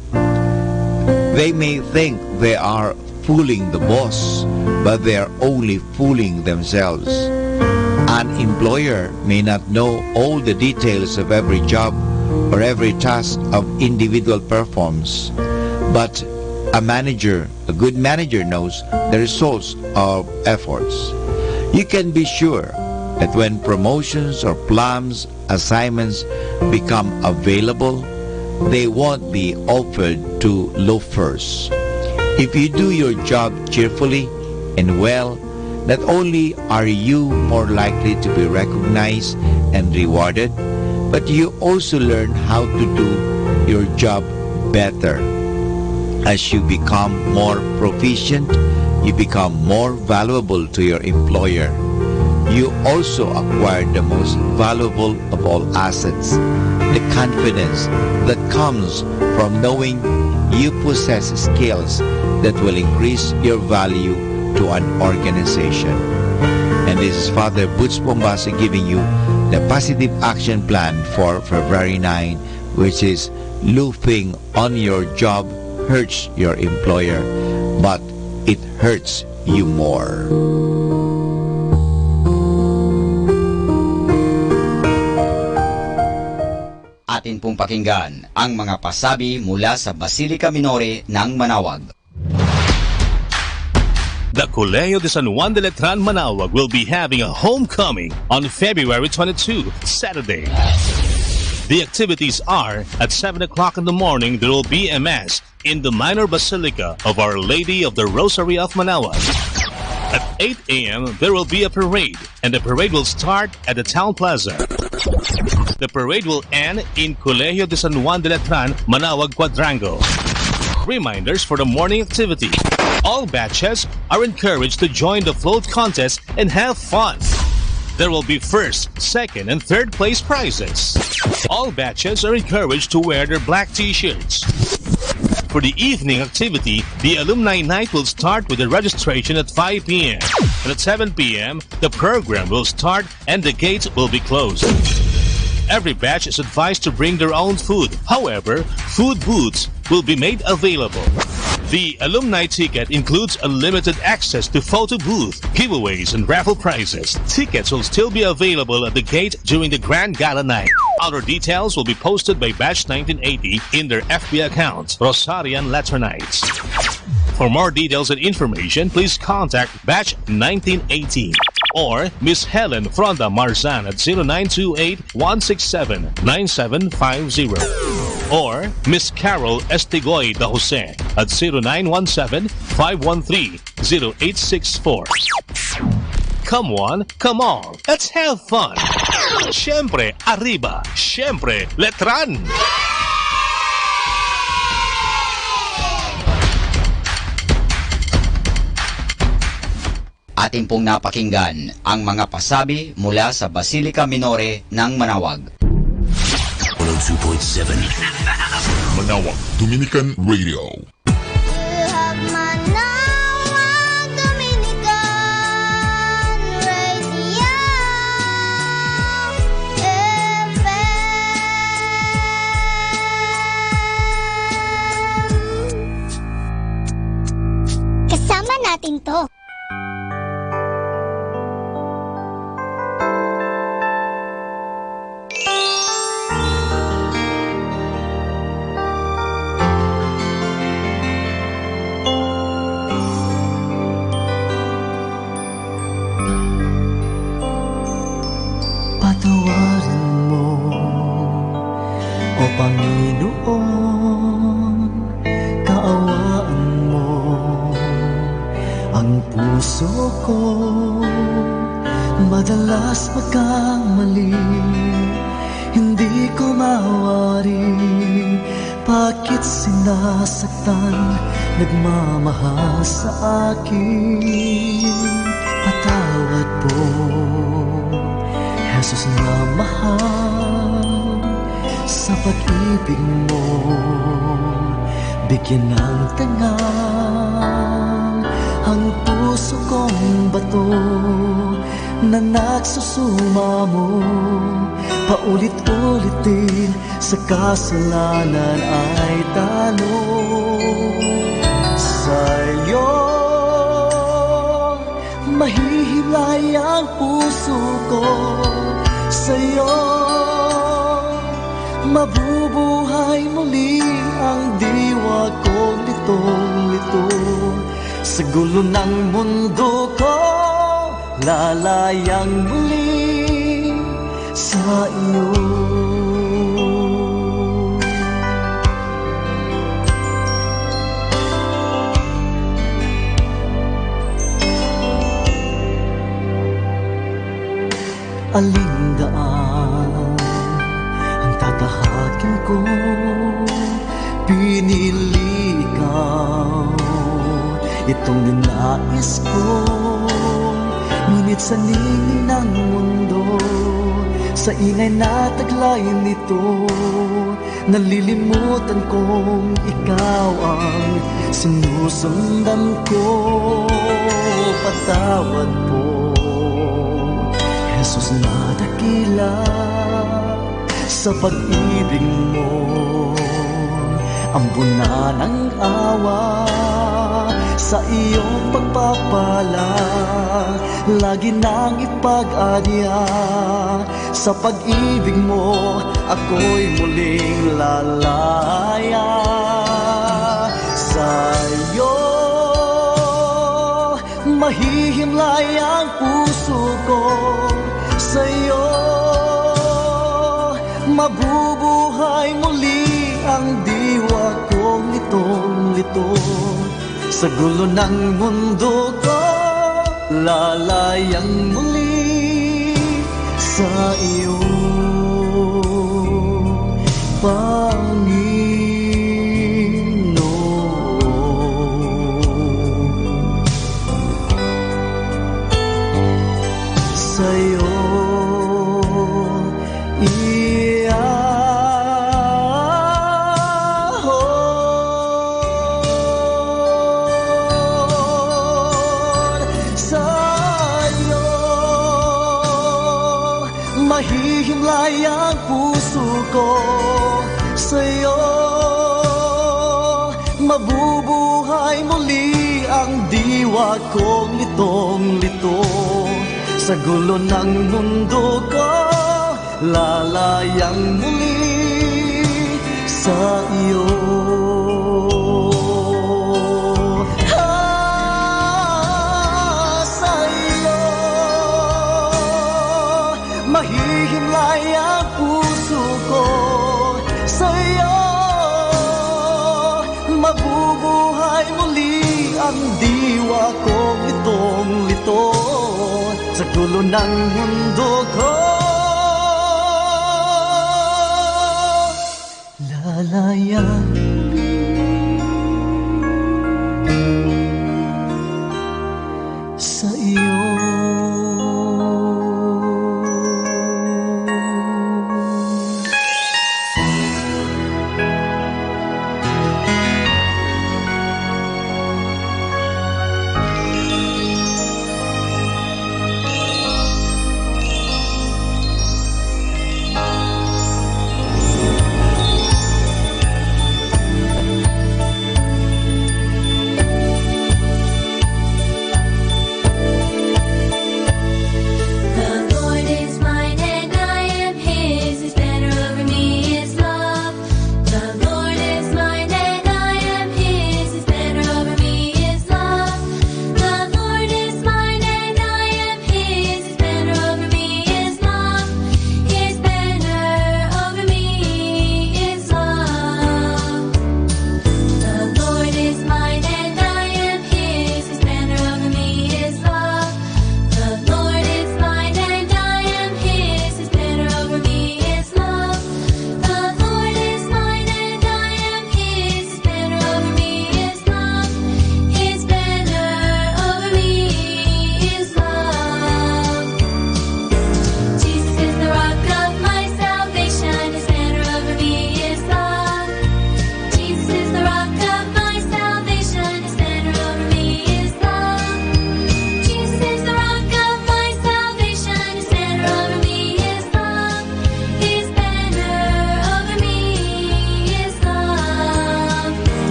They may think they are fooling the boss, but they are only fooling themselves. An employer may not know all the details of every job or every task of individual performs, but a good manager knows the results of efforts. You can be sure that when promotions or plans, assignments become available, they won't be offered to loafers. If you do your job cheerfully and well, not only are you more likely to be recognized and rewarded, but you also learn how to do your job better. As you become more proficient, you become more valuable to your employer. you also acquire the most valuable of all assets, the confidence that comes from knowing you possess skills that will increase your value to an organization. And this is Father Boots Bombasi giving you the positive action plan for February 9, which is looping on your job hurts your employer, but it hurts you more. Atin pong pakinggan ang mga pasabi mula sa Basilica Minore ng Manaoag. The Colegio de San Juan de Letran Manaoag will be having a homecoming on February 22, Saturday. The activities are at 7 o'clock in the morning there will be a mass in the minor basilica of Our Lady of the Rosary of Manaoag. At 8 a.m. there will be a parade, and the parade will start at the town plaza. The parade will end in Colegio de San Juan de Letran Manaoag Quadrangle. Reminders for the morning activity. All batches are encouraged to join the float contest and have fun. There will be first, second, and third place prizes. All batches are encouraged to wear their black t-shirts. For the evening activity, the Alumni Night will start with the registration at 5 p.m. And at 7 p.m., the program will start and the gates will be closed. Every batch is advised to bring their own food. However, food booths will be made available. The alumni ticket includes unlimited access to photo booth, giveaways, and raffle prizes. Tickets will still be available at the gate during the Grand Gala night. Other details will be posted by Batch 1980 in their FB account, Rosarian Letter Nights. For more details and information, please contact Batch 1980 or Miss Helen Fronda Marzan at 0928-167-9750 or Miss Carol Estigoy da Jose at 0917-513-0864. Come on, come on, let's have fun! Siyempre, arriba! Siyempre, letran! Atin pong napakinggan ang mga pasabi mula sa Basilica Minore ng Manaoag. 102.7 Manaoag, Dominican Radio. Kasama natin to. Patawarin mo, O Panginoon, kaawaan mo ang puso ko. Madalas magkamali, hindi ko mawari. Bakit sinasaktan, nagmamahal sa akin? Patawad po, Jesus na mahal, sa pag-ibig mo, bigyan ng tangal ang puso kong bato na nagsusumamo, paulit-ulit din sa kasalanan ay talo. Sa'yo mahihilay ang puso ko, sa'yo mabubuhay muli ang diwa kong litong-lito. Sa gulo ng mundo ko, lalayang muli sa iyo. Aling daan ang tatahakin ko, pinili ikaw, itong ninais ko. Ngunit sa ningning ng mundo, sa ingay na taglay nito, nalilimutan kong ikaw ang sinusundan ko. Patawad po, Jesus na dakila, sa pag-ibig mo, ambunan ang awa. Sa iyong pagpapala, lagi nang ipag-adya. Sa pag-ibig mo, ako'y muling lalaya. Sa iyo, mahihimlay ang puso ko. Sa iyo, mabubuhay muli ang diwa kong litong-lito. Sa gulo ng mundo ko, lalayang muli sa iyo, Panginoon. Sa iyo, mahihimlay ang puso ko. Sa'yo, mabubuhay muli ang diwa kong litong-lito. Sa gulo ng mundo ko, lalayang muli sa iyo. Mahihimlay ang puso ko. Sa'yo, mabubuhay muli ang diwa kong litong-lito. Sa gulo ng mundo ko, lalaya sa iyo.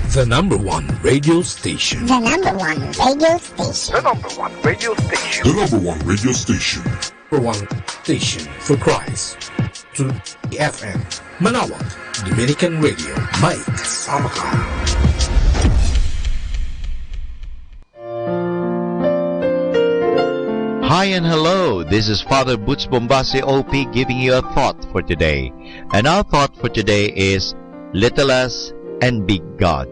The number one radio station. The number one radio station. The number one radio station. The number one radio station. Number one station for Christ. To FM. Manaoag, Dominican Radio. Mike Samaka. Hi and hello, this is Father Butch Bombase OP giving you a thought for today. And our thought for today is Little Us and Big God.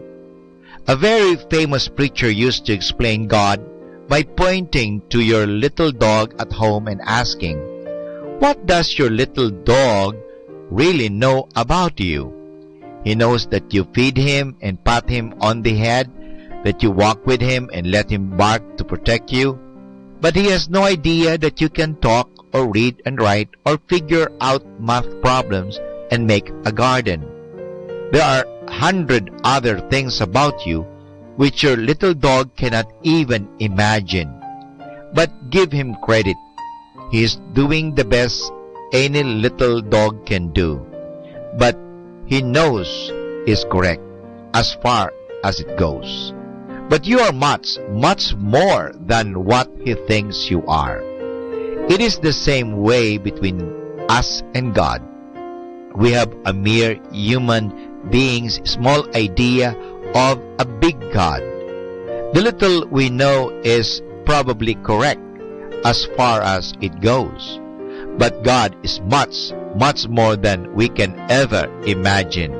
A very famous preacher used to explain God by pointing to your little dog at home and asking, "What does your little dog really know about you?" He knows that you feed him and pat him on the head, that you walk with him and let him bark to protect you. But he has no idea that you can talk or read and write or figure out math problems and make a garden. There are 100 other things about you which your little dog cannot even imagine. But give him credit. He is doing the best any little dog can do. But he knows is correct as far as it goes. But you are much, much more than what he thinks you are. It is the same way between us and God. We have a mere human being's small idea of a big God. The little we know is probably correct as far as it goes. But God is much, much more than we can ever imagine.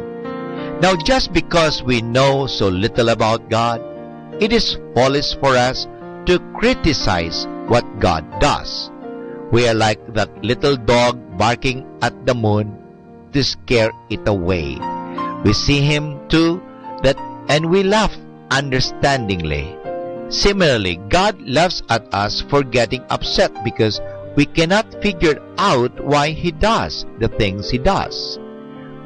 Now, just because we know so little about God, it is foolish for us to criticize what God does. We are like that little dog barking at the moon to scare it away. We see him too, and we laugh understandingly. Similarly, God laughs at us for getting upset because we cannot figure out why he does the things he does.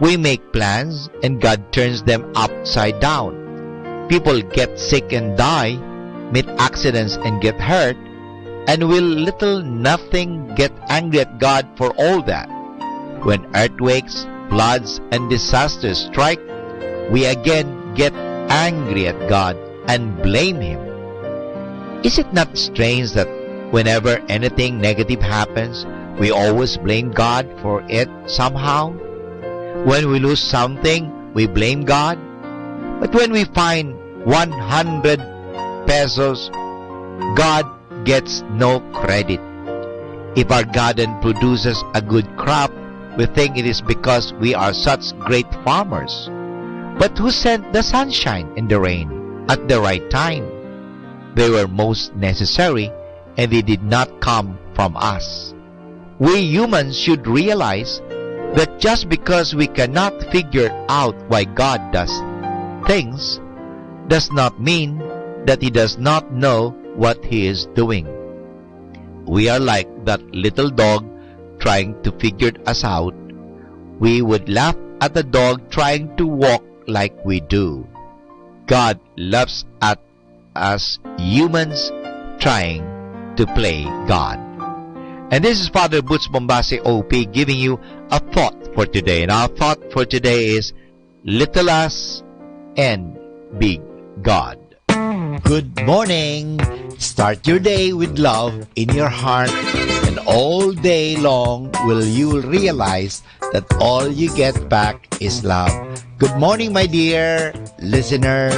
We make plans and God turns them upside down. People get sick and die, meet accidents and get hurt, and will little nothing get angry at God for all that. When earthquakes, floods, and disasters strike, we again get angry at God and blame him. Is it not strange that whenever anything negative happens, we always blame God for it somehow? When we lose something, we blame God. But when we find 100 pesos, God gets no credit. If our garden produces a good crop, we think it is because we are such great farmers. But who sent the sunshine and the rain at the right time? They were most necessary, and they did not come from us. We humans should realize that just because we cannot figure out why God does things, does not mean that he does not know what he is doing. We are like that little dog trying to figure us out. We would laugh at the dog trying to walk like we do. God laughs at us humans trying to play God. And this is Father Butch Bombase OP giving you a thought for today. And our thought for today is Little Us and Big God. Good morning. Start your day with love in your heart, and all day long you'll realize that all you get back is love. Good morning, my dear listeners.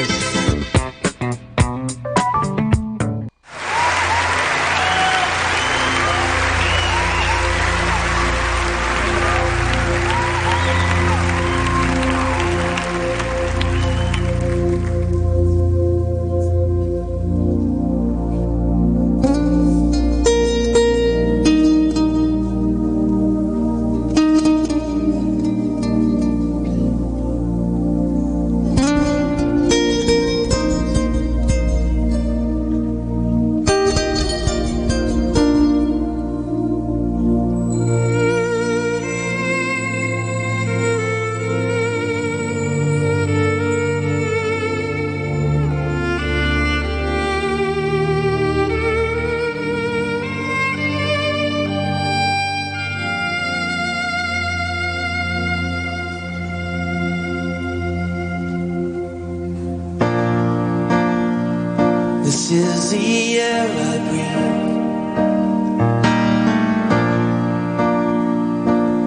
This is the air I breathe.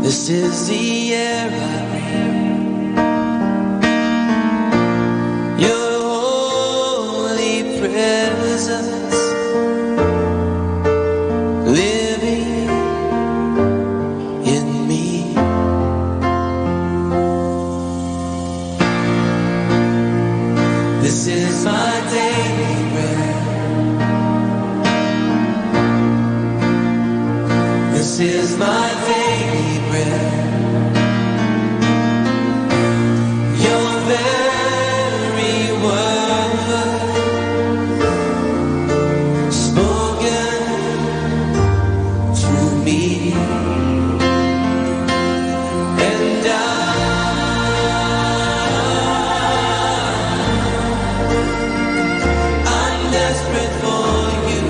This is the air I breathe. Your holy presence living in me. This is my daily bread. This is my daily bread. Your very word spoken to me, and I'm desperate for you.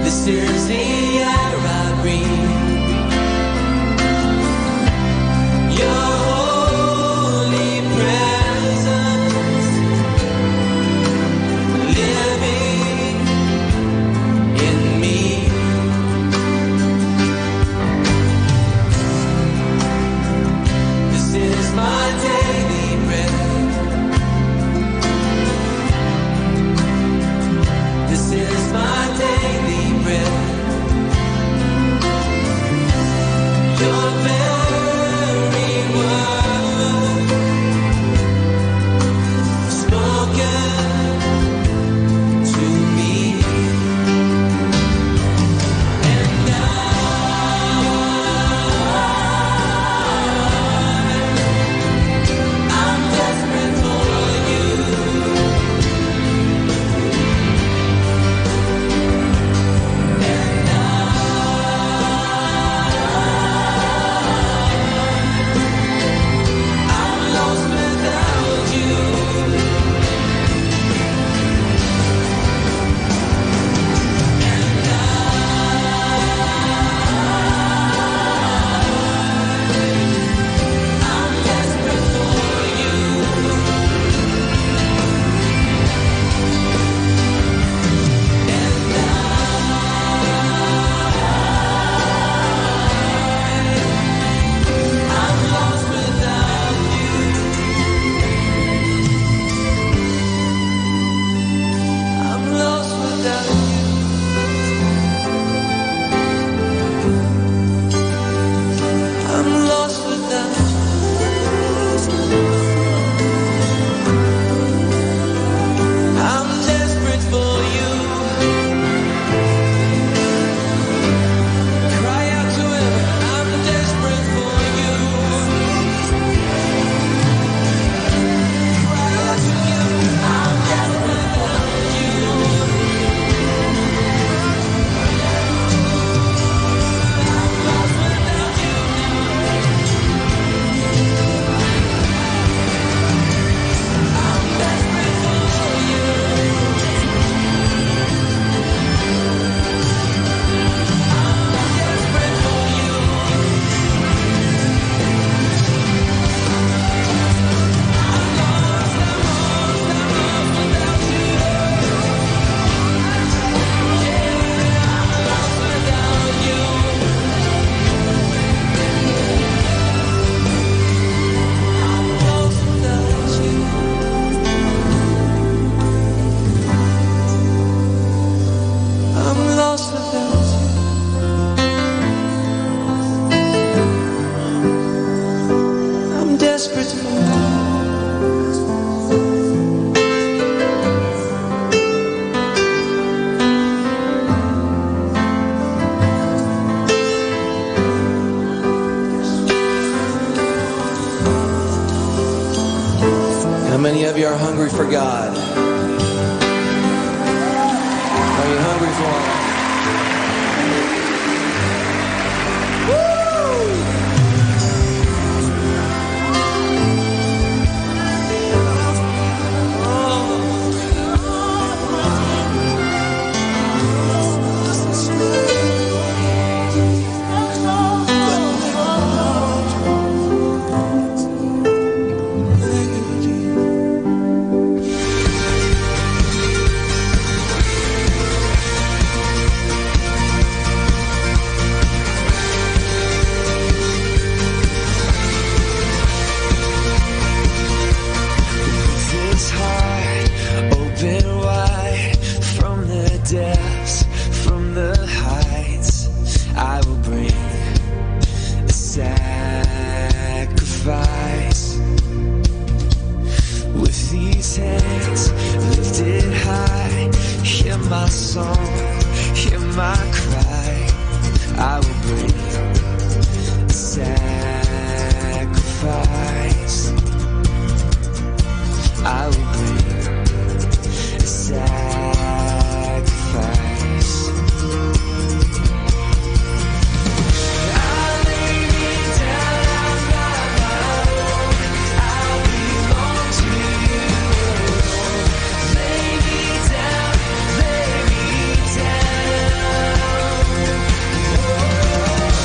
This is the air I breathe. Your holy presence living in me. This is my daily bread. This is my daily bread. Your very word spoken to me, and I'm desperate for you. How many of you are hungry for God? Are Are you hungry for it? This heart open wide from the depths, from the heights. I will bring a sacrifice. With these hands lifted high, hear my song, hear my cry. I will bring a sacrifice. I will bring a sacrifice. I lay me down, I'm not my own. I belong to you alone. Lay me down, lay me down. Oh.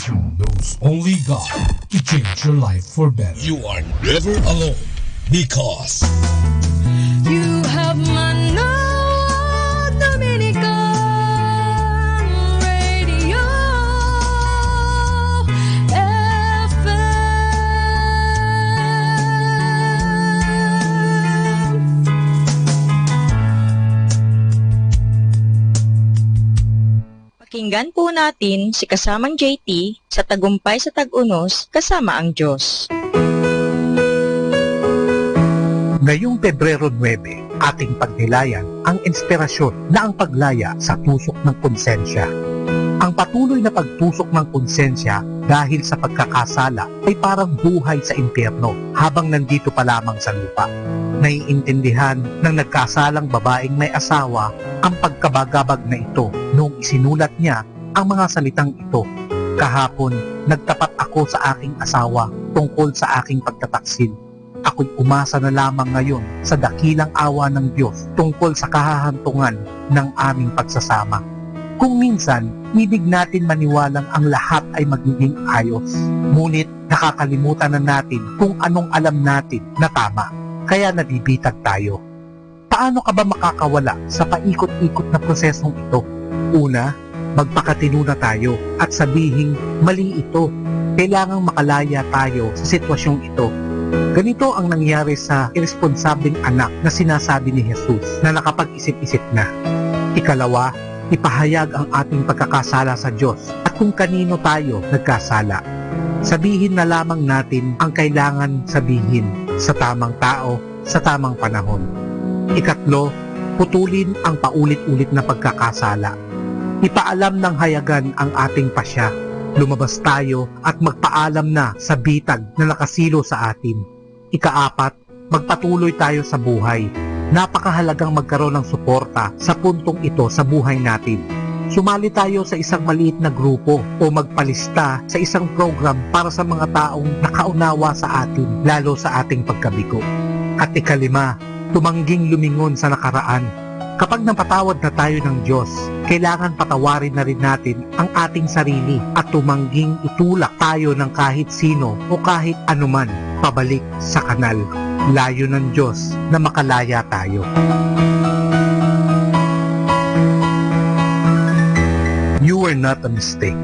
station knows only God to change your life for better. You are never alone because You have Manaoag, Dominican Radio FM. Pakinggan po natin si kasamang JT sa Tagumpay sa Tag-Unos kasama ang Diyos. Ngayong Pebrero 9, ating pagnilayan ang inspirasyon na ang paglaya sa tusok ng konsensya. Ang patuloy na pagtusok ng konsensya dahil sa pagkakasala ay parang buhay sa impyerno habang nandito pa lamang sa lupa. Naiintindihan ng nagkasalang babaeng may asawa ang pagkabagabag na ito noong isinulat niya ang mga salitang ito. Kahapon, nagtapat ako sa aking asawa tungkol sa aking pagtataksil. Ako'y umasa na lamang ngayon sa dakilang awa ng Diyos tungkol sa kahahantungan ng aming pagsasama. Kung minsan, ibig natin maniwalang ang lahat ay magiging ayos. Ngunit nakakalimutan na natin kung anong alam natin na tama. Kaya nabibitag tayo. Paano ka ba makakawala sa paikot-ikot na prosesong ito? Una, magpakatino na tayo at sabihing mali ito. Kailangang makalaya tayo sa sitwasyong ito. Ganito ang nangyari sa irresponsableng anak na sinasabi ni Jesus na nakapag-isip-isip na. Ikalawa, ipahayag ang ating pagkakasala sa Diyos at kung kanino tayo nagkasala. Sabihin na lamang natin ang kailangan sabihin sa tamang tao, sa tamang panahon. Ikatlo, putulin ang paulit-ulit na pagkakasala. Ipaalam ng hayagan ang ating pasya. Lumabas tayo at magpaalam na sa bitag na nakasilo sa atin. Ikaapat, magpatuloy tayo sa buhay. Napakahalagang magkaroon ng suporta sa puntong ito sa buhay natin. Sumali tayo sa isang maliit na grupo o magpalista sa isang program para sa mga taong nakaunawa sa atin, lalo sa ating pagkabigo. At ikalima, tumangging lumingon sa nakaraan. Kapag napatawad na tayo ng Diyos, kailangan patawarin na rin natin ang ating sarili at tumangging itulak tayo ng kahit sino o kahit anuman pabalik sa kanal. Layo ng Diyos na makalaya tayo. You were not a mistake.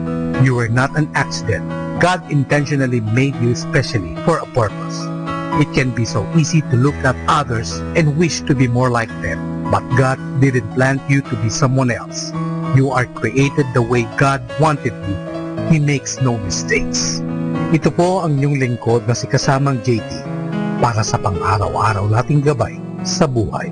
You were not an accident. God intentionally made you specially for a purpose. It can be so easy to look at others and wish to be more like them. But God didn't plan you to be someone else. You are created the way God wanted you. He makes no mistakes. Ito po ang inyong lingkod na si kasamang JT para sa pang-araw-araw nating gabay sa buhay.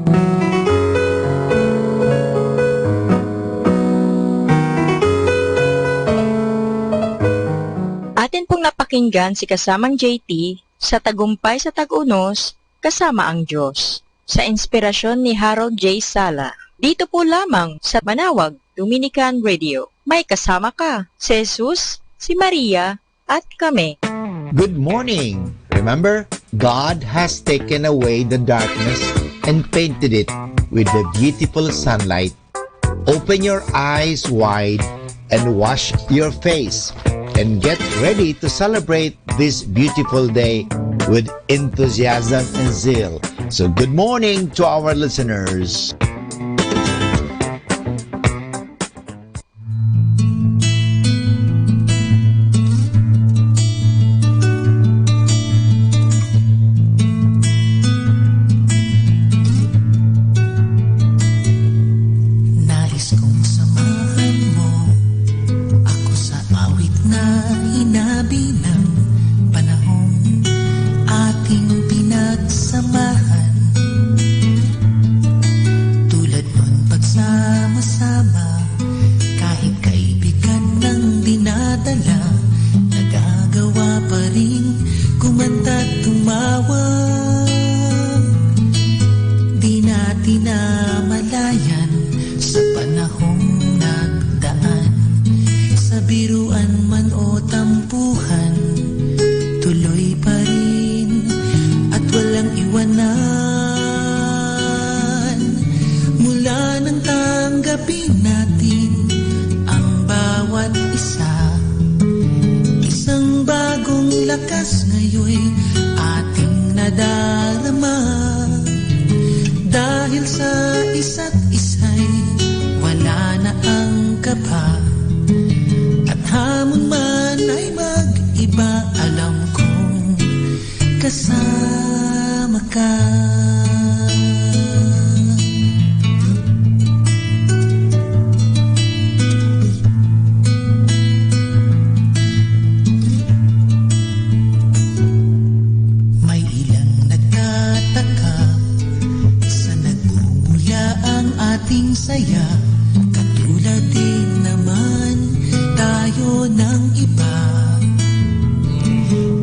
Atin pong napakinggan si kasamang JT sa Tagumpay sa Tag-Unos kasama ang Diyos. Sa inspirasyon ni Harold J. Sala. Dito po lamang sa Manaoag, Dominican Radio. May kasama ka, si Jesus, si Maria, at kami. Good morning! Remember, God has taken away the darkness and painted it with the beautiful sunlight. Open your eyes wide and wash your face and get ready to celebrate this beautiful day with enthusiasm and zeal. So good morning to our listeners. Nais kong samahan mo ako sa awit na hinabi ng panahon ating pinagsamahan. Tulad nun pagsama-sama, kahit kaibigan ng dinadala, nagagawa pa rin kumanta't tumawag. Di natin namalayan sa panahong nagdaan, sa biruan man o tampuhan, tuloy pa rin at walang iwanan. Mula nang tanggapin natin ang bawat isa, lakas ngayon ating nadarama. Dahil sa isa't isa'y wala na ang kaba. At hamon man ay mag-iba, alam kong kasama ka. Ating saya, katulad din naman tayo ng iba.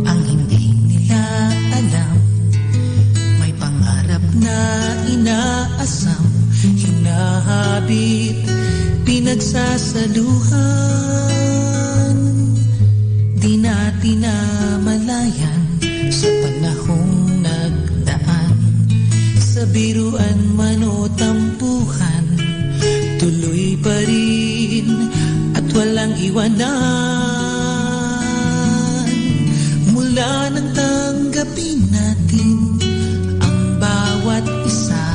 Ang hindi nila alam, may pangarap na inaasam, hinahabit, pinagsasaluhan. Di natin namalayan sa panahong nagdaan, sa biruan man o tampuhan, tuloy pa rin at walang iwanan. Mula nang tanggapin natin ang bawat isa,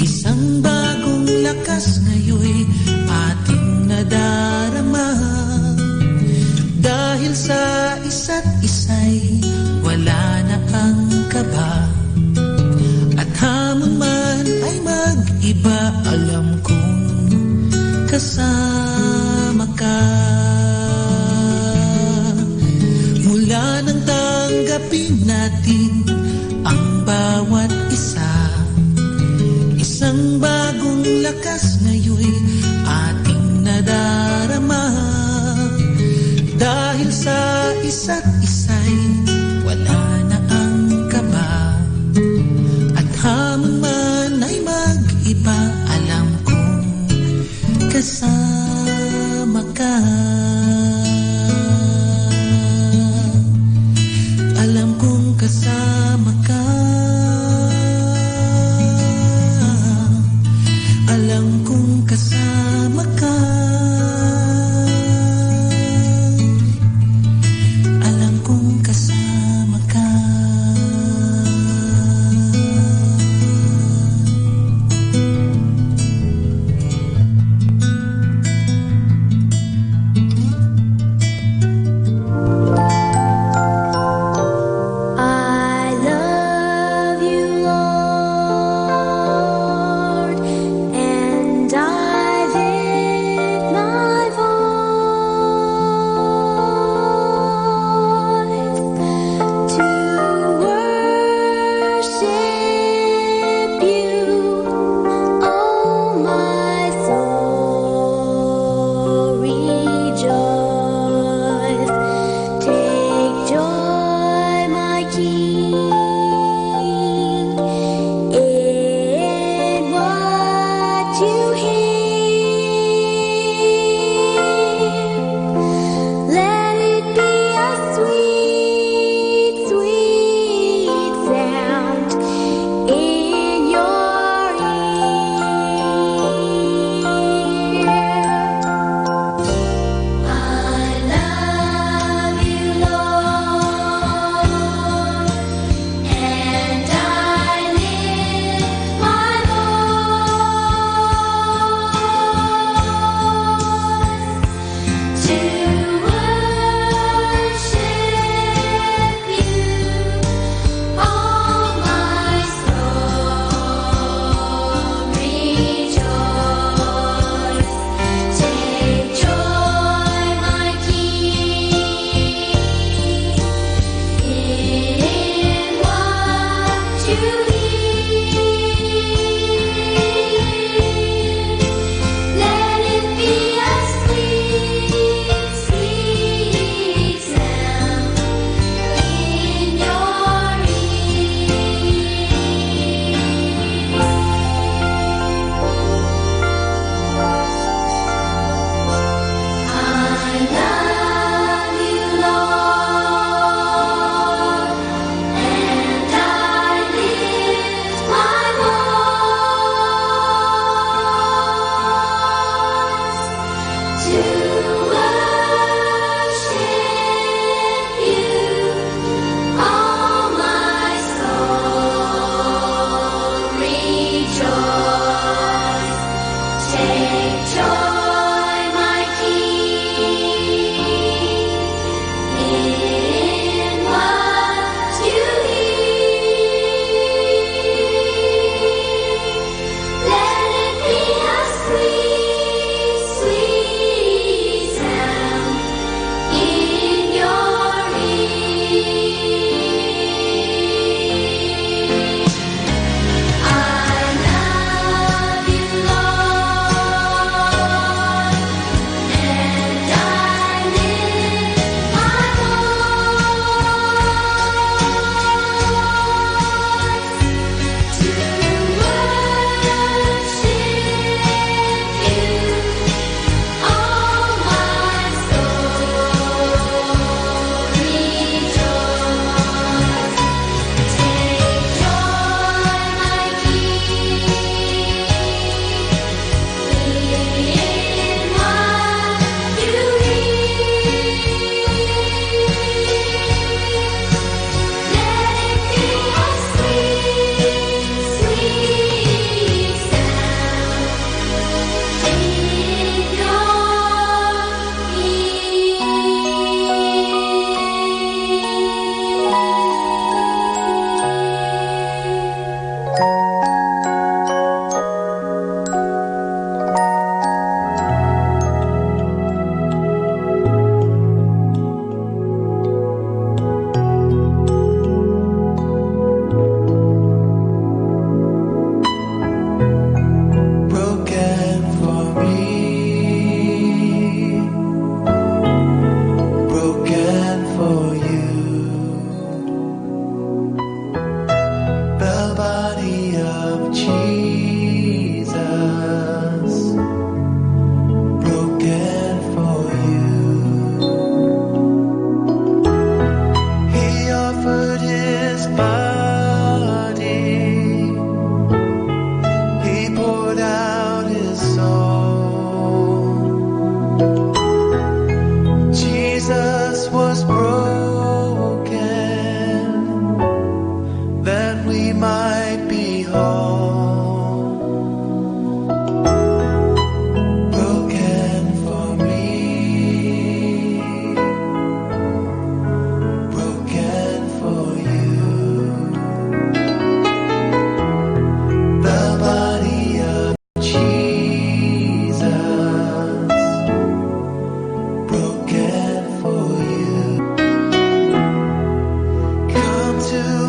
isang bagong lakas ngayon ating nadarama. Dahil sa isa't isa'y wala na ang kaba. Hamon man ay mag-iba, alam kong kasama ka. Mula nang tanggapin natin ang bawat isa, isang bagong lakas ngayon ating nadarama. Dahil sa isa't isa'y wala na ang kaba. Hamon man ay mag-iba, alam kong kasama ka. Alam kong kasama ka. Alam kong kasama ka. Alam kong kasama ka. for you. The body of Jesus, broken for you. He offered his body, he poured out his soul. Jesus was broken that we might be whole. Broken for me, broken for you. The body of Jesus, broken for you. Come to